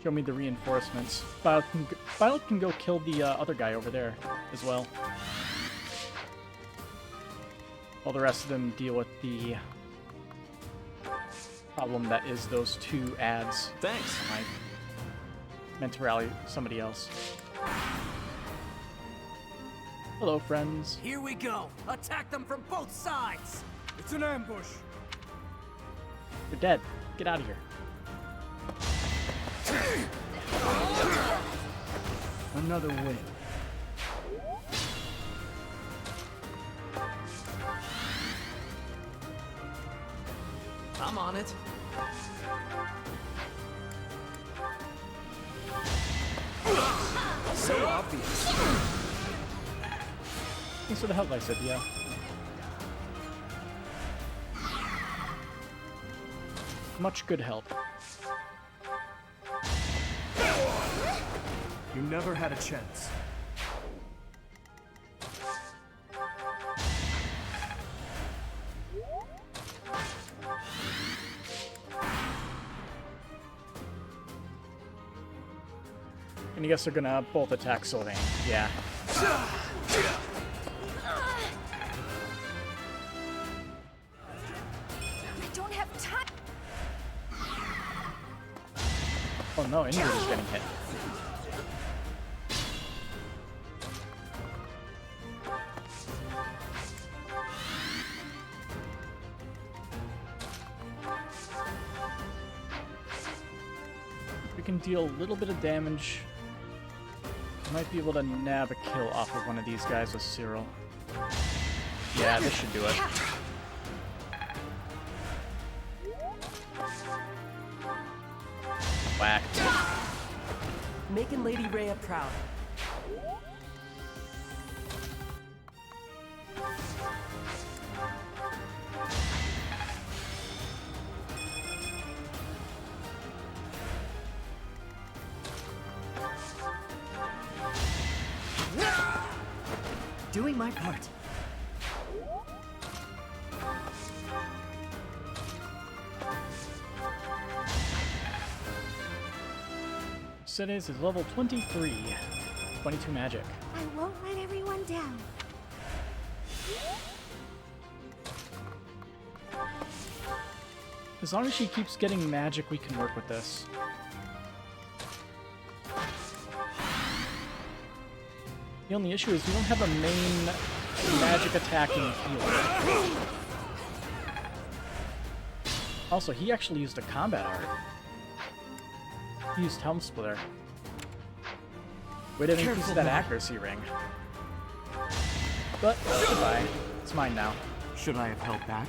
Show me the reinforcements. Violet can go kill the other guy over there as well. While the rest of them deal with the problem that is those 2 ads. Thanks. I meant to rally somebody else. Hello, friends. Here we go. Attack them from both sides. It's an ambush. You're dead. Get out of here. Another win. I'm on it. So obvious. Thanks for the help, I said, yeah. Much good help. You never had a chance. And I guess they're gonna both attack Sylvain. Yeah. I don't have time. Oh no, Ingrid is getting hit. We can deal a little bit of damage. Might be able to nab a kill off of one of these guys with Cyril. Yeah, this should do it. Whack. Making Lady Rhea proud. Doing my part. Sardis is level 23. 22 magic. I won't let everyone down. As long as she keeps getting magic, we can work with this. The only issue is we don't have a main magic attacking healer. Also, he actually used a combat art. He used Helm Splitter. Way to increase that accuracy ring. But, goodbye. It's mine now. Should I have held back?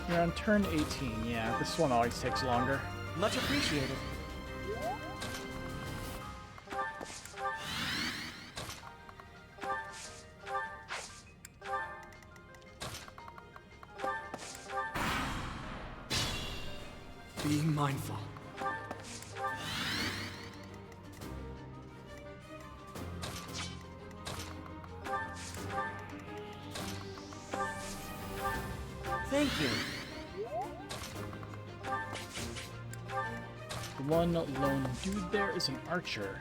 You're on turn 18, yeah. This one always takes longer. Much appreciated. Being mindful. Thank you. The one lone dude there is an archer.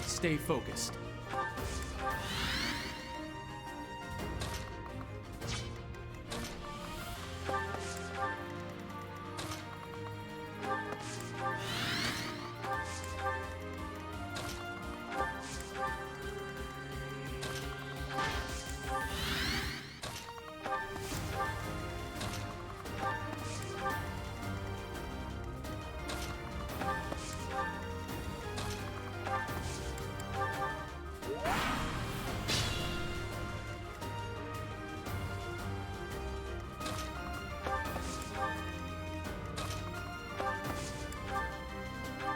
Stay focused.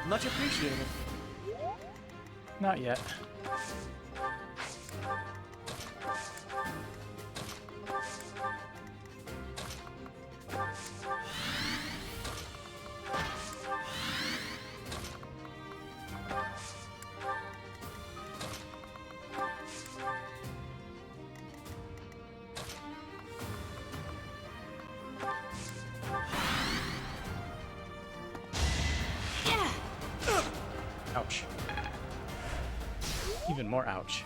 Much appreciated. Not yet. Ouch. Even more ouch.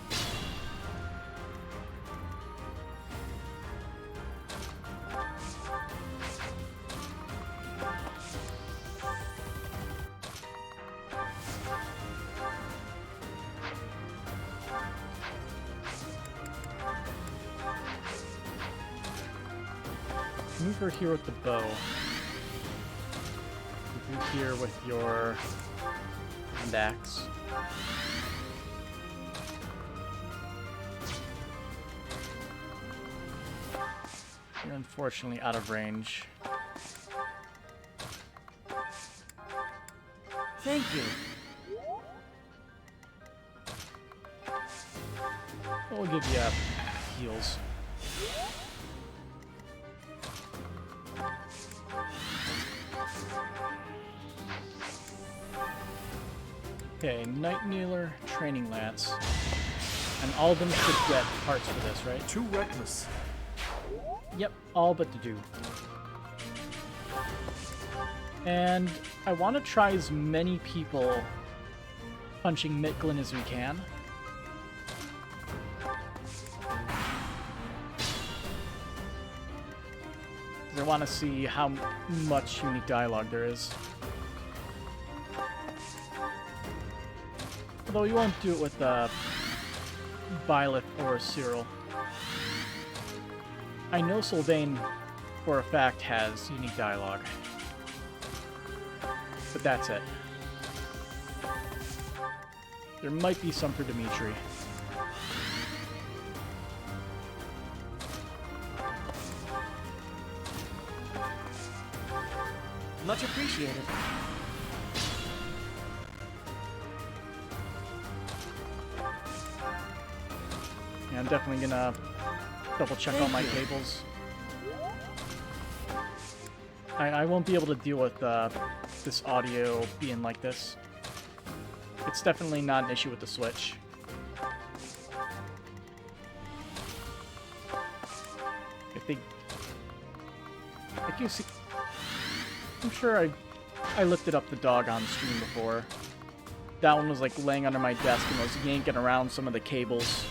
Move her here with the bow. Move you here with your hand axe. You're unfortunately out of range. Thank you. We'll give you heals. Okay, Night Kneeler, Training Lance. And all of them should get parts for this, right? Too reckless. Yep, all but the do. And I want to try as many people punching Miklin as we can. I want to see how much unique dialogue there is. Although you won't do it with Byleth or Cyril. I know Sylvain, for a fact, has unique dialogue. But that's it. There might be some for Dimitri. Much appreciated. Yeah, I'm definitely gonna double check all my cables. I won't be able to deal with this audio being like this. It's definitely not an issue with the Switch. I think you see. I'm sure I lifted up the dog on stream before. That one was like laying under my desk and was yanking around some of the cables.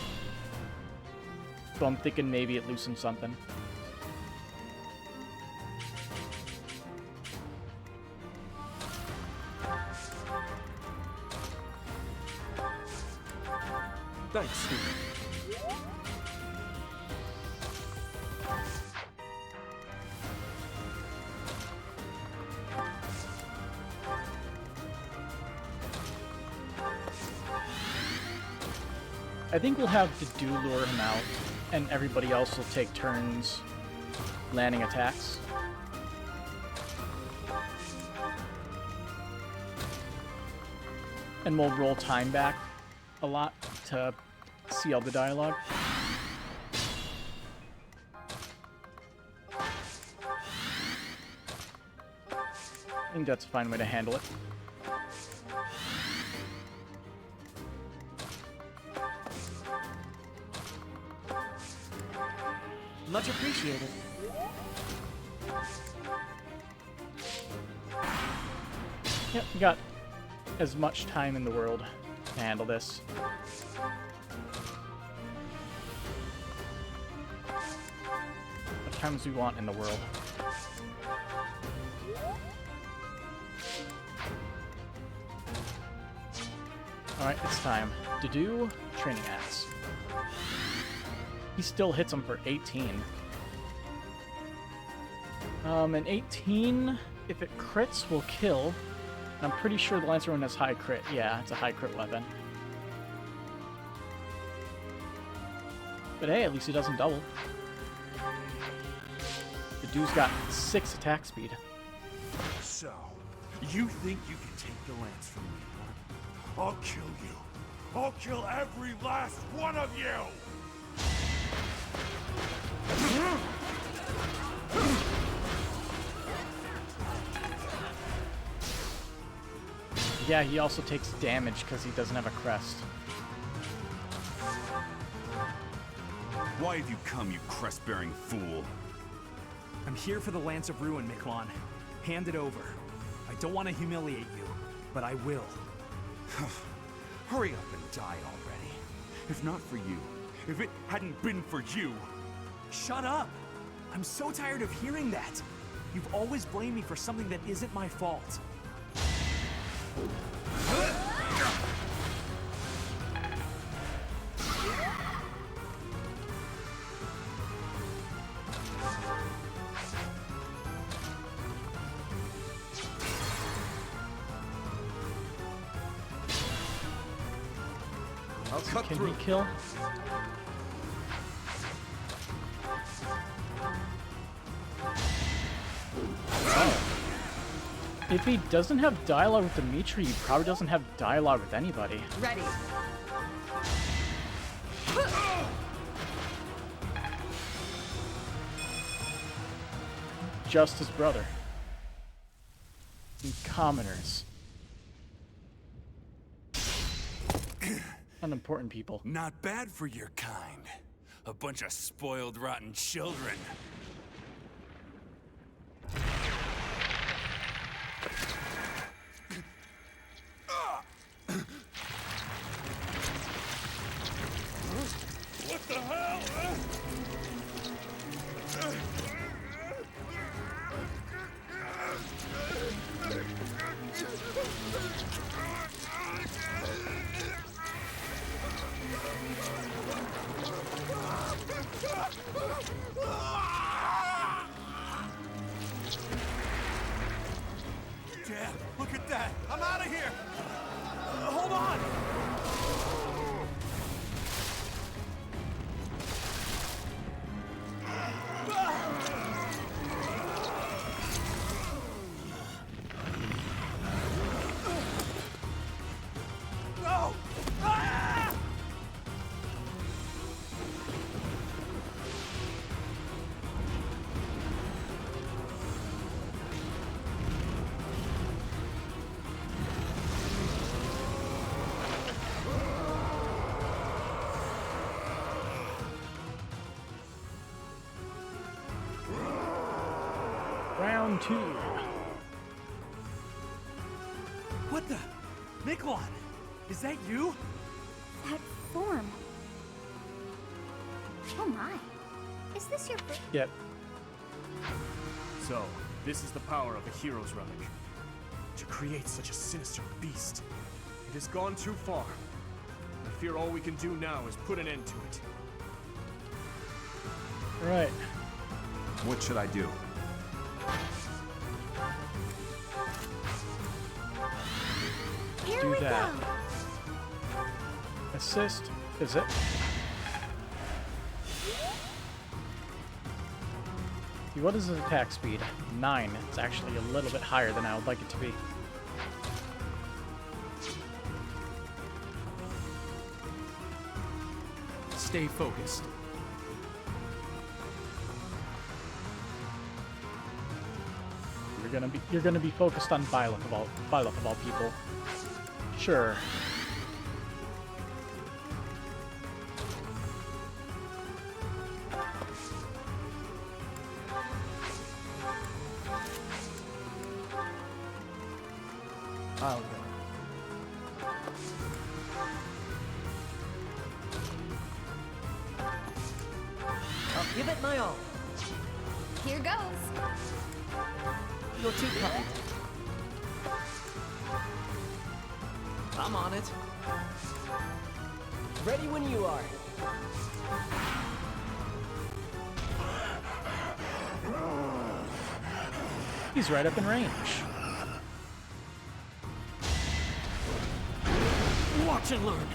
So I'm thinking maybe it loosened something. Thanks. I think we'll have to lure him out, and everybody else will take turns landing attacks. And we'll roll time back a lot to see all the dialogue. I think that's a fine way to handle it. Much appreciated. Yep, we got as much time in the world to handle this. Much time as we want in the world. Alright, it's time to do Training Axe. He still hits him for 18. And 18, if it crits, will kill. I'm pretty sure the Lancer one has high crit. Yeah, it's a high crit weapon. But hey, at least he doesn't double. The dude's got 6 attack speed. So, you think you can take the lance from me, huh? I'll kill you. I'll kill every last one of you! Yeah, he also takes damage because he doesn't have a crest. Why have you come, you crest-bearing fool? I'm here for the Lance of Ruin, Miklon. Hand it over. I don't want to humiliate you, but I will. Hurry up and die already. If not for you, if it hadn't been for you... Shut up! I'm so tired of hearing that. You've always blamed me for something that isn't my fault. I'll cut Can through. he kill? If he doesn't have dialogue with Dimitri, he probably doesn't have dialogue with anybody. Ready. Just his brother. And commoners. Unimportant people. Not bad for your kind. A bunch of spoiled, rotten children. What the hell? Dad, look at that! I'm out of here! Hold on! No! Ah! Round 2. What the? Miquelon! Is that you? That form. Oh my. Is this your birth? Yep. So, this is the power of a hero's relic. To create such a sinister beast. It has gone too far. I fear all we can do now is put an end to it. Right. What should I do? Here Do we that. go. Assist. Is it? See, what is his attack speed? 9. It's actually a little bit higher than I would like it to be. Stay focused. You're gonna be focused on Byleth of all people. Sure. I'll go. I'll give it my all. Here goes. You're too kind. I'm on it. Ready when you are. He's right up in range. Watch and learn.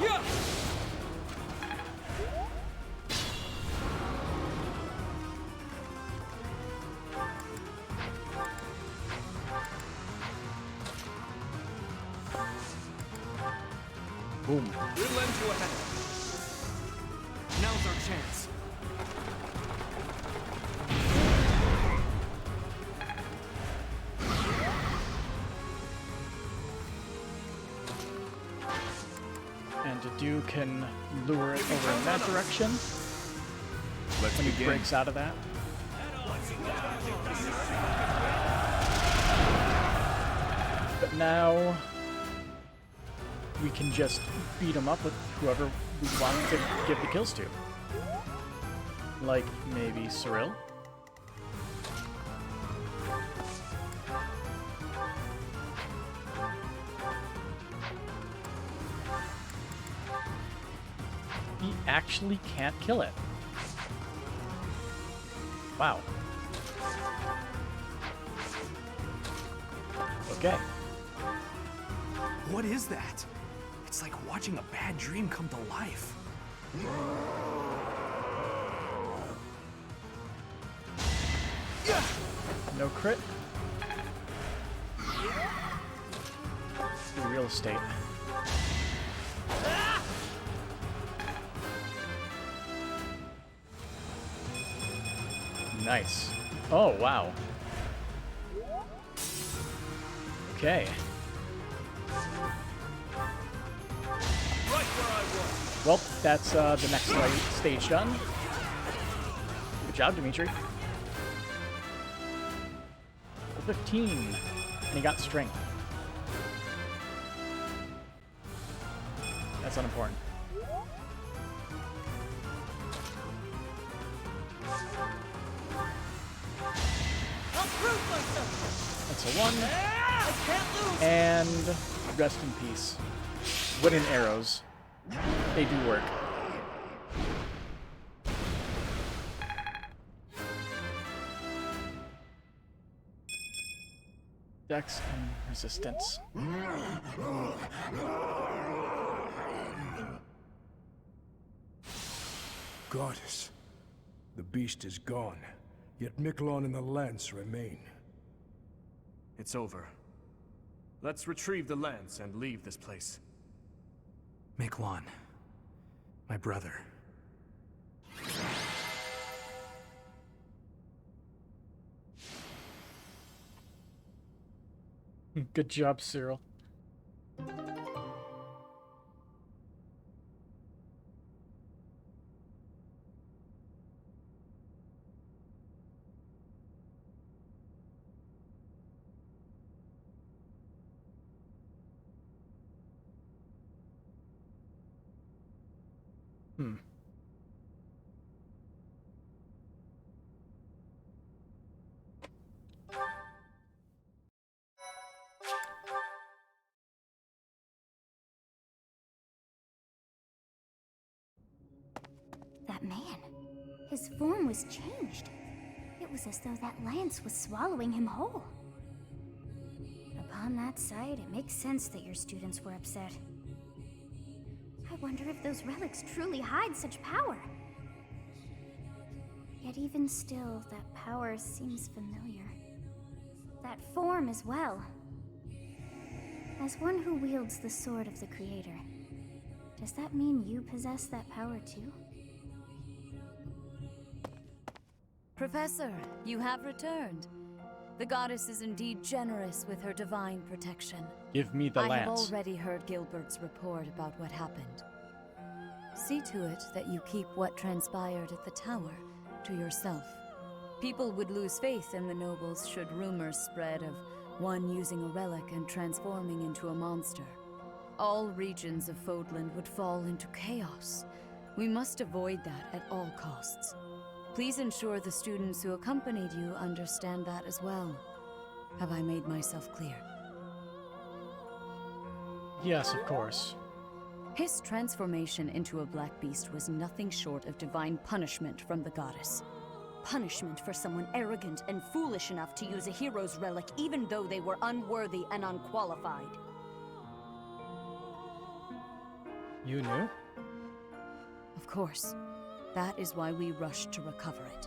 Yeah. Boom. We'll lend you a hand. Now's our chance. And Dedu can lure it over in that direction. Let's when he begin. breaks out of that. But now we can just beat him up with whoever we want to give the kills to. Like maybe Cyril. He actually can't kill it. Wow. Okay. What is that? It's like watching a bad dream come to life. Yeah. No crit. Do real estate. Nice. Oh, wow. Okay. Well, that's the next stage done. Good job, Dimitri. 15. And he got strength. That's unimportant. That's a 1. And rest in peace. Wooden arrows. They do work. Dex and resistance. Goddess, the beast is gone, yet Miquelon and the lance remain. It's over. Let's retrieve the lance and leave this place. Miquelon, my brother. Good job, Cyril. That man, his form was changed. It was as though that lance was swallowing him whole. Upon that sight, it makes sense that your students were upset. I wonder if those relics truly hide such power. Yet even still, that power seems familiar. That form as well. As one who wields the sword of the Creator, does that mean you possess that power too? Professor, you have returned. The goddess is indeed generous with her divine protection. Give me the I have lance. already heard Gilbert's report about what happened. See to it that you keep what transpired at the tower to yourself. People would lose faith in the nobles should rumors spread of one using a relic and transforming into a monster. All regions of Fodland would fall into chaos. We must avoid that at all costs. Please ensure the students who accompanied you understand that as well. Have I made myself clear? Yes, of course. His transformation into a black beast was nothing short of divine punishment from the goddess. Punishment for someone arrogant and foolish enough to use a hero's relic even though they were unworthy and unqualified. You knew? Of course. That is why we rushed to recover it.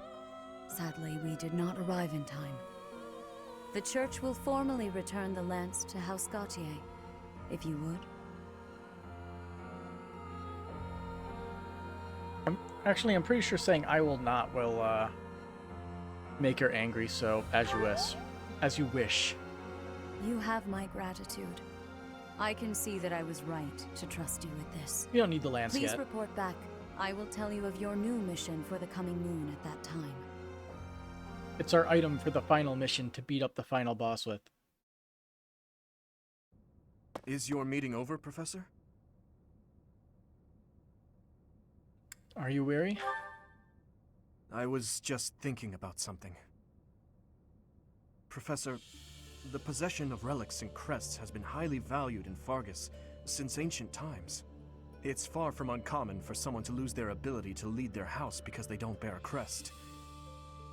Sadly, we did not arrive in time. The church will formally return the lance to House Gautier, if you would. I'm pretty sure saying I will not will make her angry, so as you wish. You have my gratitude. I can see that I was right to trust you with this. You don't need the lance Please yet. report back. I will tell you of your new mission for the coming moon at that time. It's our item for the final mission to beat up the final boss with. Is your meeting over, Professor? Are you weary? I was just thinking about something. Professor, the possession of relics and crests has been highly valued in Fargus since ancient times. It's far from uncommon for someone to lose their ability to lead their house because they don't bear a crest.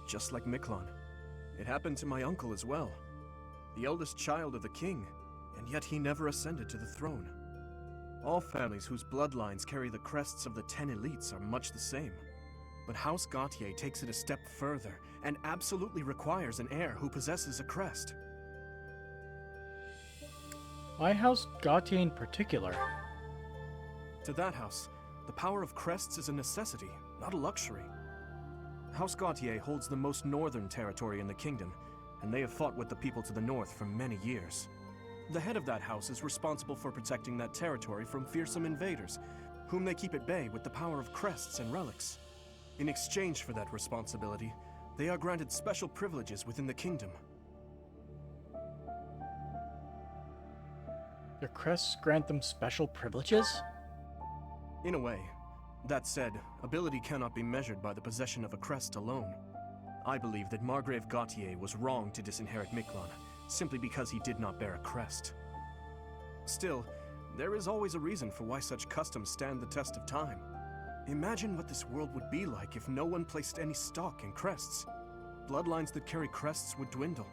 Just like Miquelon. It happened to my uncle as well. The eldest child of the king, and yet he never ascended to the throne. All families whose bloodlines carry the crests of the 10 elites are much the same. But House Gautier takes it a step further and absolutely requires an heir who possesses a crest. Why House Gautier in particular? To that house, the power of crests is a necessity, not a luxury. House Gautier holds the most northern territory in the kingdom, and they have fought with the people to the north for many years. The head of that house is responsible for protecting that territory from fearsome invaders, whom they keep at bay with the power of crests and relics. In exchange for that responsibility, they are granted special privileges within the kingdom. Their crests grant them special privileges? In a way. That said, ability cannot be measured by the possession of a crest alone. I believe that Margrave Gautier was wrong to disinherit Miquelon, simply because he did not bear a crest. Still, there is always a reason for why such customs stand the test of time. Imagine what this world would be like if no one placed any stock in crests. Bloodlines that carry crests would dwindle.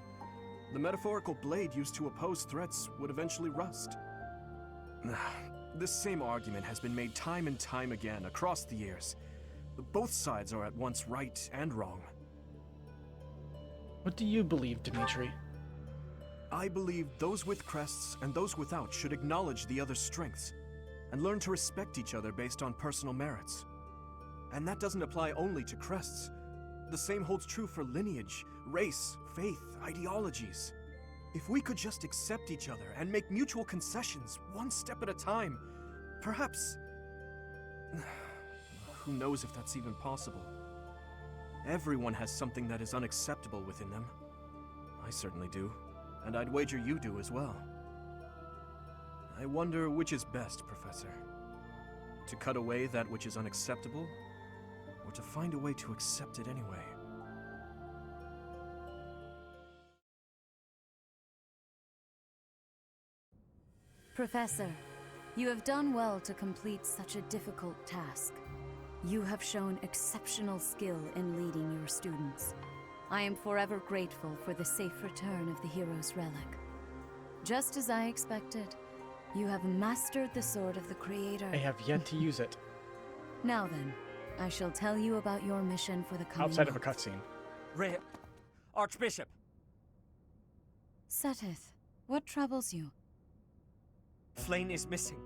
The metaphorical blade used to oppose threats would eventually rust. This same argument has been made time and time again across the years. Both sides are at once right and wrong. What do you believe, Dimitri? I believe those with crests and those without should acknowledge the other's strengths and learn to respect each other based on personal merits. And that doesn't apply only to crests. The same holds true for lineage, race, faith, ideologies. If we could just accept each other and make mutual concessions, one step at a time, perhaps... Who knows if that's even possible? Everyone has something that is unacceptable within them. I certainly do, and I'd wager you do as well. I wonder which is best, Professor. To cut away that which is unacceptable, or to find a way to accept it anyway? Professor, you have done well to complete such a difficult task. You have shown exceptional skill in leading your students. I am forever grateful for the safe return of the hero's relic. Just as I expected, you have mastered the Sword of the Creator. I have yet to use it. Now then, I shall tell you about your mission for the coming Outside of a month. cutscene. Archbishop! Seteth, what troubles you? Flayn is missing.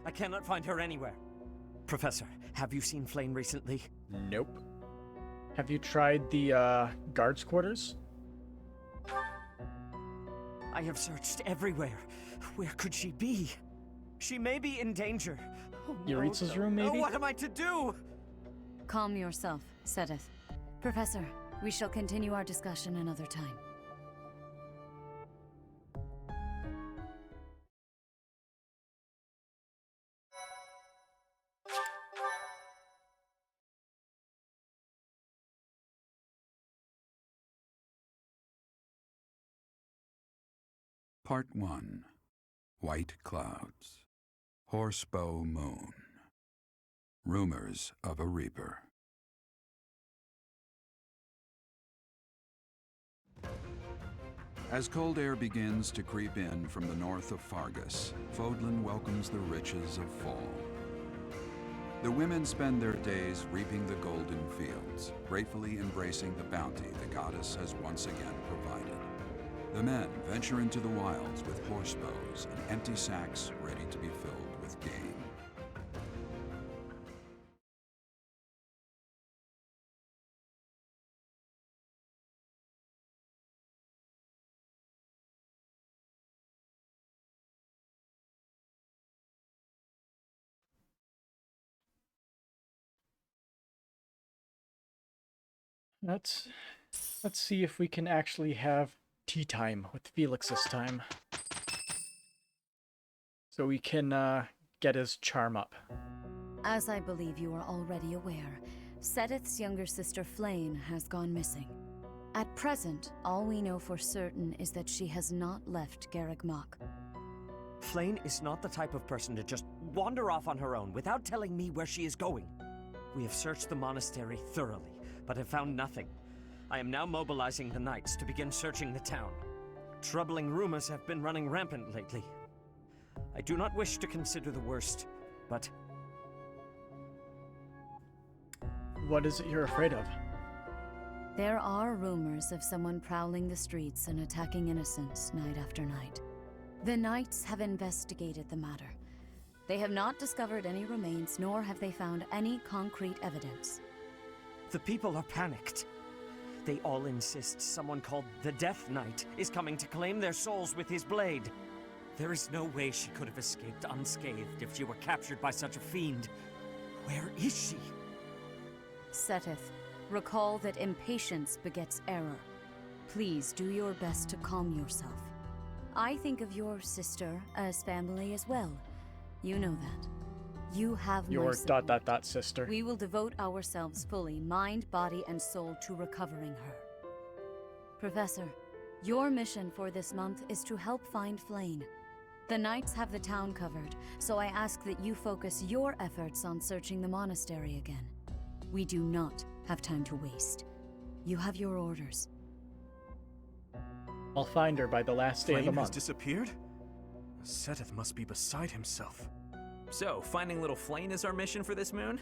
I cannot find her anywhere. Professor, have you seen Flayn recently? Nope. Have you tried the guards' quarters? I have searched everywhere. Where could she be? She may be in danger. Oh, Yuritsa's room, maybe? What am I to do? Calm yourself, Seteth. Professor, we shall continue our discussion another time. Part 1. White Clouds. Horsebow Moon. Rumors of a Reaper. As cold air begins to creep in from the north of Fargus, Fodlan welcomes the riches of fall. The women spend their days reaping the golden fields, gratefully embracing the bounty the goddess has once again provided. The men venture into the wilds with horse bows and empty sacks ready to be filled with game. Let's see if we can actually have tea time with Felix this time. So we can get his charm up. As I believe you are already aware, Seteth's younger sister Flayn has gone missing. At present, all we know for certain is that she has not left Garreg Mach. Flayn is not the type of person to just wander off on her own without telling me where she is going. We have searched the monastery thoroughly, but have found nothing. I am now mobilizing the knights to begin searching the town. Troubling rumors have been running rampant lately. I do not wish to consider the worst, but... What is it you're afraid of? There are rumors of someone prowling the streets and attacking innocents night after night. The Knights have investigated the matter. They have not discovered any remains, nor have they found any concrete evidence. The people are panicked. They all insist someone called the Death Knight is coming to claim their souls with his blade. There is no way she could have escaped unscathed if she were captured by such a fiend. Where is she? Seteth, recall that impatience begets error. Please do your best to calm yourself. I think of your sister as family as well. You know that. You have my Your support. sister. We will devote ourselves fully, mind, body, and soul to recovering her. Professor, your mission for this month is to help find Flayn. The Knights have the town covered, so I ask that you focus your efforts on searching the monastery again. We do not have time to waste. You have your orders. I'll find her by the last day of the Flayn has month. disappeared? Seteth must be beside himself. So, finding little Flayn is our mission for this moon?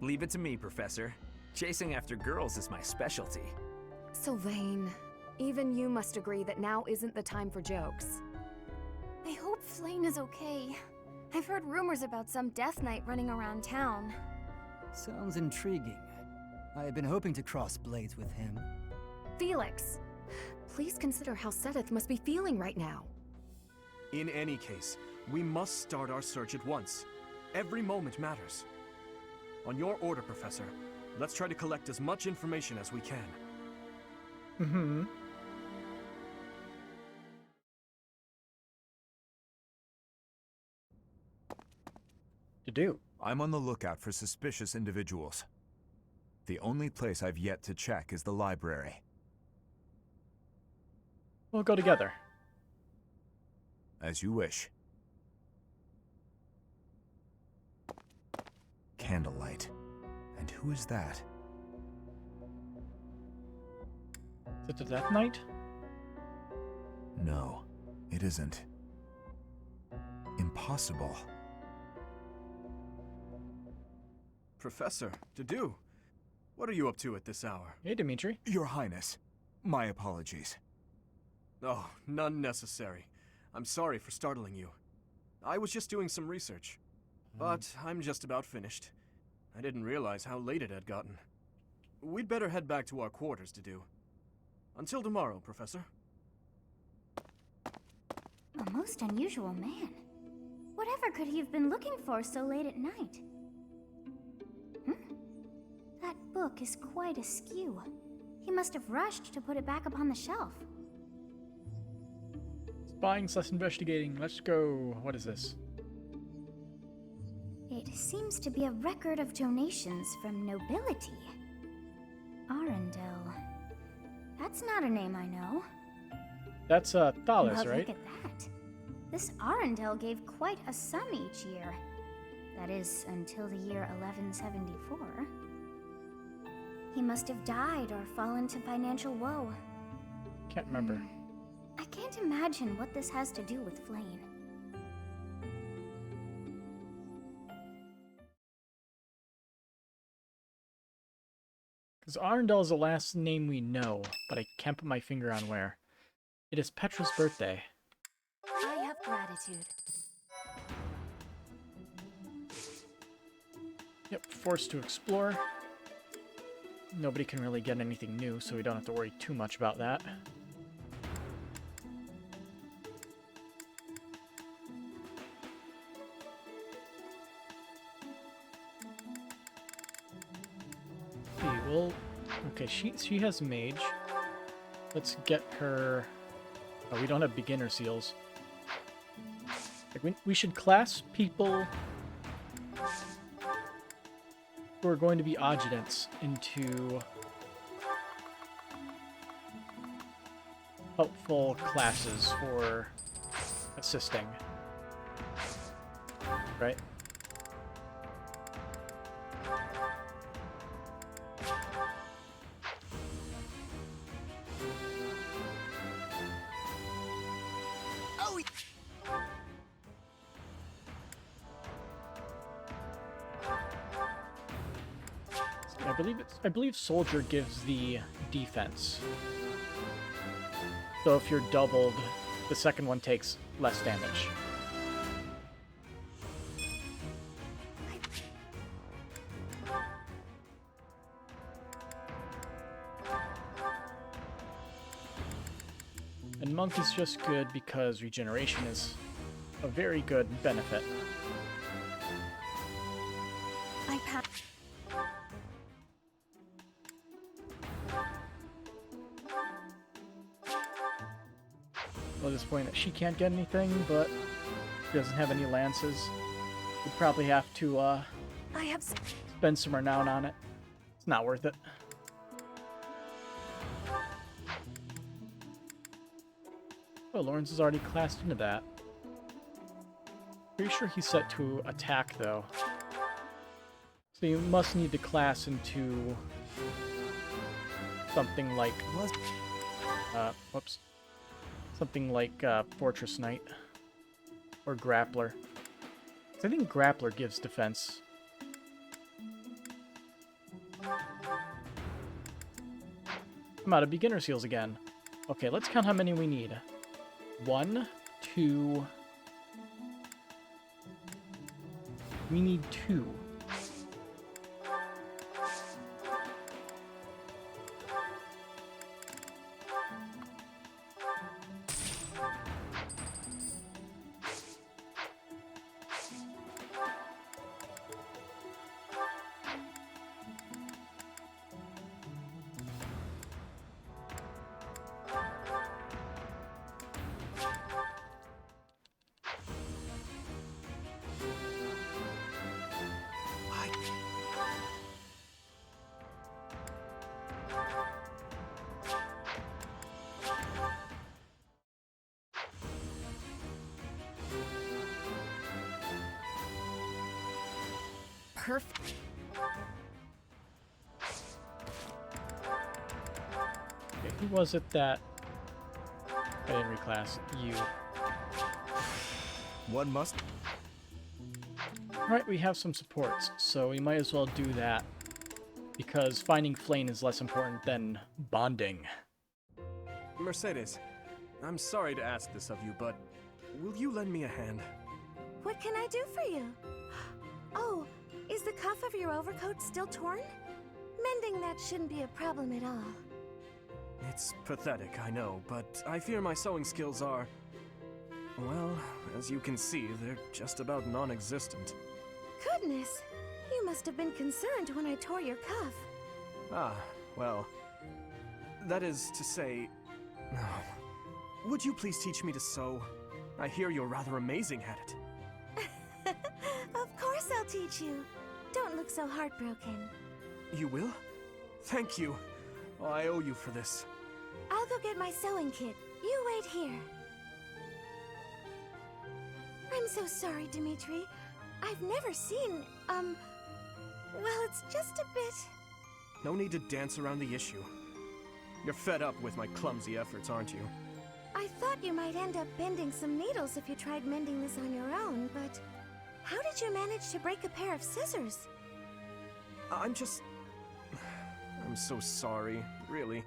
Leave it to me, Professor. Chasing after girls is my specialty. Sylvain, even you must agree that now isn't the time for jokes. I hope Flayn is okay. I've heard rumors about some Death Knight running around town. Sounds intriguing. I had been hoping to cross blades with him. Felix, please consider how Seteth must be feeling right now. In any case, we must start our search at once. Every moment matters. On your order, Professor, let's try to collect as much information as we can. Mm-hmm. To do. I'm on the lookout for suspicious individuals. The only place I've yet to check is the library. We'll go together. As you wish. Candlelight. And who is that? Is it the Death Knight? No, it isn't. Impossible. Professor, to do. What are you up to at this hour? Hey, Dimitri. Your Highness, my apologies. Oh, none necessary. I'm sorry for startling you. I was just doing some research. But I'm just about finished. I didn't realize how late it had gotten. We'd better head back to our quarters to do. Until tomorrow, Professor. A most unusual man. Whatever could he have been looking for so late at night? That book is quite askew. He must have rushed to put it back upon the shelf. Spying's less investigating. Let's go. What is this? It seems to be a record of donations from nobility. Arundel. That's not a name I know. That's Thalis, But right? look at that. This Arundel gave quite a sum each year. That is, until the year 1174. He must have died or fallen to financial woe. Can't remember. I can't imagine what this has to do with Flayn. Because Arundel is the last name we know, but I can't put my finger on where. It is Petra's birthday. I have gratitude. Yep, forced to explore. Nobody can really get anything new, so we don't have to worry too much about that. Okay, she has mage. Let's get her. Oh, we don't have beginner seals. Like we should class people who are going to be adjutants into helpful classes for assisting. Right? I I believe soldier gives the defense. So if you're doubled, the second one takes less damage. And monk is just good because regeneration is a very good benefit. Well, disappointing that she can't get anything, but she doesn't have any lances. We'd probably have to spend some renown on it. It's not worth it. Oh, Lawrence is already classed into that. Pretty sure he's set to attack, though. So you must need to class into something like... whoops. Something like Fortress Knight. Or Grappler. I think Grappler gives defense. I'm out of beginner seals again. Okay, let's count how many we need. 1, 2... We need 2. Perfect. Okay, who was it that... I didn't reclass. You. One must... Alright, we have some supports, so we might as well do that. Because finding Flame is less important than bonding. Mercedes, I'm sorry to ask this of you, but will you lend me a hand? What can I do for you? Oh, is the cuff of your overcoat still torn? Mending that shouldn't be a problem at all. It's pathetic, I know, but I fear my sewing skills are... Well, as you can see, they're just about non-existent. Goodness, you must have been concerned when I tore your cuff. Ah, well... That is to say... Would you please teach me to sew? I hear you're rather amazing at it. Of course I'll teach you. Don't look so heartbroken. You will? Thank you. Oh, I owe you for this. I'll go get my sewing kit. You wait here. I'm so sorry, Dimitri. I've never seen, well, it's just a bit... No need to dance around the issue. You're fed up with my clumsy efforts, aren't you? I thought you might end up bending some needles if you tried mending this on your own, but... How did you manage to break a pair of scissors? I'm so sorry, really.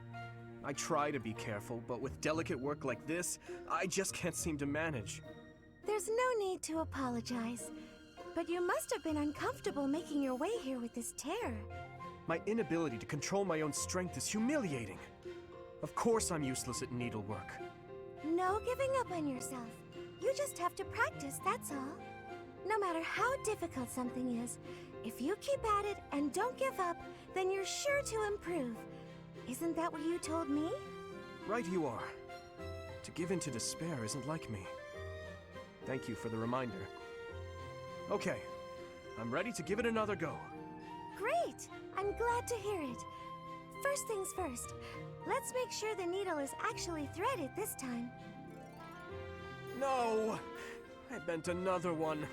I try to be careful, but with delicate work like this, I just can't seem to manage. There's no need to apologize, but you must have been uncomfortable making your way here with this tear. My inability to control my own strength is humiliating. Of course I'm useless at needlework. No giving up on yourself. You just have to practice, that's all. No matter how difficult something is, if you keep at it and don't give up, then you're sure to improve. Isn't that what you told me? Right you are. To give in to despair isn't like me. Thank you for the reminder. Okay, I'm ready to give it another go. Great! I'm glad to hear it. First things first, let's make sure the needle is actually threaded this time. No! I bent another one.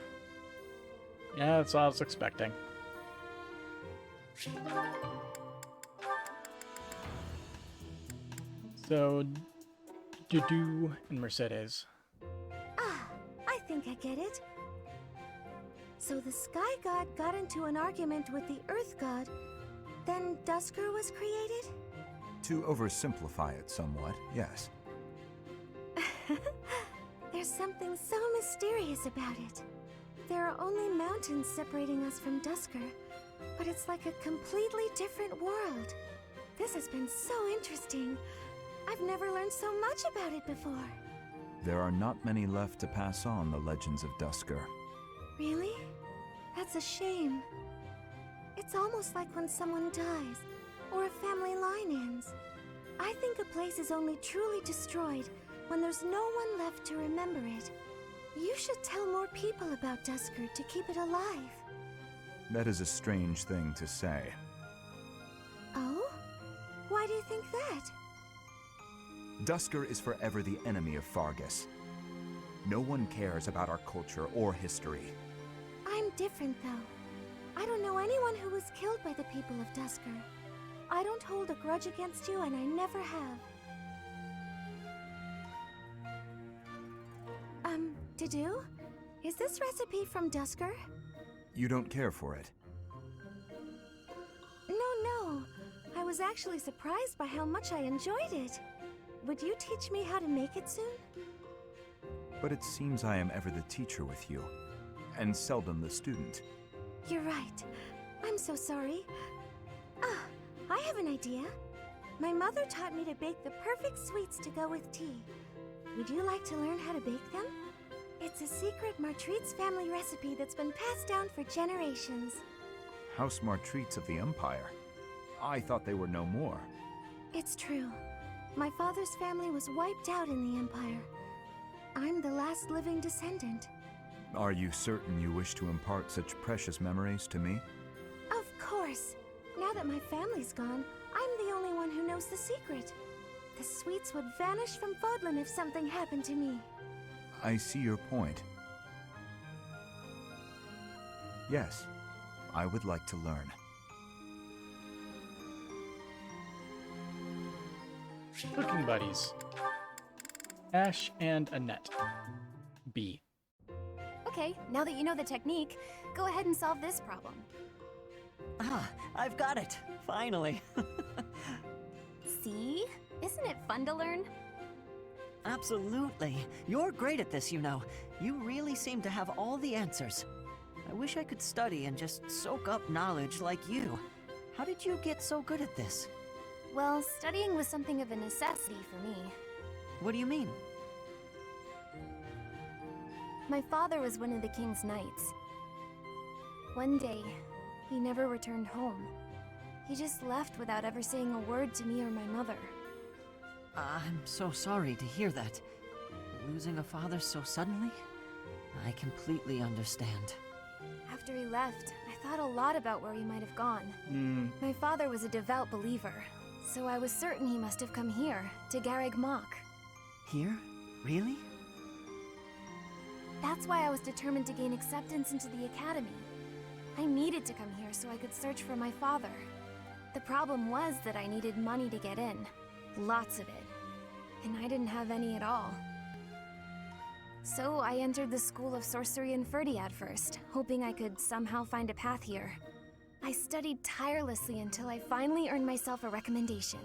Yeah, that's all I was expecting. So, Dudu and Mercedes. Ah, I think I get it. So the Sky God got into an argument with the Earth God, Then Dusker was created? To oversimplify it somewhat, yes. There's something so mysterious about it. There are only mountains separating us from Dusker, but it's like a completely different world. This has been so interesting. I've never learned so much about it before. There are not many left to pass on the legends of Dusker. Really? That's a shame. It's almost like when someone dies, or a family line ends. I think a place is only truly destroyed when there's no one left to remember it. You should tell more people about Dusker to keep it alive. That is a strange thing to say. Oh? Why do you think that? Dusker is forever the enemy of Fargus. No one cares about our culture or history. I'm different, though. I don't know anyone who was killed by the people of Dusker. I don't hold a grudge against you, and I never have. Dedue? Is this recipe from Dusker? You don't care for it? No. I was actually surprised by how much I enjoyed it. Would you teach me how to make it soon? But it seems I am ever the teacher with you, and seldom the student. You're right. I'm so sorry. I have an idea. My mother taught me to bake the perfect sweets to go with tea. Would you like to learn how to bake them? It's a secret Martritz family recipe that's been passed down for generations. House Martritz of the Empire. I thought they were no more. It's true. My father's family was wiped out in the Empire. I'm the last living descendant. Are you certain you wish to impart such precious memories to me? Of course. Now that my family's gone, I'm the only one who knows the secret. The sweets would vanish from Fodlan if something happened to me. I see your point. Yes, I would like to learn. Cooking buddies. Ash and Annette. B. Okay, now that you know the technique, go ahead and solve this problem. I've got it. Finally. See? Isn't it fun to learn? Absolutely. You're great at this, you know. You really seem to have all the answers. I wish I could study and just soak up knowledge like you. How did you get so good at this? Well, studying was something of a necessity for me. What do you mean? My father was one of the king's knights. One day, he never returned home. He just left without ever saying a word to me or my mother. I'm so sorry to hear that. Losing a father so suddenly? I completely understand. After he left, I thought a lot about where he might have gone. My father was a devout believer, so I was certain he must have come here, to Garreg Mach. Here? Really? That's why I was determined to gain acceptance into the academy. I needed to come here so I could search for my father. The problem was that I needed money to get in. Lots of it. And I didn't have any at all. So I entered the School of Sorcery in Ferdiad first, hoping I could somehow find a path here. I studied tirelessly until I finally earned myself a recommendation.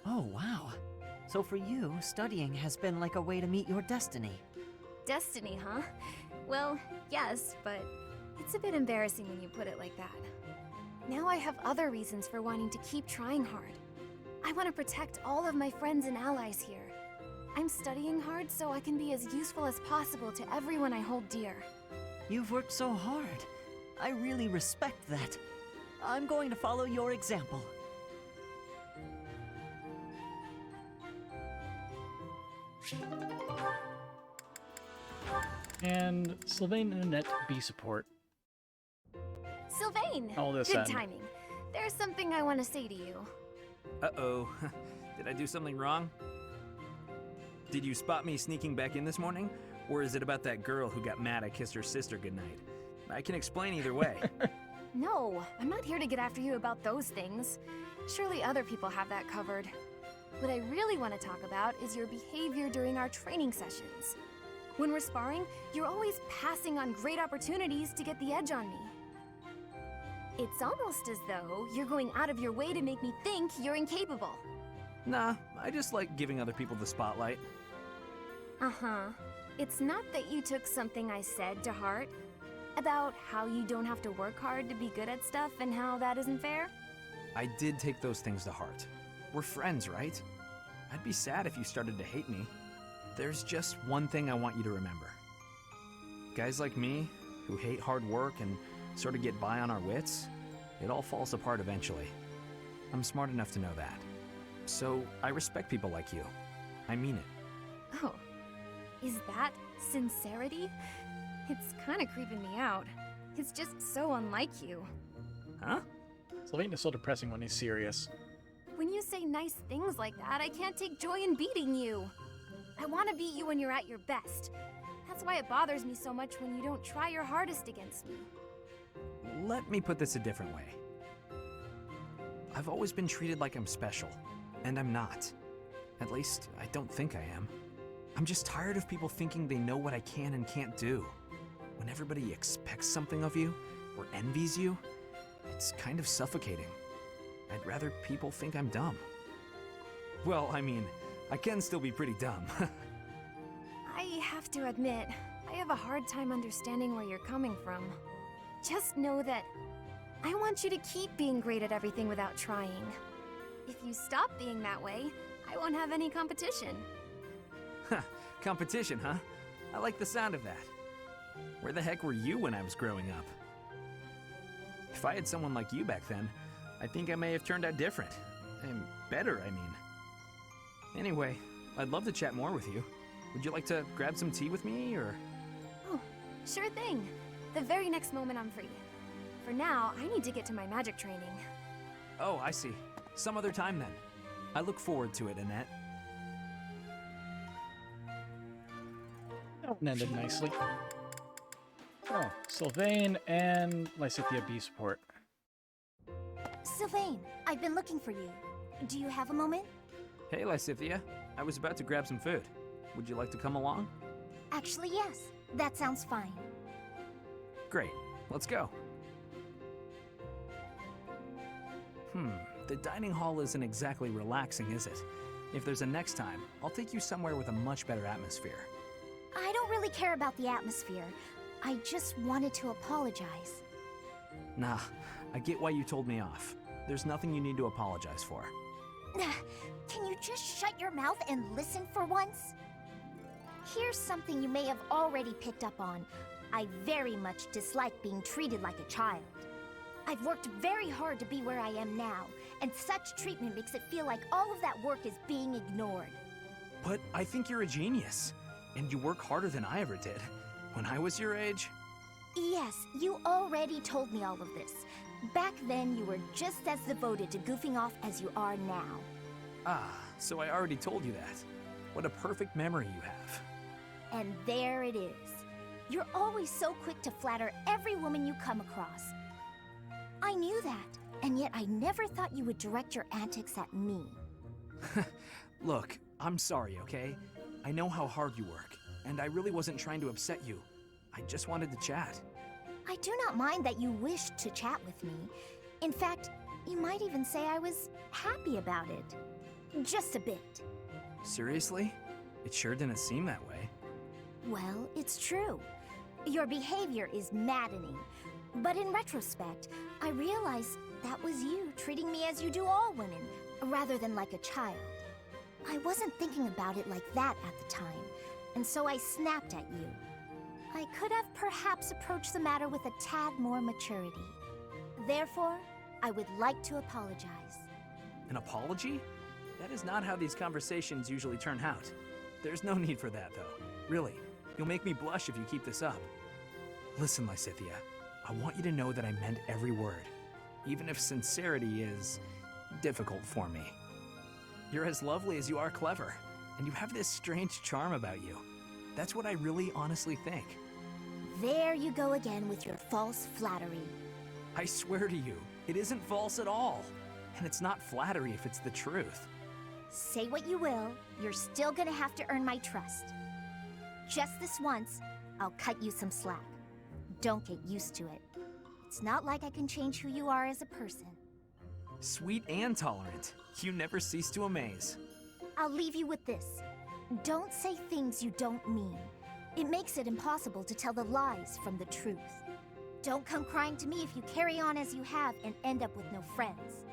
Oh, wow. So for you, studying has been like a way to meet your destiny. Destiny, huh? Well, yes, but it's a bit embarrassing when you put it like that. Now I have other reasons for wanting to keep trying hard. I want to protect all of my friends and allies here. I'm studying hard so I can be as useful as possible to everyone I hold dear. You've worked so hard. I really respect that. I'm going to follow your example. And Sylvain and Annette B support. Sylvain! All this Good end. timing. There's something I want to say to you. Uh-oh. Did I do something wrong? Did you spot me sneaking back in this morning? Or is it about that girl who got mad I kissed her sister goodnight? I can explain either way. No, I'm not here to get after you about those things. Surely other people have that covered. What I really want to talk about is your behavior during our training sessions. When we're sparring, you're always passing on great opportunities to get the edge on me. It's almost as though you're going out of your way to make me think you're incapable. Nah, I just like giving other people the spotlight. Uh-huh. It's not that you took something I said to heart about how you don't have to work hard to be good at stuff and how that isn't fair? I did take those things to heart. We're friends, right? I'd be sad if you started to hate me. There's just one thing I want you to remember. Guys like me, who hate hard work and sort of get by on our wits, it all falls apart eventually. I'm smart enough to know that. So I respect people like you. I mean it. Oh, is that sincerity? It's kind of creeping me out. It's just so unlike you. Huh? Sylvain is so depressing when he's serious. When you say nice things like that, I can't take joy in beating you. I want to beat you when you're at your best. That's why it bothers me so much when you don't try your hardest against me. Let me put this a different way. I've always been treated like I'm special, and I'm not. At least, I don't think I am. I'm just tired of people thinking they know what I can and can't do. When everybody expects something of you, or envies you, it's kind of suffocating. I'd rather people think I'm dumb. Well, I mean, I can still be pretty dumb. I have to admit, I have a hard time understanding where you're coming from. Just know that I want you to keep being great at everything without trying. If you stop being that way, I won't have any competition. Competition, huh? I like the sound of that. Where the heck were you when I was growing up? If I had someone like you back then, I think I may have turned out different. And better, I mean. Anyway, I'd love to chat more with you. Would you like to grab some tea with me, or...? Oh, sure thing. The very next moment I'm free. For now, I need to get to my magic training. Oh, I see. Some other time then. I look forward to it, Annette. That one ended nicely. Oh, Sylvain and Lysithea B support. Sylvain, I've been looking for you. Do you have a moment? Hey, Lysithea. I was about to grab some food. Would you like to come along? Actually, yes. That sounds fine. Great. Let's go. The dining hall isn't exactly relaxing, is it? If there's a next time, I'll take you somewhere with a much better atmosphere. I don't really care about the atmosphere. I just wanted to apologize. Nah, I get why you told me off. There's nothing you need to apologize for. Can you just shut your mouth and listen for once? Here's something you may have already picked up on. I very much dislike being treated like a child. I've worked very hard to be where I am now, and such treatment makes it feel like all of that work is being ignored. But I think you're a genius, and you work harder than I ever did. When I was your age... Yes, you already told me all of this. Back then, you were just as devoted to goofing off as you are now. Ah, so I already told you that. What a perfect memory you have. And there it is. You're always so quick to flatter every woman you come across. I knew that, and yet I never thought you would direct your antics at me. Look, I'm sorry, okay? I know how hard you work, and I really wasn't trying to upset you. I just wanted to chat. I do not mind that you wished to chat with me. In fact, you might even say I was happy about it. Just a bit. Seriously? It sure didn't seem that way. Well, it's true. Your behavior is maddening. But in retrospect, I realize that was you treating me as you do all women, rather than like a child. I wasn't thinking about it like that at the time, and so I snapped at you. I could have perhaps approached the matter with a tad more maturity. Therefore, I would like to apologize. An apology? That is not how these conversations usually turn out. There's no need for that, though. Really, you'll make me blush if you keep this up. Listen, Lysithea, I want you to know that I meant every word, even if sincerity is difficult for me. You're as lovely as you are clever, and you have this strange charm about you. That's what I really honestly think. There you go again with your false flattery. I swear to you, it isn't false at all. And it's not flattery if it's the truth. Say what you will, you're still gonna have to earn my trust. Just this once, I'll cut you some slack. Don't get used to it. It's not like I can change who you are as a person. Sweet and tolerant. You never cease to amaze. I'll leave you with this. Don't say things you don't mean. It makes it impossible to tell the lies from the truth. Don't come crying to me if you carry on as you have and end up with no friends.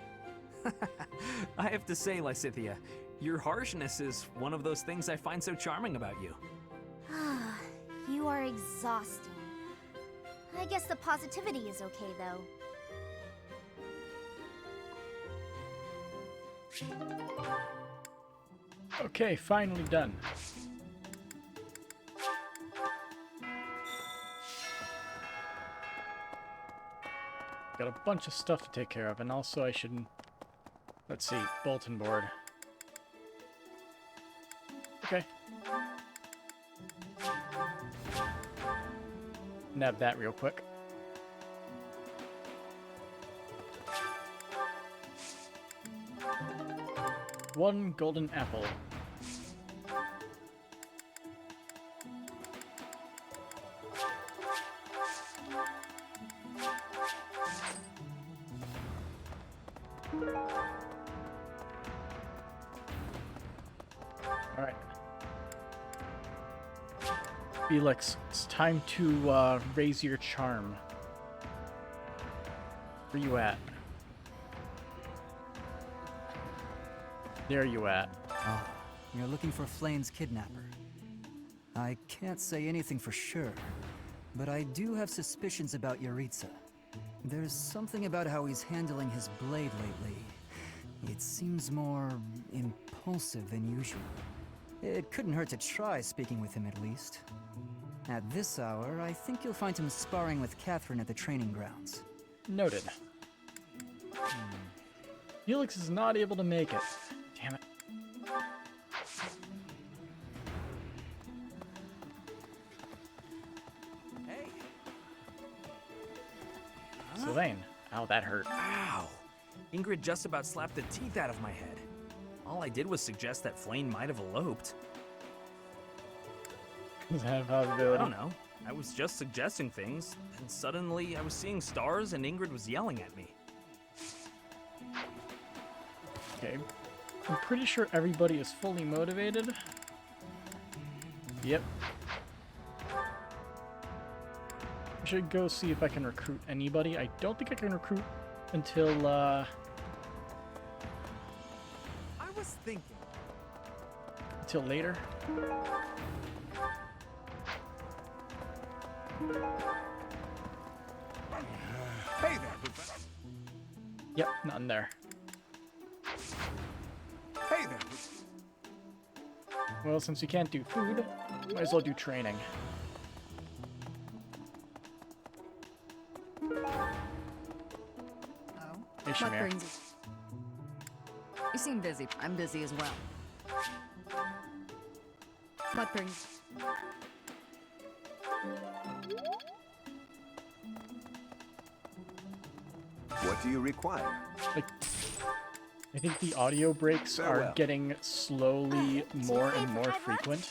I have to say, Lysithea, your harshness is one of those things I find so charming about you. You are exhausting. I guess the positivity is okay, though. Okay, finally done. Got a bunch of stuff to take care of, and also I should... Let's see, bulletin board. Okay. Nab that real quick. One golden apple. Alright. Felix, it's time to raise your charm. Where you at? There you at. Oh, you're looking for Flayn's kidnapper. I can't say anything for sure, but I do have suspicions about Yaritza. There's something about how he's handling his blade lately. It seems more impulsive than usual. It couldn't hurt to try speaking with him at least. At this hour, I think you'll find him sparring with Catherine at the training grounds. Noted. Felix is not able to make it. Damn it. Hey. Sylvain. Ow, that hurt. Ow! Ingrid just about slapped the teeth out of my head. All I did was suggest that Flayn might have eloped. Does that have a possibility? I don't know. I was just suggesting things, and suddenly I was seeing stars and Ingrid was yelling at me. Okay. I'm pretty sure everybody is fully motivated. Yep. I should go see if I can recruit anybody. I don't think I can recruit until, I was thinking. Until later. Hey there, Yep, nothing there. Hey there. Well, since we can't do food, might as well do training. Oh? Hey, What Shamir. brings you? You seem busy. I'm busy as well. What brings... What do you require? Like, I think the audio breaks are Farewell. getting slowly more and more frequent.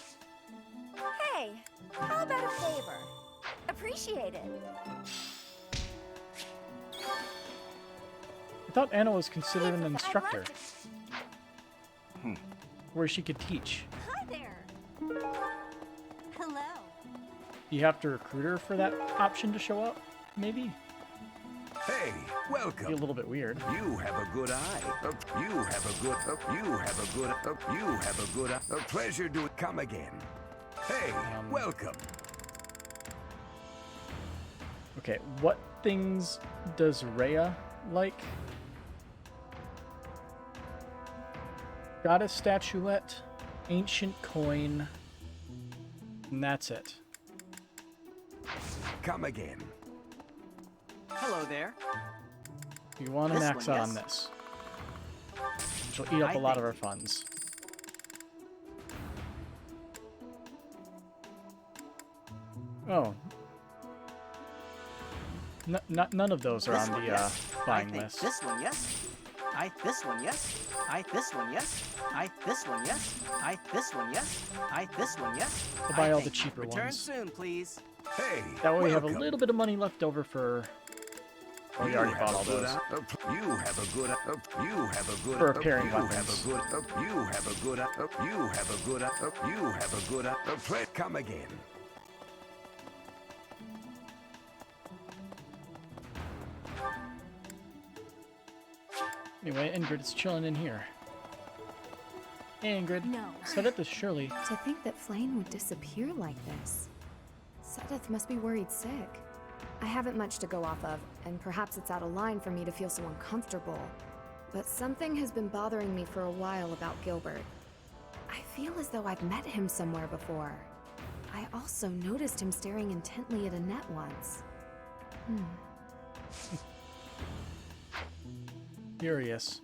Hey, how about a favor? Appreciate it. I thought Anna was considered an instructor, to- where she could teach. Hi there. Hello. You have to recruit her for that option to show up, maybe? Hey, welcome. Be a little bit weird. You have a good eye. You have a good. You have a good. You have a good. A pleasure to come again. Hey, welcome. Okay, what things does Rhea like? Goddess statuette, ancient coin, and that's it. Come again. Hello there. You want to This max one, out on yes? this. Which will eat up I a lot think- of our funds. Oh. None of those are This on one, the yes. buying I think list. this one, yes. This one, yes. This one, yes. This one, yes. This one, yes. This one, yes. I'll buy all the think. cheaper Return ones. soon, please. Hey, That way we have a welcome. little bit of money left over for Oh, we already bought all those. You have a good. You have a good. For repairing you weapons. have a good. You have a good. You have a good. You have a good. Come again. Anyway, Ingrid's chilling in here. Hey, Ingrid. No. Seth is surely. To think that Flame would disappear like this. Seth must be worried sick. I haven't much to go off of, and perhaps it's out of line for me to feel so uncomfortable. But something has been bothering me for a while about Gilbert. I feel as though I've met him somewhere before. I also noticed him staring intently at Annette once. Curious.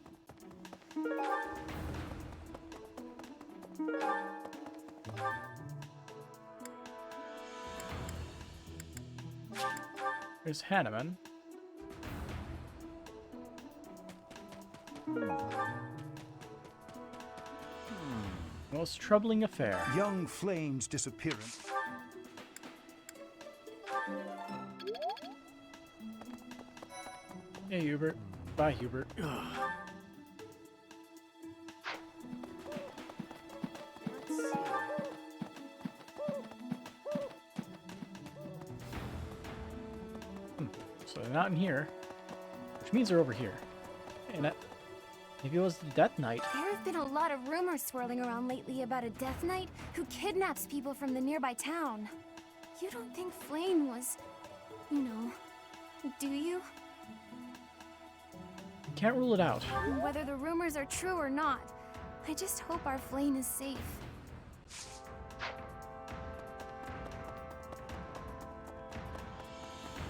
There's Hanneman. Most troubling affair. Young Flame's disappearance. Hey, Hubert. Bye, Hubert. So they're not in here, which means they're over here. And maybe it was the Death Knight. There have been a lot of rumors swirling around lately about a Death Knight who kidnaps people from the nearby town. You don't think Flame was, you know, do you? Can't rule it out. Whether the rumors are true or not, I just hope our Flame is safe.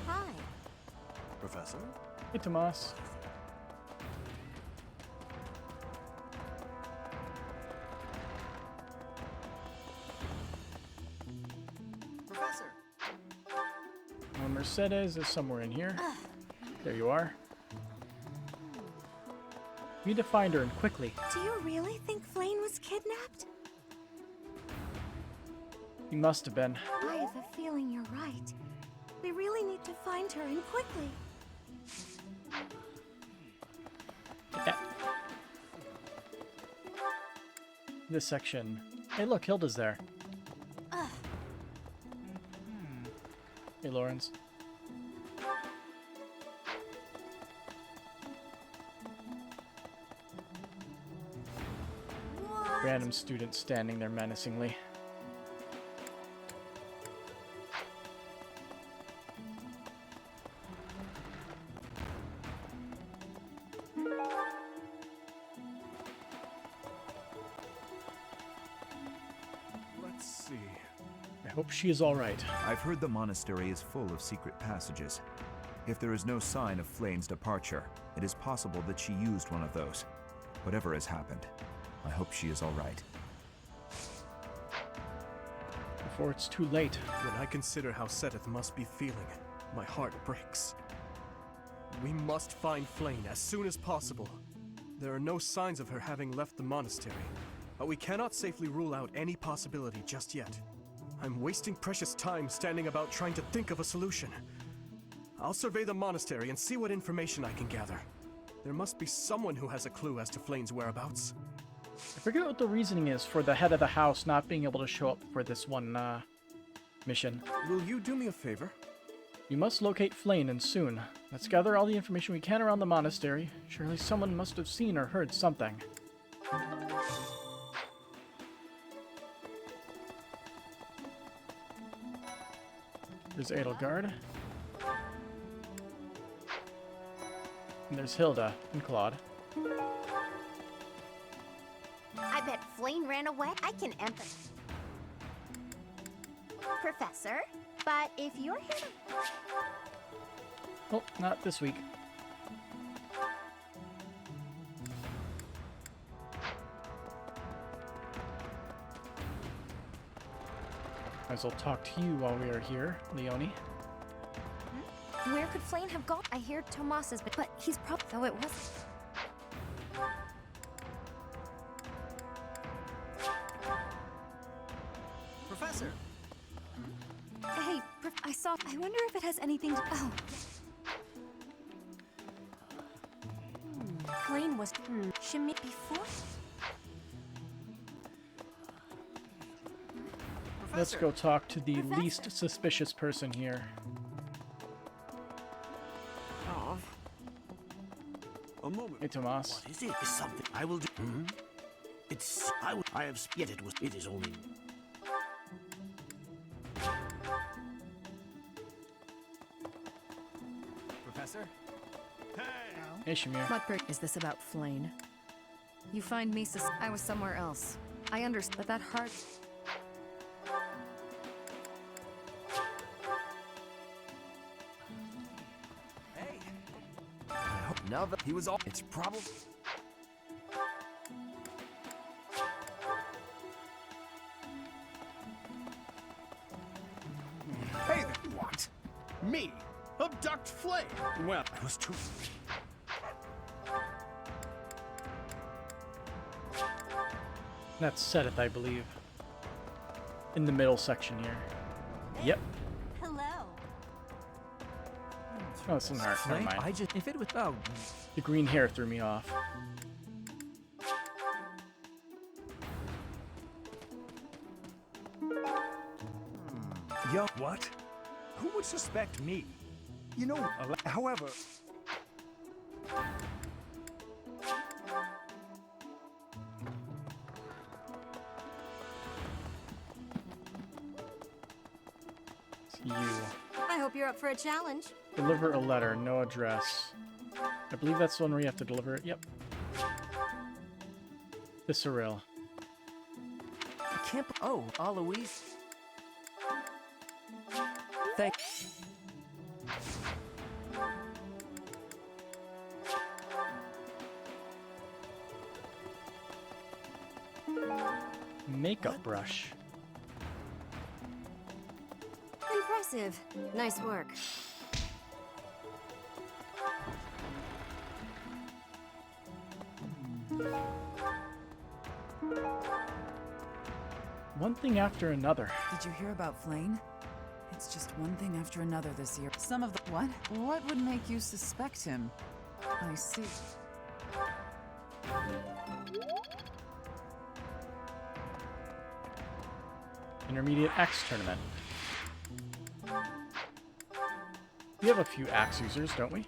Hi. Professor? Hey, Tomas. Professor! Well, Mercedes is somewhere in here. There you are. We need to find her, and quickly. Do you really think Flame was kidnapped? He must have been. I have a feeling you're right. We really need to find her, and quickly. Yeah. This section. Hey, look, Hilda's there. Hey, Lawrence. Random student standing there menacingly. Let's see. I hope she is all right. I've heard the monastery is full of secret passages. If there is no sign of Flame's departure, it is possible that she used one of those. Whatever has happened, I hope she is all right. Before it's too late. When I consider how Seteth must be feeling, my heart breaks. We must find Flame as soon as possible. There are no signs of her having left the monastery, but we cannot safely rule out any possibility just yet. I'm wasting precious time standing about trying to think of a solution. I'll survey the monastery and see what information I can gather. There must be someone who has a clue as to Flame's whereabouts. I forget what the reasoning is for the head of the house not being able to show up for this one, mission. Will you do me a favor? You must locate Flame, and soon. Let's gather all the information we can around the monastery. Surely someone must have seen or heard something. There's Edelgard. And there's Hilda and Claude. I bet Flame ran away. I can empathize. Professor, but if you're here to... Oh, not this week. Might as well talk to you while we are here, Leonie. Where could Flame have gone? I hear Tomas has been, but he's probably... Though it wasn't. Professor! Hey, I saw... I wonder if it has anything to... Oh. Flame was shimmy before. Let's go talk to the least suspicious person here. Oh. A moment. Hey, Tomas. What is it? Is something I will do? It's I have yet it was. It is only. Professor? Hey, Shamir. What is this about Flane? You find me I was somewhere else. I understand, but that heart... Hey! I hope now that he was all... It's probably... Hey there! What? Me? Abduct Flame? Well, I was too. That's Seth, I believe. In the middle section here. Yep. Hello. Oh, it's an art. Never mind. I just... If it was... Oh. The green hair threw me off. Yo, what? Who would suspect me? You know, however... It's you. I hope you're up for a challenge. Deliver a letter, no address. I believe that's the one where you have to deliver it. Yep. To Cyril. I can't... Oh, Aloise. Thank... Makeup brush. Impressive. Nice work. One thing after another. Did you hear about Flane? It's just one thing after another this year. Some of the... What? What would make you suspect him? I see. Intermediate axe tournament. We have a few axe users, don't we?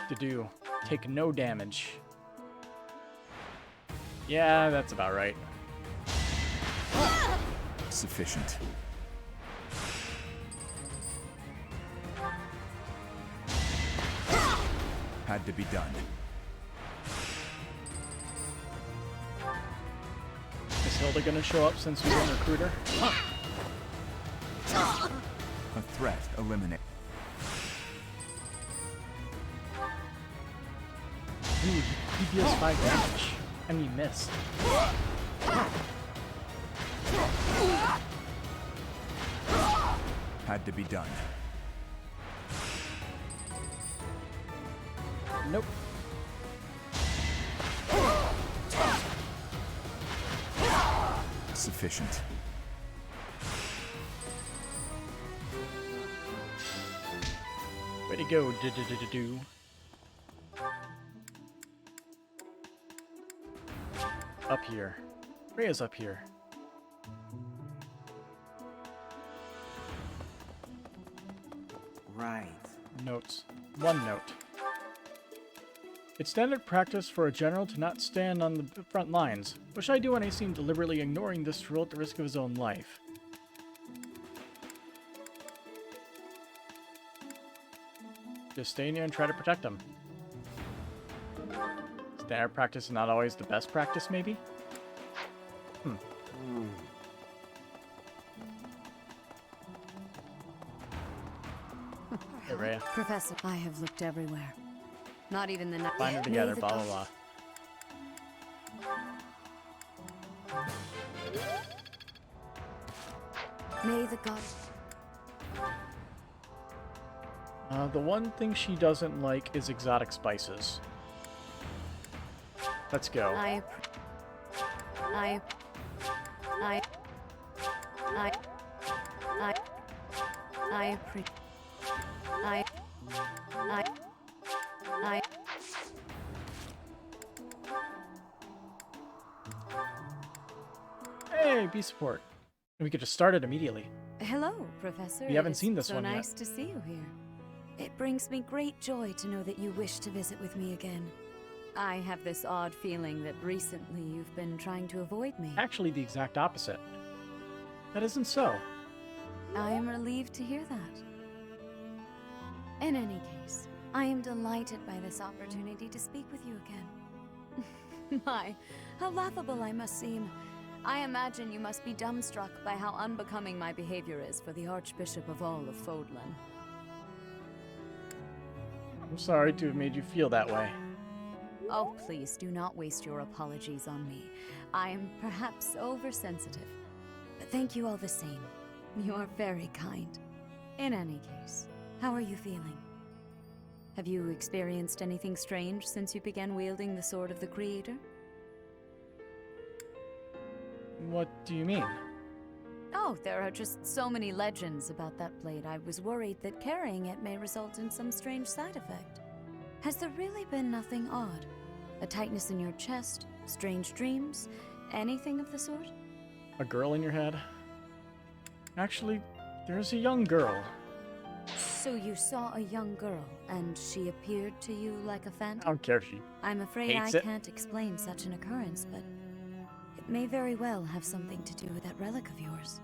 To do. Take no damage. Yeah, that's about right. Sufficient. Had to be done. Is Hilda gonna show up since we won Recruiter? A threat eliminated. Dude, he deals 5 damage. And we missed. Had to be done. Nope. Sufficient. Way to go, do-do-do-do-do. Up here. Rhea's up here. Right. Notes. One note. It's standard practice for a general to not stand on the front lines, which I do when I seem deliberately ignoring this rule at the risk of his own life. Just stay near and try to protect him. Standard practice is not always the best practice, maybe? Hey, Rhea. Professor, I have looked everywhere. Not even the night. Bind them together, blah blah blah. May the god... The one thing she doesn't like is exotic spices. Let's go. I Yay, B support. We could just start it immediately. Hello, Professor. We haven't It is seen this so one yet. nice to see you here. It brings me great joy to know that you wish to visit with me again. I have this odd feeling that recently you've been trying to avoid me. Actually, the exact opposite. That isn't so. I am relieved to hear that. In any case, I am delighted by this opportunity to speak with you again. My, how laughable I must seem. I imagine you must be dumbstruck by how unbecoming my behavior is for the Archbishop of all of Fodlan. I'm sorry to have made you feel that way. Oh, please do not waste your apologies on me. I am perhaps oversensitive. But thank you all the same. You are very kind. In any case, how are you feeling? Have you experienced anything strange since you began wielding the Sword of the Creator? What do you mean? Oh, there are just so many legends about that blade. I was worried that carrying it may result in some strange side effect. Has there really been nothing odd? A tightness in your chest? Strange dreams? Anything of the sort? A girl in your head? Actually, there's a young girl. So you saw a young girl, and she appeared to you like a I phantom? don't care if she I'm afraid I hates it. can't explain such an occurrence, but it may very well have something to do with that relic of yours.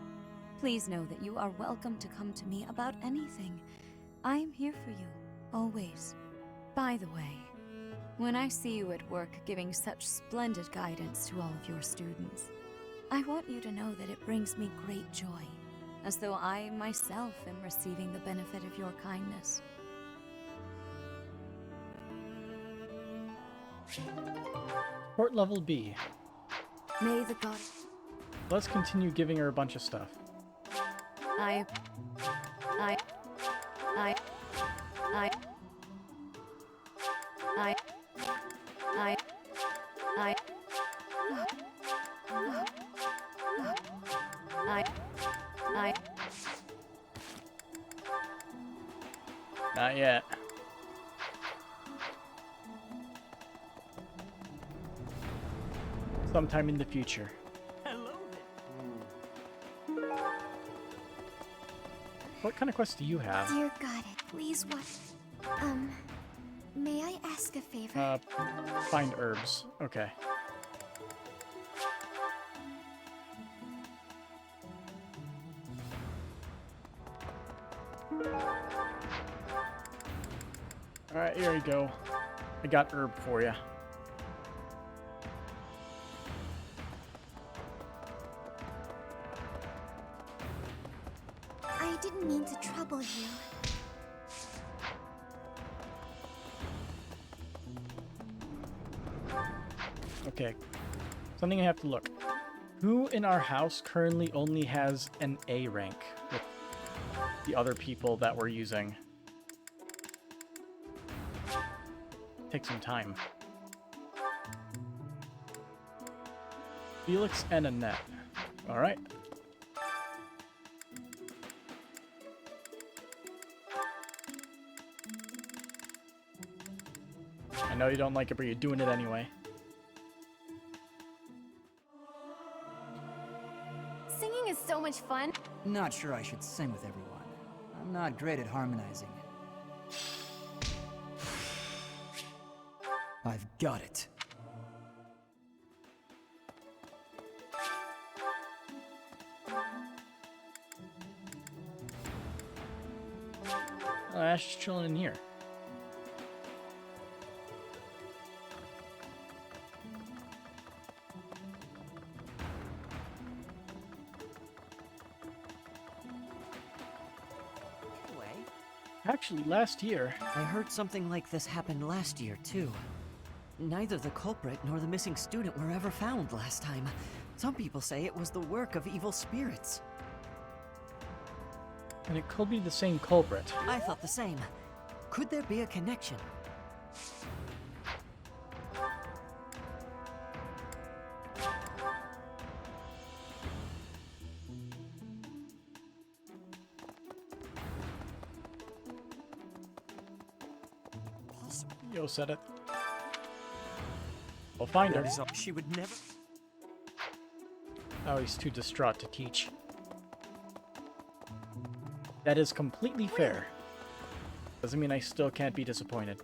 Please know that you are welcome to come to me about anything. I am here for you, always. By the way, when I see you at work giving such splendid guidance to all of your students, I want you to know that it brings me great joy, as though I myself am receiving the benefit of your kindness. Port level B. May the god... Let's continue giving her a bunch of stuff. I... I... I... I... I... Not yet. Sometime in the future. Hello there. What kind of quest do you have? Dear God, please what? May I ask a favor? Find herbs. Okay. Alright, here we go. I got herb for you. I didn't mean to trouble you. Okay. Something I have to look. Who in our house currently only has an A rank with the other people that we're using? Take some time. Felix and Annette. Alright. I know you don't like it, but you're doing it anyway. Singing is so much fun. Not sure I should sing with everyone. I'm not great at harmonizing. I've got it. Oh, Ash is chilling in here. Actually, last year... I heard something like this happened last year, too. Neither the culprit nor the missing student were ever found last time. Some people say it was the work of evil spirits. And it could be the same culprit. I thought the same. Could there be a connection? Yo said it. We'll find her. She would never... Oh, he's too distraught to teach. That is completely fair. Doesn't mean I still can't be disappointed.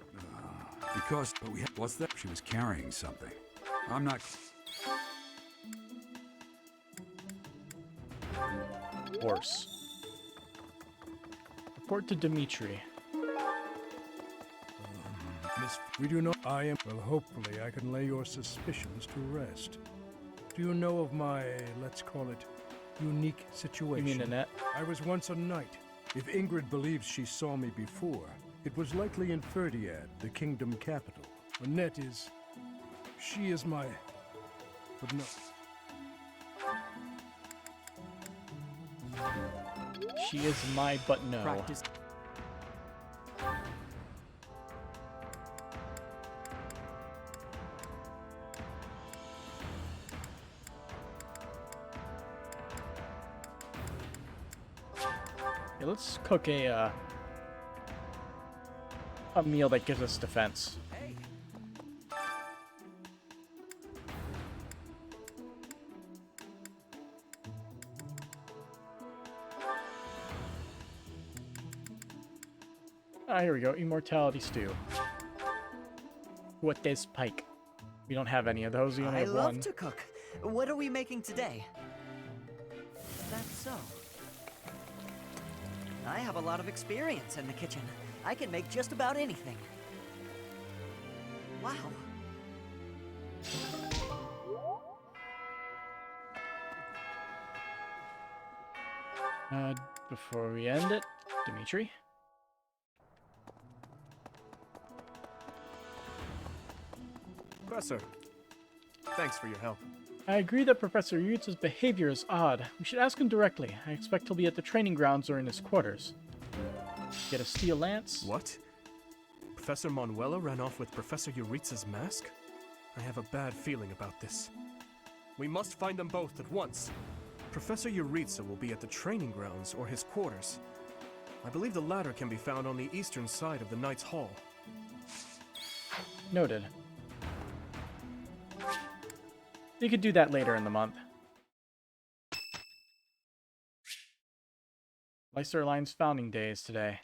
Because, but we what's that? She was carrying something. I'm not... Horse. Report to Dimitri. Miss, we do not. I am. Well, hopefully I can lay your suspicions to rest. Do you know of my, let's call it, unique situation? You mean Annette? I was once a knight. If Ingrid believes she saw me before, it was likely in Ferdiad, the kingdom capital. Annette is... she is my... but no. She is my but no. Practice. Yeah, let's cook a meal that gives us defense. Ah, here we go. Immortality stew. What is pike? We don't have any of those. We only have one. I love to cook. What are we making today? That's so. I have a lot of experience in the kitchen. I can make just about anything. Wow. Before we end it, Dimitri? Professor, thanks for your help. I agree that Professor Yutz's behavior is odd. We should ask him directly. I expect he'll be at the training grounds or in his quarters. Get a steel lance? What? Professor Manuela ran off with Professor Yuritsa's mask? I have a bad feeling about this. We must find them both at once. Professor Yuritsa will be at the training grounds or his quarters. I believe the latter can be found on the eastern side of the Knight's Hall. Noted. We could do that later in the month. Leicester Line's founding day is today.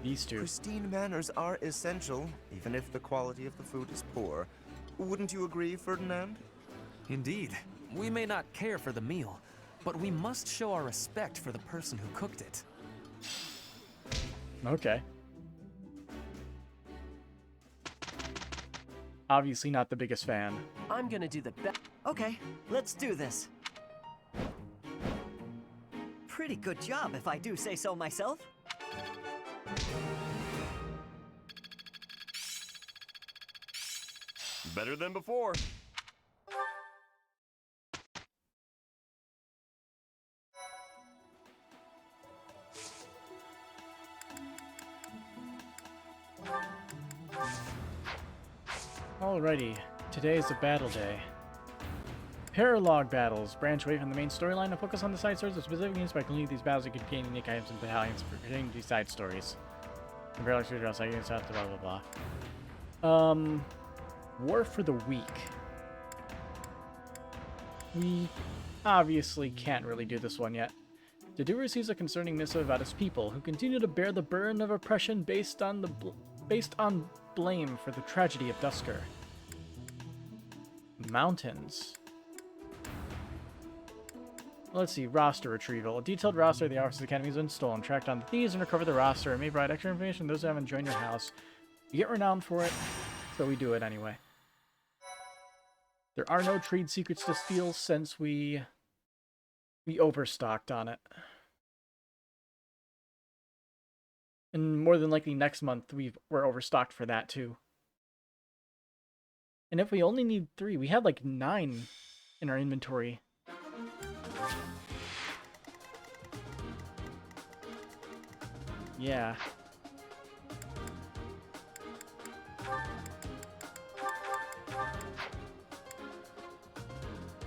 These two. Pristine manners are essential, even if the quality of the food is poor. Wouldn't you agree, Ferdinand? Indeed. We may not care for the meal, but we must show our respect for the person who cooked it. Okay. Obviously not the biggest fan. I'm gonna do the best. Okay, let's do this. Pretty good job, if I do say so myself. Better than before. Alrighty, today is a battle day. Paralog battles branch away from the main storyline and focus on the side stories of specific news by concluding these battles that contain unique items and battalions for continuing these side stories. Paralog stories are blah blah blah. War for the Weak. We obviously can't really do this one yet. Dedu receives a concerning missive about his people, who continue to bear the burden of oppression based on blame for the tragedy of Dusker. Mountains. Let's see, roster retrieval. A detailed roster of the Officers Academy has been stolen. Track down the thieves and recover the roster. It may provide extra information to those who haven't joined your house. You get renowned for it, so we do it anyway. There are no trade secrets to steal since we overstocked on it. And more than likely next month we're overstocked for that too. And if we only need 3, we had like 9 in our inventory. Yeah.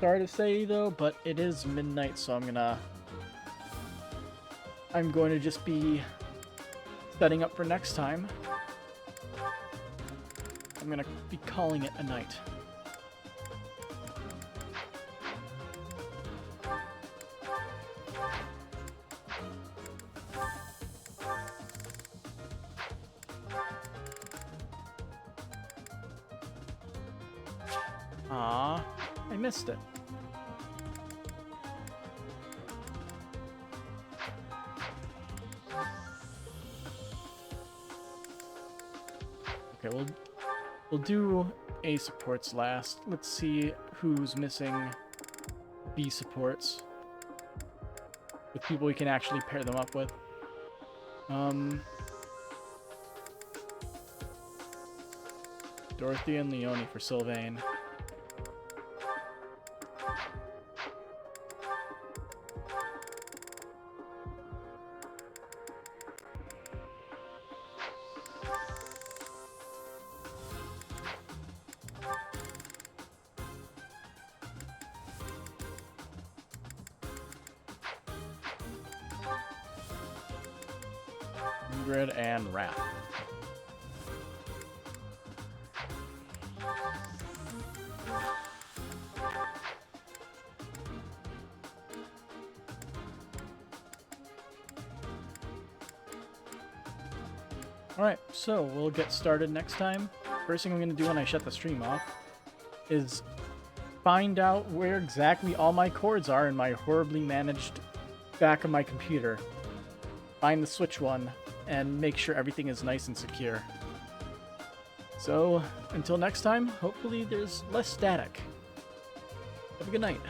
Sorry to say though, but it is midnight, so I'm going to just be setting up for next time. I'm gonna be calling it a night. Ah, I missed it. Okay, we'll do A supports last. Let's see who's missing B supports. With people we can actually pair them up with. Dorothy and Leone for Sylvain. Ingrid and Raph. Alright, so we'll get started next time. First thing I'm going to do when I shut the stream off is find out where exactly all my cords are in my horribly managed back of my computer. Find the switch one and make sure everything is nice and secure. So, until next time, hopefully there's less static. Have a good night.